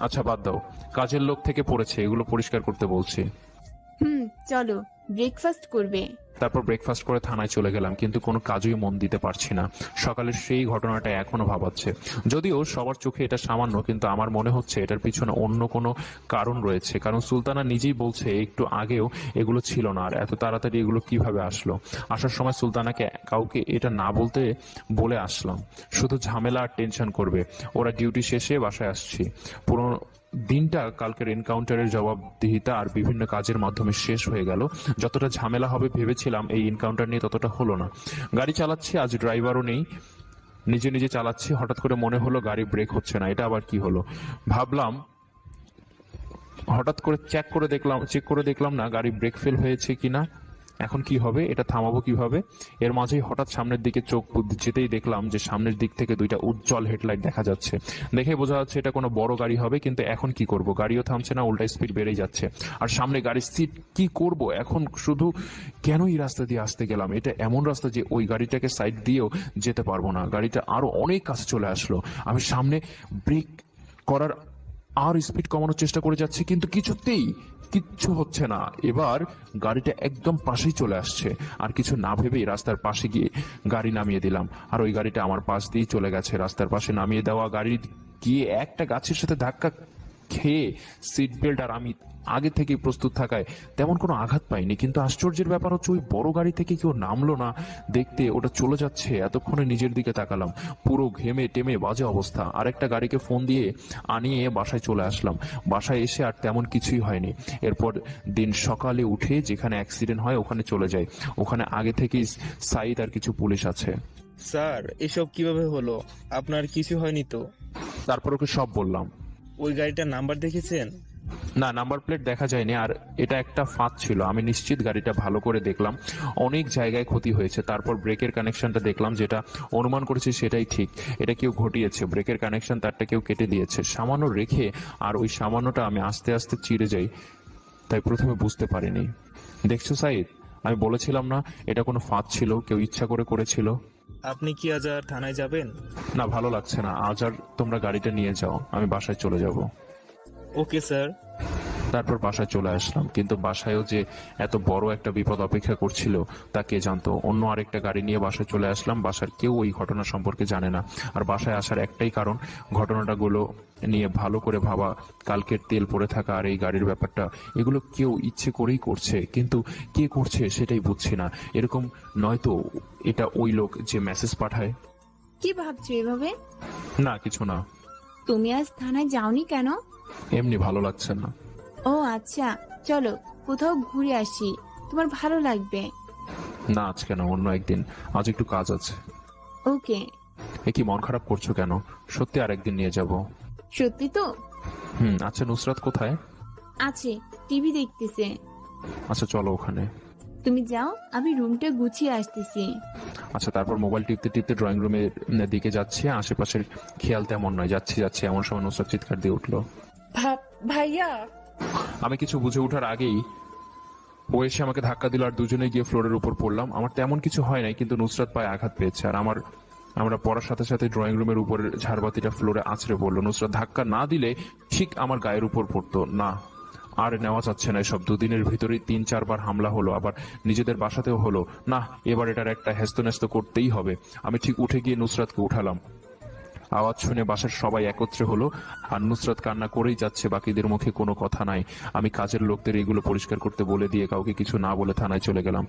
আচ্ছা বাদ দাও, কাজের লোক থেকে পড়েছে, এগুলো পরিষ্কার করতে বলছি। চলো ব্রেকফাস্ট করবে। তারপর ব্রেকফাস্ট করে থানায় চলে গেলাম, কিন্তু কোনো কাজেই মন দিতে পারছি না। সকালের সেই ঘটনাটা এখনো ভাবাচ্ছে। যদিও সবার চোখে এটা সামান্য, কিন্তু আমার মনে হচ্ছে এটার পিছনে অন্য কোনো কারণ রয়েছে। কারণ সুলতানা নিজেই বলছে একটু আগেও এগুলো ছিল না, আর এত তাড়াতাড়ি এগুলো কিভাবে আসলো। আসার সময় সুলতানাকে কাউকে এটা না বলতে বলে আসলাম, শুধু ঝামেলা আর টেনশন করবে। ওরা ডিউটি শেষে বাসায় আসছি। পুরো দিনটা কালকের এনকাউন্টারের জবাবদিহিতা আর বিভিন্ন কাজের মাধ্যমে শেষ হয়ে গেল। যতটা ঝামেলা হবে ভেবেছিলাম এই এনকাউন্টার নিয়ে, ততটা হলো না। গাড়ি চালাচ্ছি, আজ ড্রাইভারও নেই, নিজে নিজে চালাচ্ছি। হঠাৎ করে মনে হলো গাড়ি ব্রেক হচ্ছে না, এটা আবার কি হলো ভাবলাম। হঠাৎ করে চেক করে দেখলাম না গাড়ি ব্রেক ফেল হয়েছে কিনা। এখন কি হবে, এটা থামাবো কিভাবে? এর মাঝেই হঠাৎ সামনের দিকে চোখ যেতেই দেখলাম যে সামনের দিক থেকে দুইটা উজ্জ্বল হেডলাইট দেখা যাচ্ছে। দেখে বোঝা যাচ্ছে এটা কোনো বড় গাড়ি হবে, কিন্তু এখন কি করব? গাড়িও থামছে না, উল্টা স্পিড বেড়েই যাচ্ছে। আর সামনে গাড়ির সিট, কি করব এখন? শুধু কেন এই রাস্তা দিয়ে আসতে গেলাম? এটা এমন রাস্তা যে ওই গাড়িটাকে সাইড দিয়েও যেতে পারবো না। গাড়িটা আরো অনেক কাছে চলে আসলো। আমি সামনে ব্রেক করার আর স্পিড কমানোর চেষ্টা করে যাচ্ছি, কিন্তু কিচ্ছু হচ্ছে না। এবার গাড়িটা একদম পাশেই চলে আসছে, আর কিছু না ভেবেই রাস্তার পাশে গিয়ে গাড়ি নামিয়ে দিলাম। আর ওই গাড়িটা আমার পাশ দিয়েই চলে গেছে। রাস্তার পাশে নামিয়ে দেওয়া গাড়ি গিয়ে একটা গাছের সাথে ধাক্কা খেয়ে সিট বেল্ট আর আমি আগে থেকেই প্রস্তুত থাকায় তেমন কোনো আঘাত পাইনি। কিন্তু আশ্চর্যের ব্যাপার হচ্ছে ওই বড় গাড়ি থেকে কেউ নামলো না। দেখতে ওটা চলে যাচ্ছে, এতক্ষণে নিজের দিকে তাকালাম, পুরো ঘেমে টেমে বাজে অবস্থা। আরেকটা গাড়িকে ফোন দিয়ে আনিয়ে বাসায় চলে আসলাম। বাসায় এসে আর তেমন কিছুই হয়নি। এরপর দিন সকালে উঠে যেখানে অ্যাক্সিডেন্ট হয় ওখানে চলে যাই। ওখানে আগে থেকেই সাইদ আর কিছু পুলিশ আছে। স্যার, এসব কিভাবে হলো? আপনার কিছু হয়নি তো? তারপর ওকে সব বললাম। ওই গাড়িটার নাম্বার দেখেছেন? না, নাম্বার প্লেট দেখা যায়নি, আর এটা একটা ফাঁদ ছিল। আমি নিশ্চিত গাড়িটা ভালো করে দেখলাম, অনেক জায়গায় ক্ষতি হয়েছে। তারপর ব্রেকের কানেকশনটা দেখলাম, যেটা অনুমান করেছি সেটাই ঠিক। এটা কেউ ঘটিয়েছে, ব্রেকের কানেকশন তারটা কেউ কেটে দিয়েছে সামান্য রেখে, আর ওই সামান্যটা আমি আস্তে আস্তে চিড়ে যাই, তাই প্রথমে বুঝতে পারিনি। দেখছো সাইদ, আমি বলেছিলাম না এটা কোনো ফাঁদ ছিল, কেউ ইচ্ছা করে করেছিল। আপনি কি আজ আর থানায় যাবেন? না, ভালো লাগছে না আজ আর। তোমরা গাড়িটা নিয়ে যাও, আমি বাসায় চলে যাব। Okay sir. তারপর বাসায় চলে আসলাম, কিন্তু বাসায়ও যে এত বড় একটা বিপদ অপেক্ষা করছিল তা কে জানতো। অন্য আরেকটা গাড়ি নিয়ে বাসায় চলে আসলাম। বাসার কেউ ওই ঘটনা সম্পর্কে জানে না। আর বাসায় আসার একটাই কারণ, ঘটনাটাগুলো নিয়ে ভালো করে ভাবা, কালকের তেল পড়ে থাকা আর এই গাড়ির ব্যাপারটা, এগুলো কেউ ইচ্ছে করেই করছে, কিন্তু কে করছে সেটাই বুঝছি না। এরকম নয়তো এটা ওই লোক যে মেসেজ পাঠায়? কি ভাবছো এভাবে? না, কিছু না। তুমি আজ থানায় যাওনি কেন? এমনি ভালো লাগছে না। ও আচ্ছা, চলো কোথাও ঘুরে আসি, তোমার ভালো লাগবে। না, আজকে না, অন্য একদিন। আজ একটু কাজ আছে। ওকে। এ কি মন খারাপ করছো কেন? সত্যি আরেকদিন নিয়ে যাব। সত্যি তো? আচ্ছা, নুসরাত কোথায়? আছে, টিভি দেখতেছে। আচ্ছা চলো ওখানে। তুমি যাও, আমি রুমটা গুছিয়ে আসতেছি। আচ্ছা। তারপর মোবাইল টিপতে টিপতে ড্রয়িং রুমের দিকে যাচ্ছি। আশেপাশের খেয়াল তেমন নয়। যাচ্ছি এমন সময় নুসরাত চিৎকার দিয়ে উঠলো, ভাইয়া। আমি কিছু বুঝে ওঠার আগেই ও এসে আমাকে ধাক্কা দিল, আর দুজনে গিয়ে ফ্লোরের উপর পড়লাম। আমার তেমন কিছু হয় নাই, কিন্তু নুসরাত পায়ে আঘাত পেয়েছে। আর আমরা পড়ার সাথে সাথে ড্রয়িং রুমের উপরের ঝাড়বাতিটা ফ্লোরে আছড়ে পড়লো। নুসরাত ধাক্কা না দিলে ঠিক আমার গায়ের উপর পড়তো না। আর নেওয়া যাচ্ছে না এসব। দুদিনের ভিতরেই 3-4 বার হামলা হলো, আবার নিজেদের বাসাতেও হলো। না, এবার এটার একটা হেস্তনেস্ত করতেই হবে। আমি ঠিক উঠে গিয়ে নুসরাতকে উঠালাম। আওয়াজ শুনে বাসার সবাই একত্রে হলো, আর নুসরাত কান্না করেই যাচ্ছে, বাকিদের মুখে কোনো কথা নাই। আমি কাজের লোকদের এগুলো পরিষ্কার করতে বলে দিয়ে কাউকে কিছু না বলে থানায় চলে গেলাম।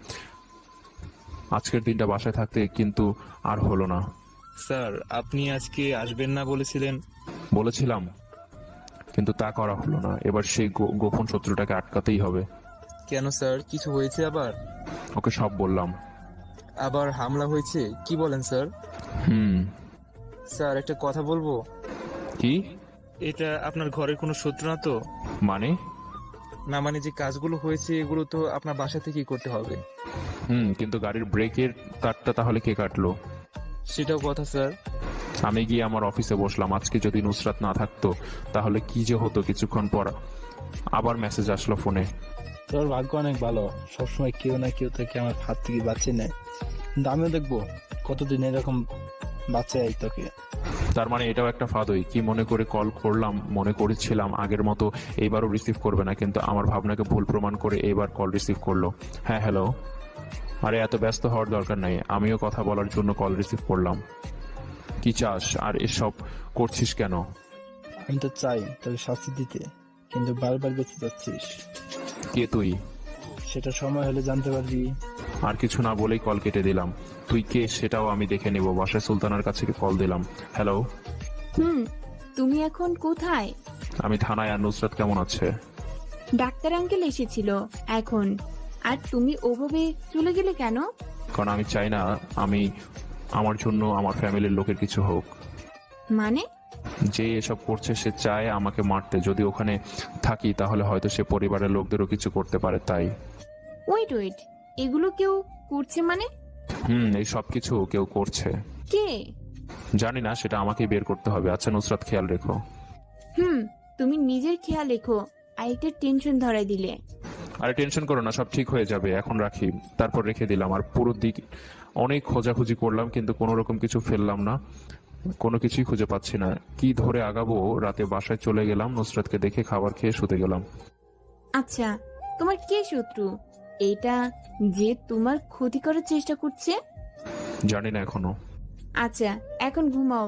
আজকের দিনটা বাসায় থাকতে কিন্তু আর হলো না। স্যার, আপনি আজকে আসবেন না বলেছিলেন? বলেছিলাম, কিন্তু তা করা হলো না। এবার সেই গোপন শত্রুটাকে আটকাতেই হবে। কেন স্যার, কিছু হয়েছে আবার? ওকে সব বললাম। আবার হামলা হয়েছে? কি বলেন স্যার? স্যার, একটা কথা বলবো? কি? এটা আপনার ঘরের কোনো শত্রু না তো? মানে? না মানে যে কাজগুলো হয়েছে এগুলো তো আপনার বাসা থেকেই করতে হবে। কিন্তু গাড়ির ব্রেকের তারটা তাহলে কে কাটলো? সেটাও কথা স্যার। আমি গিয়ে আমার অফিসে বসলাম। আজকে যদি নুসরাত না থাকতো তাহলে কি যে হতো। কিছুক্ষণ পর আবার মেসেজ আসলো ফোনে, তোর ভাগ্য অনেক ভালো, সবসময় কেউ না কেউ থেকে আমার হাত থেকে বাঁচিয়ে নেয়। কিন্তু আমিও দেখবো কতদিন এরকম বাঁচাই তোকে। তার মানে এটাও একটা ফাঁদই। কি মনে করে কল করলাম, মনে করেছিলাম আগের মতো এইবারও রিসিভ করবে না, কিন্তু আমার ভাবনাকে ভুল প্রমাণ করে এইবার কল রিসিভ করলো। হ্যাঁ হ্যালো। আরে এত ব্যস্ত হওয়ার দরকার নাই, আমিও কথা বলার জন্য কল রিসিভ করলাম। কি চাস আর এসব করছিস কেন? আমি তো চাই তোকে শাস্তি দিতে, কিন্তু বারবার বেঁচে যাচ্ছিস। কে তুই? সেটা সময় হলে জানতে পারবি। আর কিছু না বলেই কল কেটে দিলাম। তুই কে সেটাও আমি দেখে নেব। বাসায় সুলতানার কাছে কল দিলাম। হ্যালো। তুমি এখন কোথায়? আমি থানায়। আর নুসরাত কেমন আছে? ডাক্তার আঙ্কেল এসেছিল এখন। আর তুমি ওভাবে চলে গেলে কেন? কারণ আমি চাই না আমার জন্য আমার ফ্যামিলির লোকের কিছু হোক। মানে? যে এসব করছে সে চায় আমাকে মারতে। যদি ওখানে থাকি তাহলে হয়তো সে পরিবারের লোকদেরও কিছু করতে পারে, তাই। ওয়েট, এগুলো কেউ করছে মানে? এই সব কিছু কেউ করছে। কে? জানি না, সেটা আমাকেই বের করতে হবে। আচ্ছা নুসরাত, খেয়াল রেখো। তুমি নিজের খেয়াল রেখো। আরেকটা টেনশন ধরাই দিলে। আরে টেনশন করো না, সব ঠিক হয়ে যাবে। এখন রাখি। তারপর রেখে দিলাম। আর পুরো দিক অনেক খোঁজাখুঁজি করলাম, কিন্তু কোনো রকম কিছু ফেললাম না। কোনো কিছুই খুঁজে পাচ্ছি না। কি ধরে আগাবো? রাতে বাসায় চলে গেলাম। নুসরাতকে দেখে খাবার খেয়ে শুতে গেলাম। আচ্ছা, তোমার কে শত্রু? এটা যে তোমার ক্ষতি করার চেষ্টা করছে? জানি না এখনো। আচ্ছা, এখন ঘুমাও।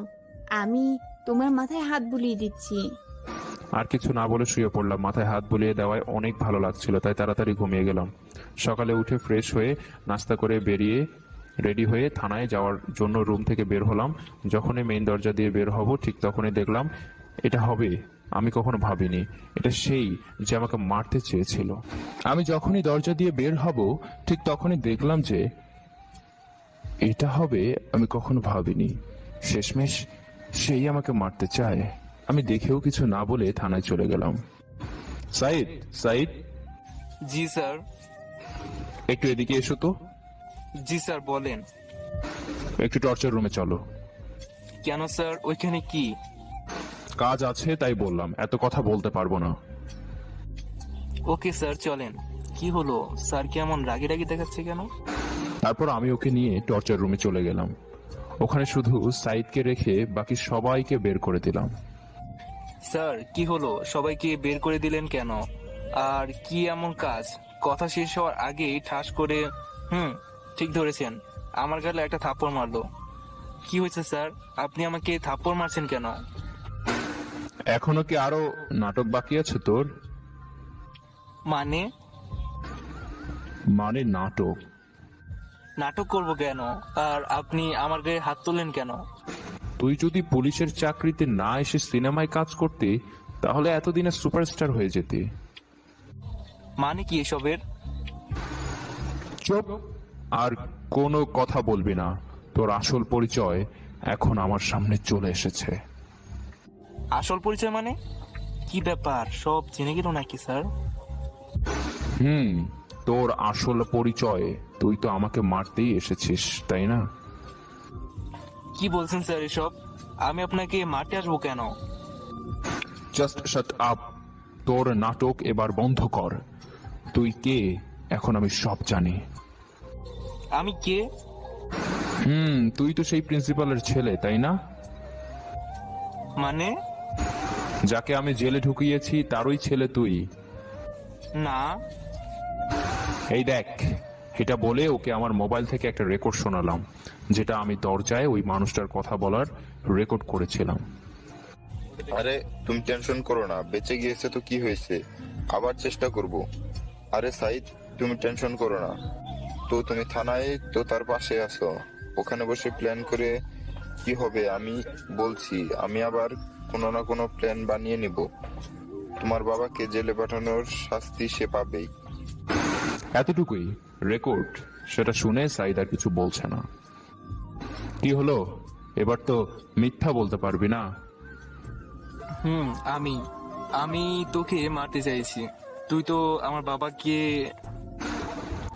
আমি তোমার মাথায় হাত বুলিয়ে দিচ্ছি। আর কিছু না বলে শুয়ে পড়লাম। মাথায় হাত বুলিয়ে দেওয়ায় অনেক ভালো লাগছিল, তাই তাড়াতাড়ি ঘুমিয়ে গেলাম। সকালে উঠে ফ্রেশ হয়ে নাস্তা করে রেডি হয়ে থানায় যাওয়ার জন্য রুম থেকে বের হলাম। যখনই মেইন দরজা দিয়ে বের হব ঠিক তখনই দেখলাম এটা হবে। আমি কখনো ভাবিনি এটা সেই যে আমাকে মারতে চেয়েছিল। আমি যখনই দরজা দিয়ে বের হব ঠিক তখনই দেখলাম যে এটা হবে। আমি কখনো ভাবিনি শেষমেশ সেই আমাকে মারতে চায়। আমি দেখেও কিছু না বলে থানায় চলে গেলাম। সাইদ। জি স্যার। একটু এদিকে এসো তো। জি স্যার, বলেন। একটু টর্চার রুমে চলো। কেন স্যার, ওইখানে কি কাজ আছে তাই বললাম, এত কথা বলতে পারবো না। ওকে স্যার, চলেন। কি হলো স্যার, কেমন রাগি রাগি দেখাচ্ছে কেন? তারপর আমি ওকে নিয়ে টর্চার রুমে চলে গেলাম। ওখানে শুধু সাইদকে রেখে বাকি সবাইকে বের করে দিলাম। স্যার কি হলো, সবাইকে বের করে দিলেন কেন? আর কি এমন কাজ? কথা শেষ হওয়ার আগেই ঠাস করে ঠিক ধরেছেন, আমার গালে একটা থাপ্পড় মারলো। কি হয়েছে স্যার, আপনি আমাকে থাপ্পড় মারছেন কেন? এখনো কি আরো নাটক বাকি আছে তোর? মানে নাটক করব কেন? আর আপনি আমার গায়ে হাত তুললেন কেন? তুই যদি পুলিশের চাকরিতে না এসে সিনেমায় কাজ করতে তাহলে এতদিনে সুপারস্টার হয়ে যেতে। মানে কি এসবের? চুপ, আর কোনো কথা বলবি না। তোর আসল পরিচয় এখন আমার সামনে চলে এসেছে। আসল পরিচয় মানে? কি ব্যাপার, সব জেনে গেল নাকি স্যার? তোর আসল পরিচয়, তুই তো আমাকে মারতেই এসেছিস তাই না? কি বলছেন স্যার এসব? আমি আপনাকে মারতে আসবো কেন? Just shut up. তোর নাটক এবার বন্ধ কর। তুই কে এখন আমি সব জানি। আমি কে? তুই তো সেই প্রিন্সিপালের ছেলে তাই না? মানে? যাকে আমি জেলে ঢুকিয়েছি তারই ছেলে তুই। না। এই দেখ, এটা বলে ওকে আমার মোবাইল থেকে একটা রেকর্ড শোনালাম, যেটা আমি দরজায় ওই মানুষটার কথা বলার রেকর্ড করেছিলাম। আরে তুমি টেনশন করো না, বেঁচে গিয়েছে তো কি হয়েছে, আবার চেষ্টা করব। আরে সাইদ, তুমি টেনশন করো না তো, তুমি থানায় তো তার পাশে আছো, ওখানে বসে প্ল্যান করে কি হবে আমি বলছি। আমি আবার কোনো না কোনো প্ল্যান বানিয়ে নিব। তোমার বাবাকে জেলে পাঠানোর শাস্তি সে পাবেই। এতটুকুই রেকর্ড। সেটা শুনে সাইদ আর কিছু বলছে না। কি হলো, এবার তো মিথ্যা বলতে পারবি না? আমি তোকে মারতে চাইছি। তুই তো আমার বাবাকে।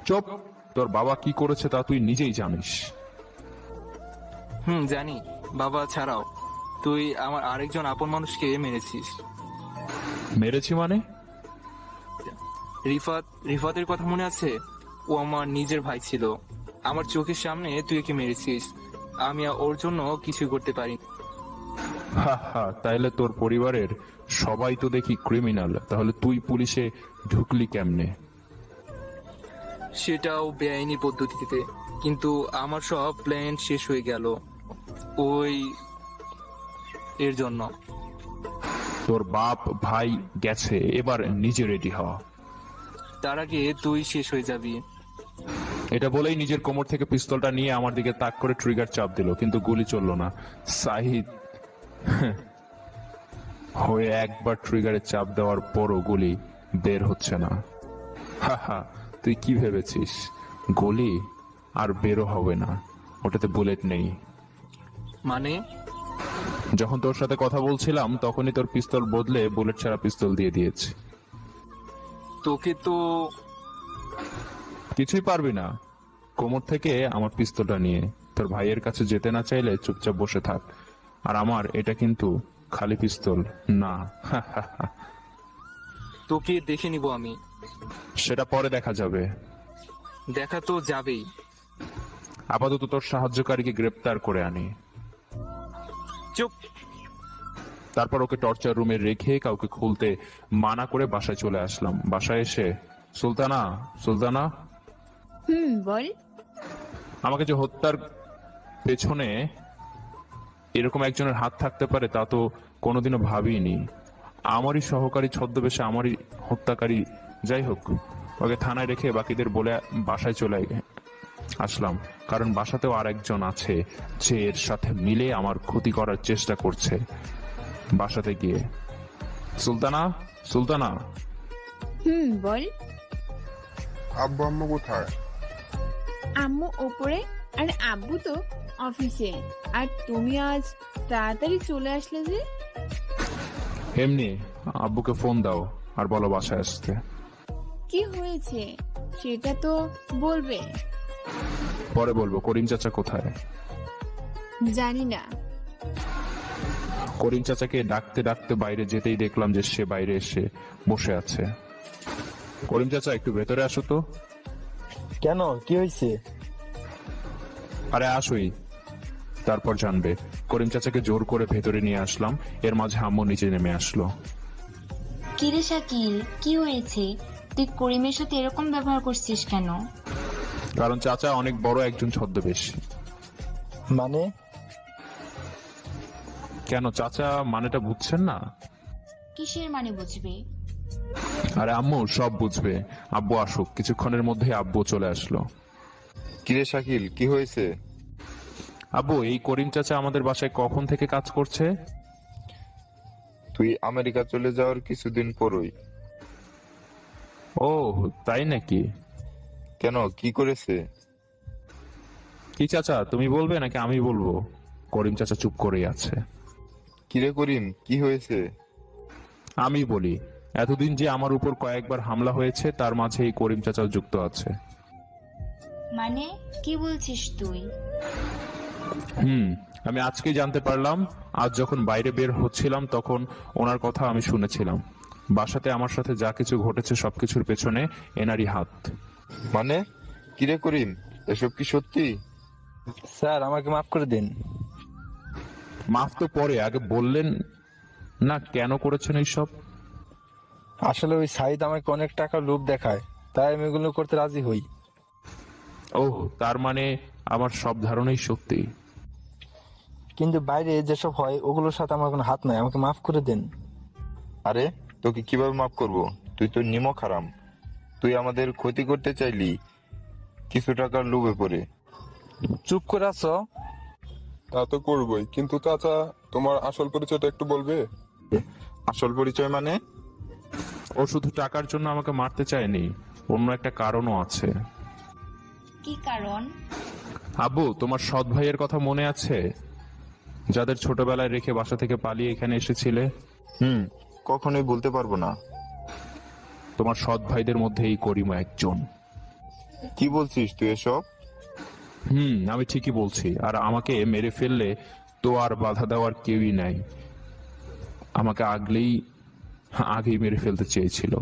চুপ, তোর বাবা কি করেছে তা তুই নিজেই জানিস। জানি। বাবা ছাড়াও তুই আমার আরেকজন আপন মানুষকে মেরেছিস। মেরেছি মানে? রিফাতের কথা মনে আছে? ও আমার নিজের ভাই ছিল। আমার চোখের সামনে তুই একে মেরেছিস। আমি ওর জন্য কিছু করতে পারি। হা হা, তাইলে তোর পরিবারের সবাই তো দেখি ক্রিমিনাল, তাহলে তুই পুলিশে ঢুকলি কেমনে? সেটাও বেআইনি পদ্ধতিতে, কিন্তু আমার সব প্ল্যান শেষ হয়ে গেল ওই এর জন্য। তোর বাপ ভাই গেছে, এবার নিজে রেডি হ। তার আগে তুই শেষ হয়ে যাবি। এটা বলেই নিজের কোমর থেকে পিস্তলটা নিয়ে আমার দিকে তাক করে ট্রিগার চাপ দিল, কিন্তু গুলি চলল না। সাহিদ হয়ে একবার ট্রিগারে চাপ দেওয়ার পরও গুলি বের হচ্ছে না। হা হা, তুই কি ভেবেছিস গুলি আর বেরো হবে না? ওটাতে বুলেট নেই। মানে? যখন তোর সাথে কথা বলছিলাম তখনই তোর পিস্তল বদলে বুলেট ছাড়া পিস্তল দিয়ে দিয়েছি। তোকে তো কিছুই পারবি না। কোমর থেকে আমার পিস্তলটা নিয়ে তোর ভাইয়ের কাছে যেতে না চাইলে চুপচাপ বসে থাক। আর আমার এটা কিন্তু খালি পিস্তল না। তোকে দেখে নিব আমি। সেটা পরে দেখা যাবে। দেখা তো যাবেই। আপাতত তোর সাহায্যকারীকে গ্রেপ্তার করে আনি। চুপ। তারপর ওকে টর্চার রুমে রেখে কাউকে খুলতে মানা করে বাসায় চলে আসলাম। বাসায় এসে সুলতানা, সুলতানা, বল। আমাকে যে হত্যার পেছনে এরকম একজনের হাত থাকতে পারে তা তো কোনোদিনও ভাবিনি। আমারই সহকারী ছদ্মবেশে আমারই হত্যাকারী। যাই হোক, ওকে থানায় রেখে বাকিদের বলে বাসায় চলে আসলাম, কারণ বাসাতেও আর একজন আছে যে এর সাথে মিলে আমার ক্ষতি করার চেষ্টা করছে। বাসাতে গিয়ে সুলতানা, সুলতানা, বল। আব্বু আম্মু কোথায়? আম্মু ওপরে আর আব্বু তো অফিসে। আর তুমি আজ তাড়াতাড়ি চলে আসলে যে? এমনি। আব্বুকে ফোন দাও আর বলো বাসায় আসতে। কি হয়েছে সেটা তো বলবে। পরে বলবো। করিম চাচা কোথায়? জানি না। করিম চাচাকে ডাকতে ডাকতে বাইরে যেতেই দেখলাম যে সে বাইরে এসে বসে আছে। করিম চাচা, একটু ভেতরে আসো তো। কেন, কি হয়েছে? আরে আসোই, তারপর জানবে। করিম চাচাকে জোর করে ভেতরে নিয়ে আসলাম। এর মাঝে আম্মু নিচে নেমে আসলো। কিরে শাকিল, কি হয়েছে? তুই করিমের সাথে এরকম ব্যবহার করছিস কেন? কারণ চাচা অনেক বড় একজন ছদ্মবেশী। মানে? কেন, চাচা মানেটা বুঝছেন না? কিসের মানে বুঝবে? আরে আম্মু সব বুঝবে। আব্বু আসুক। কিছুক্ষণের মধ্যে আব্বু চলে আসলো। কিরে শাকিল, কি হয়েছে? আব্বু, এই করিম চাচা আমাদের বাসায় কখন থেকে কাজ করছে? তুই আমেরিকা চলে যাওয়ার কিছুদিন পরই। ও তাই নাকি? কেন, কি করেছে? কি চাচা, তুমি বলবে নাকি আমি বলবো? করিম চাচা চুপ করেই আছে। কিরে করিম, কি হয়েছে? আমি বলি। এতদিন যে আমার উপর কয়েকবার হামলা হয়েছে তার মাঝে এই করিম চাচাও যুক্ত আছে। মানে কি বলছিস তুই? আমি আজকেই জানতে পারলাম। আজ যখন বাইরে বের হচ্ছিলাম তখন ওনার কথা আমি শুনেছিলাম। বাসাতে আমার সাথে যা কিছু ঘটেছে সবকিছুর পেছনে এনারই হাত। মানে? কিরে করিম, এসব কি সত্যি? স্যার, আমাকে মাফ করে দিন। মাফ তো পরে, আগে বললেন না কেন করেছেন এইসব? আসলে ওই সাইদ আমাকে অনেক টাকা লোভ দেখায়, তাই আমি এগুলো করতে রাজি হই। ও, তার মানে আমার সব ধারণাই সত্যি। কিন্তু বাইরে যেসব হয় ওগুলোর সাথে আমার কোনো হাত নাই, আমাকে মাফ করে দিন। আরে তোকে কিভাবে মাফ করব? তুই তো নিমক হারাম। তুই আমাদের ক্ষতি করতে চাইলি কিছু টাকার লোভে পড়ে। চুপ করে আছো? তা তো করবই, কিন্তু চাচা তোমার আসল পরিচয়টা একটু বলবে? আসল পরিচয় মানে? ও শুধু টাকার জন্য আমাকে মারতে চায়নি, অন্য একটা কারণও আছে। কি কারণ? আব্বু, তোমার সৎ ভাইয়ের কথা মনে আছে, যাদের ছোটবেলায় রেখে বাসা থেকে পালিয়ে এখানে এসেছিলে? কখনোই বলতে পারবো না। তোমার সৎ ভাইদের মধ্যে এই করিমও একজন। কি বলছিস তুই এসব? আমি ঠিকই বলছি। আর আমাকে মেরে ফেললে তো আর বাধা দেওয়ার কেউই নাই। আমাকে আগেই মেরে ফেলতে চেয়েছিল।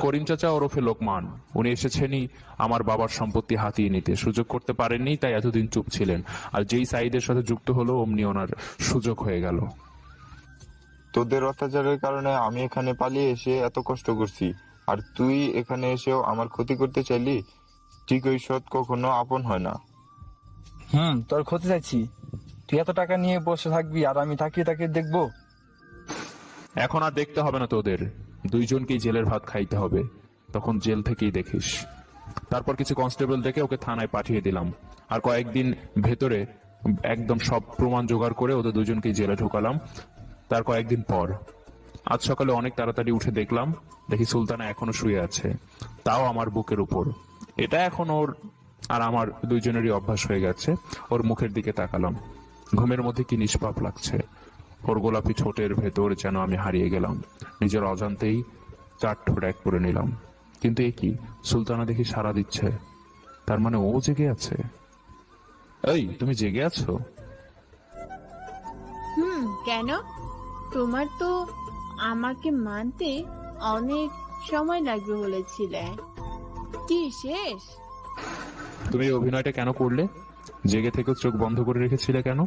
করিম চাচা ওরফে লোকমান, উনি এসেছেনই আমার বাবার সম্পত্তি হাতিয়ে নিতে। সুযোগ করতে পারেননি, তাই এতদিন চুপ ছিলেন। আর যেই সাইদের সাথে যুক্ত হলো অমনি ওনার সুযোগ হয়ে গেল। তোদের অত্যাচারের কারণে আমি এখানে পালিয়ে এসে এত কষ্ট করছি, আর তুই এখানে এসেও আমার ক্ষতি করতে চাইলি? ঠিক ওই সৎ কখনো আপন হয় না। তোর ক্ষতি চাইছি? তুই এত টাকা নিয়ে বসে থাকবি আর আমি তাকিয়ে তাকিয়ে দেখবো? এখন আর দেখতে হবে না তোদের, দুইজনকেই জেলের ভাত খাইতে হবে। তখন জেল থেকেই দেখিস। তারপর কিছু কনস্টেবল দেখে ওকে থানায় পাঠিয়ে দিলাম। আর কয়েকদিন ভেতরে একদম সব প্রমাণ জোগাড় করে ওদের দুজনকেই জেলে ঢুকালাম। তার কয়েকদিন পর আজ সকালে অনেক তাড়াতাড়ি উঠে দেখলাম, দেখি সুলতানা এখনো শুয়ে আছে, তাও আমার বুকের উপর। এটা এখন ওর আর আমার দুইজনেরই অভ্যাস হয়ে গেছে। ওর মুখের দিকে তাকালাম, ঘুমের মধ্যে কি নিষ্পাপ লাগছে। ওর গোলাপি ঠোঁটের ভেতর যেন আমি হারিয়ে গেলাম। নিজের অজান্তেই 4 ঠোঁট এক করে নিলাম। কিন্তু এ কি, সুলতানা দেখি সাড়া দিচ্ছে, তার মানে ও জেগে আছে। এই, তুমি জেগে আছো? কেন? তোমার তো আমাকে মানতে অনেক সময় লাগবে বলেছিলে। কি শেষ? তুমি এই অভিনয়টা কেন করলে? জেগে থেকে চোখ বন্ধ করে রেখেছিলে কেন?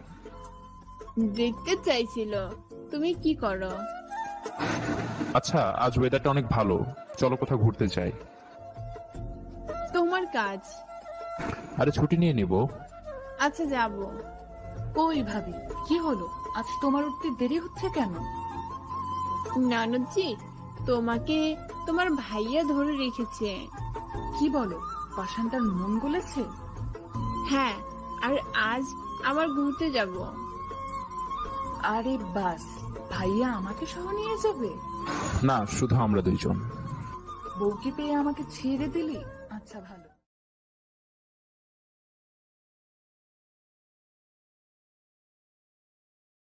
দেখতে চাইছিল তুমি কি করো। আচ্ছা, আজ ওয়েদারটা অনেক ভালো, চলো কোথাও ঘুরতে যাই। তোমার কাজ। আরে ছুটি নিয়ে নিব। আচ্ছা, যাব। ওই ভাবি, কি হলো? আজ তোমার উঠতে দেরি হচ্ছে কেন? ননদজি, তোমাকে তোমার ভাইয়া ধরে রেখেছে। কি বলো? পাষাণটার মন গলেছে? হ্যাঁ, আর আজ আবার ঘুরতে যাব। আরে বাস, ভাইয়া আমাকে সহ নিয়ে যাবে? না, শুধু আমরা দুইজন। বউকে পেয়ে আমাকে ছেড়ে দিলি? আচ্ছা, ভালো।